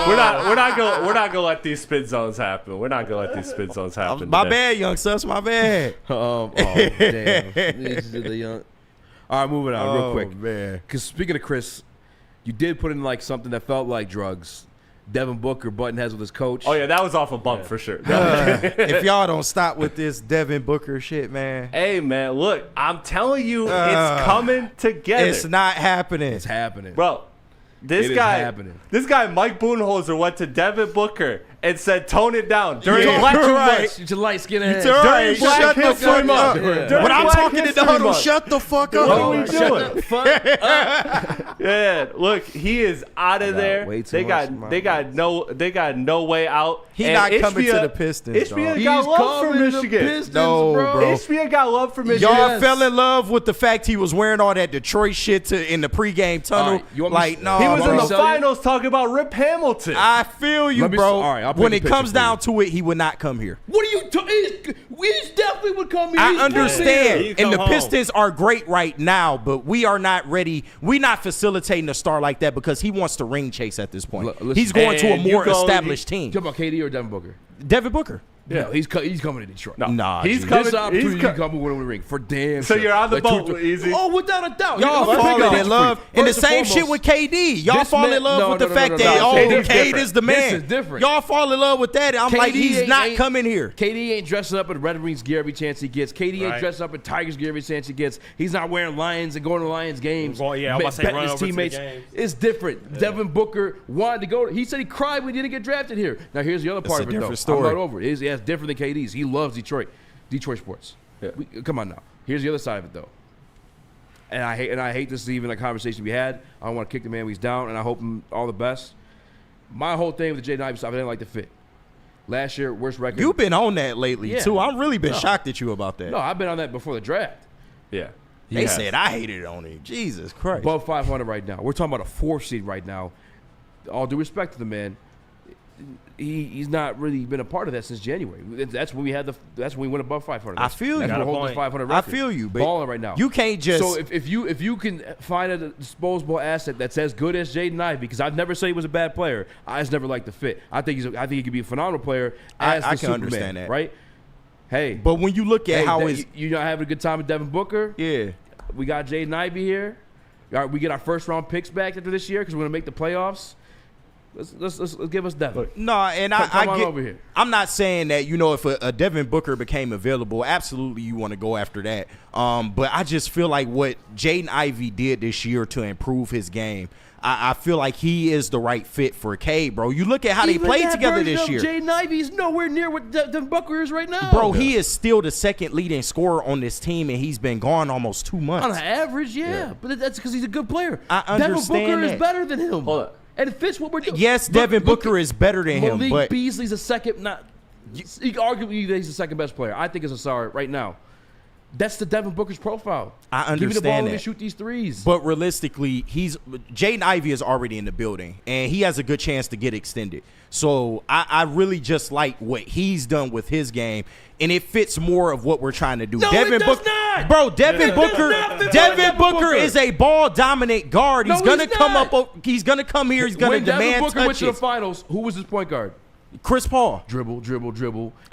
We're not gonna let these spin zones happen. We're not gonna let these spin zones happen. My bad, young sus. My bad. Oh damn. All right, moving on real quick. Man. Because speaking of Chris, you did put in like something that felt like drugs. Devin Booker butting heads with his coach. Oh yeah, that was off a bump for sure. If y'all don't stop with this Devin Booker shit, man. Hey man, look, I'm telling you, it's coming together. It's not happening. It's happening, bro. This guy, Mike Budenholzer, went to Devin Booker and said, "Tone it down." During Black History Month, light skin ahead. During Black History Month. When I'm talking to the huddle, shut the fuck up. What are we doing? Yeah, look, he is out of there. They got no way out. He not coming to the Pistons. Ishbia got love for Michigan. No, bro. Ishbia got love for Michigan. Y'all fell in love with the fact he was wearing all that Detroit shit in the pregame tunnel. Right, no, he was in the finals talking about Rip Hamilton. I feel you, bro. When it comes down to it, he would not come here. What are you talking? We definitely would come here. I understand, and the Pistons are great right now, but we are not ready. We're not facilitating a star like that because he wants to ring chase at this point. He's going to a more established team. Talking about KD or Devin Booker? Devin Booker. Yeah, no, he's coming to Detroit. Nah, he's coming. This opportunity to come and win the ring for damn. So sure. you're on the boat, Eazy. Oh, without a doubt. Y'all falling in love, and the same shit with KD. Y'all fall in love with the fact that Cade is the man. This is different. Y'all fall in love with that. I'm like, he's not coming here. KD ain't dressing up in Red Wings gear every chance he gets. KD ain't dressing up in Tigers gear every chance he gets. He's not wearing Lions and going to Lions games. I'm about to say run over teammates. to the games. It's different. Yeah. Devin Booker wanted to go. He said he cried when he didn't get drafted here. Now here's the other part of it though. Story. I'm not over it. It's different than KD's. He loves Detroit sports. Yeah. Come on now. Here's the other side of it though. And I hate this is even a conversation we had. I don't want to kick the man when he's down, and I hope him all the best. My whole thing with the Jaden Ivey stuff, I didn't like the fit. Last year, worst record. You've been on that lately too. I've really been shocked at you about that. No, I've been on that before the draft. Yeah. They said I hated on him. Jesus Christ. Above 500 right now. We're talking about a 4 seed right now. All due respect to the man, he's not really been a part of that since January. That's when we went above 500. I feel you. That's what holds the 500 record. I feel you, but balling right now. You can't just. So if you can find a disposable asset that's as good as Jaden Ivey, because I've never said he was a bad player. I just never liked the fit. I think he could be a phenomenal player as the I can Superman, understand that, right? Hey, but when you look at how you're not having a good time with Devin Booker. Yeah, we got Jaden Ivey here. We get our first round picks back after this year because we're gonna make the playoffs. Let's give us Devin. No, and come on over here. I'm not saying that, if a Devin Booker became available, absolutely you want to go after that. But I just feel like what Jaden Ivey did this year to improve his game, I feel like he is the right fit for Cade, bro. You look at how they played together this year. Jaden Ivey is nowhere near what Devin Booker is right now. Bro, he is still the second leading scorer on this team, and he's been gone almost 2 months. On average, yeah. But that's because he's a good player. I understand Devin Booker that. is better than him. Hold on. And it fits what we're doing. Yes, Devin Booker is better than him, Malik but Beasley's a second. Arguably, he's the second best player. I think it's a sorry right now. That's the Devin Booker's profile. I understand Give me the ball that. and shoot these threes. But realistically, Jaden Ivey is already in the building, and he has a good chance to get extended. So I really just like what he's done with his game, and it fits more of what we're trying to do. No, Devin it does Booker, not. bro. Devin It Booker. does not fit Devin Booker. Booker is a ball dominant guard. He's No, gonna he's come not. up. He's gonna come here. He's gonna when demand Devin Booker went to the touches. finals, who was his point guard? Chris Paul. Dribble.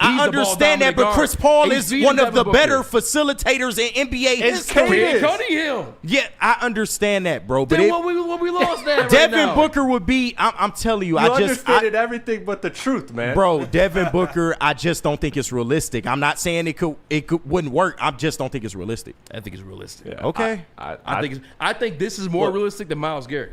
I understand that, but Chris Paul is one of the better facilitators in NBA history. Cunningham. Yeah, I understand that, bro. But Then what we lost that right Devin now? Booker would be. I'm telling you, You I just understated everything but the truth, man. bro. Devin Booker, I just don't think it's realistic. I'm not saying it wouldn't work. I just don't think it's realistic. I think it's realistic. Yeah. Okay. I think this is more realistic than Myles Garrett.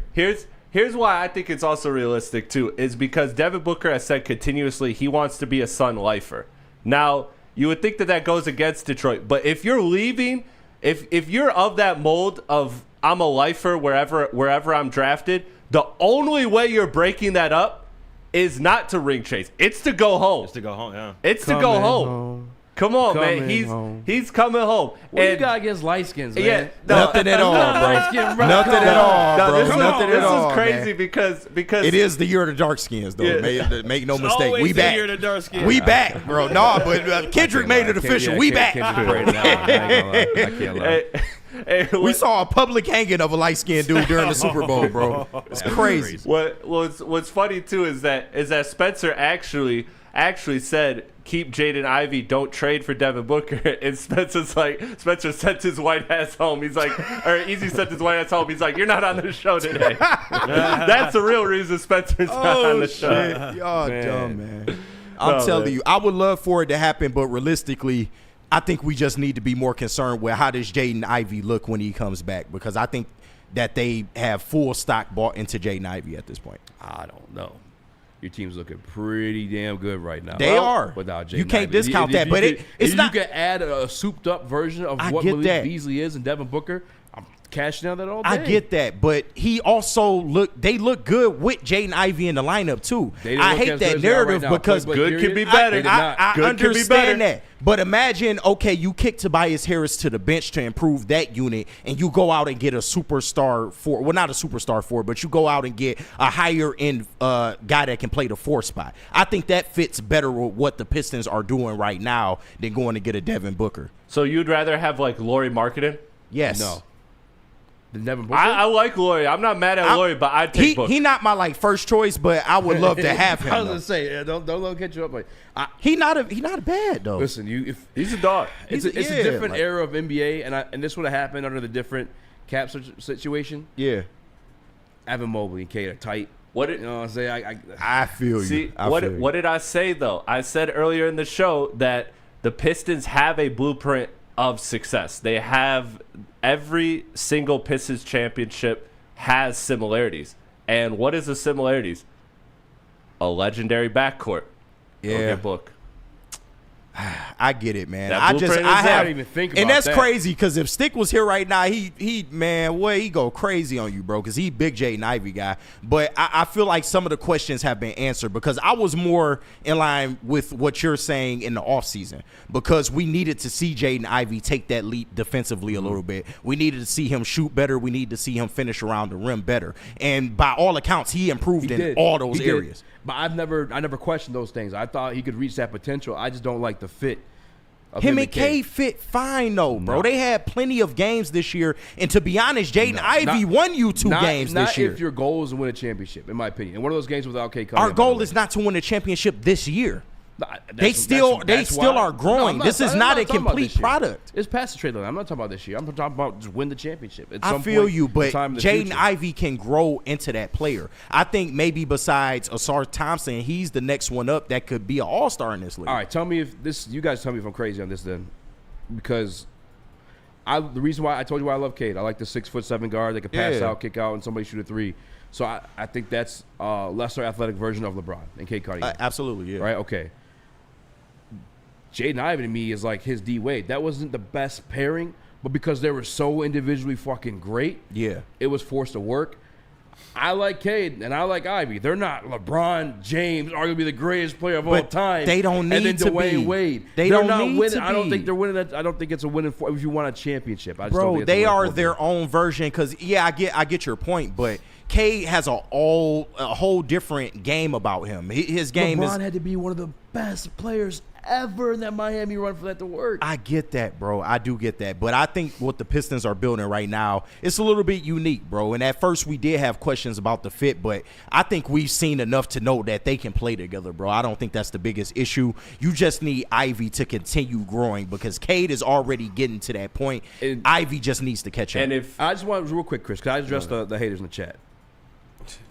Here's why I think it's also realistic too, is because Devin Booker has said continuously he wants to be a Sun lifer. Now, you would think that goes against Detroit, but if you're leaving, if you're of that mold of I'm a lifer wherever I'm drafted, the only way you're breaking that up is not to ring chase. It's to go home. It's to go home, yeah. It's to go home. Come on, man. He's coming home. What you got against light skins, man? Yeah, Nothing at all, bro. Nothing at all, bro. Nothing at all. This is crazy man. because it is the year of the dark skins, though. Yeah. Make no It's mistake. always We the back. year of the dark skins. We back, bro. No, but Kendrick made it official. We back. I can't lie. Hey, We saw a public hanging of a light skinned dude during the Super Bowl, bro. It's crazy. What's funny too is that Spencer actually said keep Jaden Ivey, don't trade for Devin Booker, and Spencer sent his white ass home. He's like, or Eazy sent his white ass home. He's like, you're not on the show today. That's the real reason Spencer's not on the show. Y'all dumb, man. I'm telling you, I would love for it to happen, but realistically, I think we just need to be more concerned with how does Jaden Ivey look when he comes back, because I think that they have full stock bought into Jaden Ivey at this point. I don't know. Your team's looking pretty damn good right now. They are. Without Jaden You can't Ivey. discount that, but it's not. You can add a souped-up version of I what get Malik that. Beasley is and Devin Booker. I'm cashing out that all day. I get that, but he also they look good with Jaden Ivey in the lineup too. They didn't I look hate as that good as they are narrative right now. because But good can be period, better. they did not. I Good can be better. understand that. But imagine, okay, you kick Tobias Harris to the bench to improve that unit, and you go out and get a superstar for, well, not a superstar for, but you go out and get a higher end guy that can play the 4 spot. I think that fits better with what the Pistons are doing right now than going to get a Devin Booker. So you'd rather have like Lauri Markkanen? Yes. No. The Devin Booker? I like Lauri. I'm not mad at Lauri, but I'd take Booker. He not my first choice, but I would love to have him. I was though. gonna say, don't let him catch you up. Like, He not bad though. listen, He's a dog. It's a different era of NBA, and this would have happened under the different cap situation. Yeah. Evan Mobley and Kate are tight. You know what I'm saying? I feel See, you. what did I say though? I said earlier in the show that the Pistons have a blueprint of success. They have every single Pistons championship has similarities. And what is the similarities? A legendary backcourt. Yeah. Go get Book. I get it, man. That I blueprint is have, there. I didn't even think and about that's that. crazy because if Stick was here right now, he go crazy on you, bro, because he big Jaden Ivey guy. But I feel like some of the questions have been answered because I was more in line with what you're saying in the offseason because we needed to see Jaden Ivey take that leap defensively a little bit. We needed to see him shoot better. We needed to see him finish around the rim better. And by all accounts, he improved in all those areas. But I never questioned those things. I thought he could reach that potential. I just don't like the fit. Of Him and K fit fine though, bro. No. They had plenty of games this year, and to be honest, Jaden Ivey won you 2 games this year. Not if your goal is to win a championship, in my opinion. And one of those games without K coming. Our goal is not to win a championship this year. They still are growing. This is not a complete product. It's past the trade line. I'm not talking about this year. I'm talking about just win the championship. I feel you, but Jaden Ivey can grow into that player. I think maybe besides Asar Thompson, he's the next one up that could be an all-star in this league. All right, tell me if this. You guys tell me if I'm crazy on this then, because the reason why I told you why I love Cade. I like the 6'7" guard that can pass out, kick out, and somebody shoot a 3. So I think that's a lesser athletic version of LeBron and Cade Cunningham. Absolutely, yeah. Right. Okay. Jaden Ivey to me is like his D Wade. That wasn't the best pairing, but because they were so individually fucking great, yeah, it was forced to work. I like Cade and I like Ivy. They're not LeBron James, arguably the greatest player of all time. They don't need and then to Dwayne be. Wade. They're don't not need winning. to I don't think they're winning. I don't think it's a winning if you want a championship. I just don't Bro, think it's a they winning are formula. their own version. Because I get your point, but Cade has a whole different game about him. His game LeBron is. had to be one of the best players ever in that Miami run for that to work. I get that, bro. I do get that. But I think what the Pistons are building right now, it's a little bit unique, bro. And at first we did have questions about the fit, but I think we've seen enough to know that they can play together, bro. I don't think that's the biggest issue. You just need Ivy to continue growing because Cade is already getting to that point. And Ivy just needs to catch up. And if I just want real quick, Chris, because I addressed the haters in the chat.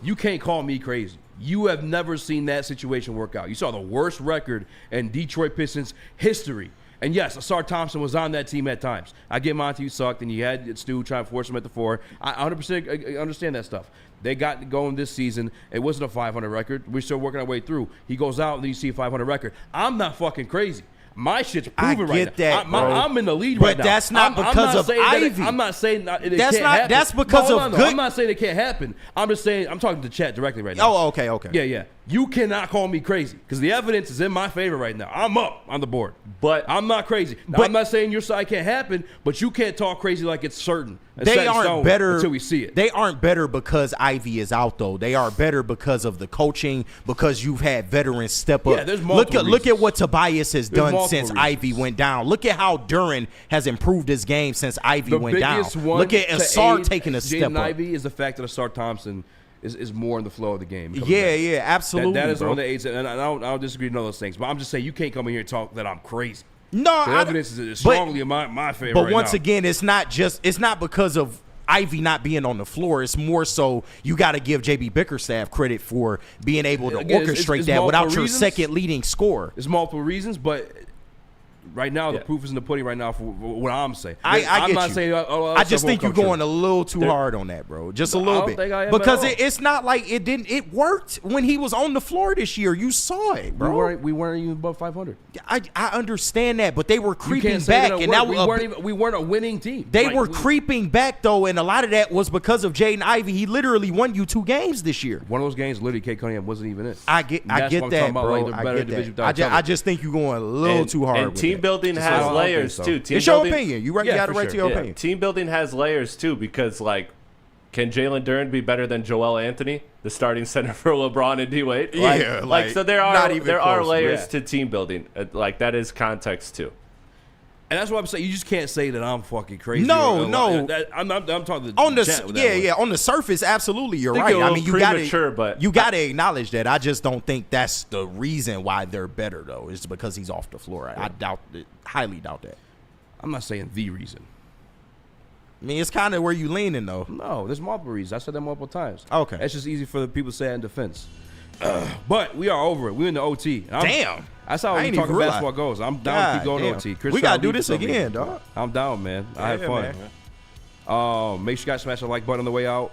You can't call me crazy. You have never seen that situation work out. You saw the worst record in Detroit Pistons history. And yes, Asar Thompson was on that team at times. I get Monty, you sucked, and you had Stu trying to force him at the 4. I 100% understand that stuff. They got going this season. It wasn't a 500 record. We're still working our way through. He goes out, and then you see a 500 record. I'm not fucking crazy. My shit's proven right now. I get that, bro. I'm in the lead right now. But that's not because of Ivy. I'm not saying it can't happen. That's because of good. I'm not saying it can't happen. I'm just saying I'm talking to the chat directly right now. Oh, okay. Yeah. You cannot call me crazy because the evidence is in my favor right now. I'm up on the board, but I'm not crazy. Now, I'm not saying your side can't happen, but you can't talk crazy like it's certain. They aren't better until we see it. They aren't better because Ivy is out, though. They are better because of the coaching, because you've had veterans step up. Yeah, there's multiple look at what Tobias has done since reasons. Ivy went down. Look at how Duren has improved his game since Ivy went down. biggest one Look at to Asar aid taking a step Jaden up. Ivey is the fact that Asar Thompson is more in the flow of the game. Yeah, absolutely. That is bro. one that aids, and I don't disagree with those things. But I'm just saying you can't come in here and talk that I'm crazy. No, the evidence is strongly in my favor. But right once now. again, it's not because of Ivy not being on the floor. It's more so you got to give JB Bickerstaff credit for being able to orchestrate it's that without your reasons. second leading scorer. There's multiple reasons, but right now the proof is in the pudding. Right now, for what I'm saying, I'm not saying. I just think you're going a little too hard on that, bro. Just a little bit, think I am because at all. it's not like it didn't. It worked when he was on the floor this year. You saw it, bro. We weren't even above 500. I understand that, but they were You creeping can't say back, that and that we weren't a winning team. They were creeping back though, and a lot of that was because of Jaden Ivey. He literally won you 2 games this year. One of those games, literally, Kate Cunningham wasn't even in. I get that, bro. Like, I get that. I just think you're going a little too hard. And with team that. building has layers too. It's your opinion. You got to write to your opinion. Team building has layers too, because like, can Jalen Duren be better than Joel Anthony, the starting center for LeBron and D Wade? So there are layers to team building. Like that is context too. And that's what I'm saying. You just can't say that I'm fucking crazy. No. I'm talking on the chat with that one. on the surface, absolutely, you're I right. think I mean, you got to but acknowledge that. I just don't think that's the reason why they're better though. It's because he's off the floor. I highly doubt that. I'm not saying the reason. I mean, it's kind of where you leaning though. No, there's multiple reasons. I said that multiple times. Okay, it's just easy for the people to say it in defense. But we are over it. We're in the OT. Damn. That's how we talking basketball goes. I'm down to keep going to OT. Chris, we got to do this again, dog. I'm down, man. I had fun. Make sure you guys smash the like button on the way out.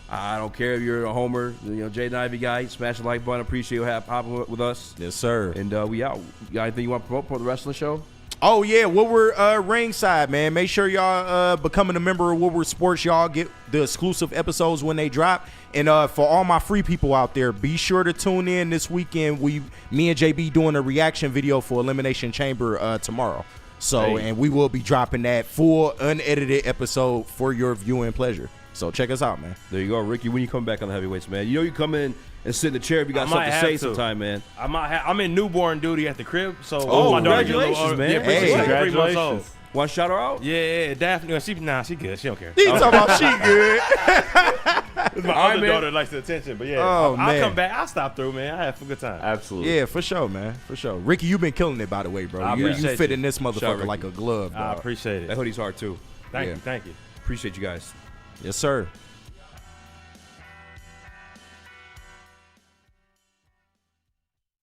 I don't care if you're a homer, Jaden Ivey guy. Smash the like button. Appreciate you hopping with us. Yes, sir. And we out. You got anything you want to promote for the rest of the show? Oh, yeah, Woodward ringside, man. Make sure y'all becoming a member of Woodward Sports. Y'all get the exclusive episodes when they drop. And for all my free people out there, be sure to tune in this weekend. Me and JB doing a reaction video for Elimination Chamber tomorrow. So, and we will be dropping that full unedited episode for your viewing pleasure. So check us out, man. There you go, Ricky. When you come back on the heavyweights, man, you come in and sit in the chair if you got something to say sometime, man. I'm in newborn duty at the crib, so congratulations, man. Yeah, hey, congratulations. Want to shout her out? Yeah, Daphne. She good. She don't care. He talking about she good. My other daughter likes the attention, but yeah, I'll come back. I'll stop through, man. I have a good time. Absolutely. Yeah, for sure, man. For sure. Ricky, you've been killing it, by the way, bro. You fit in this motherfucker like a glove, dog. I appreciate it. That hoodie's hard, too. Thank you. Appreciate you guys. Yes, sir.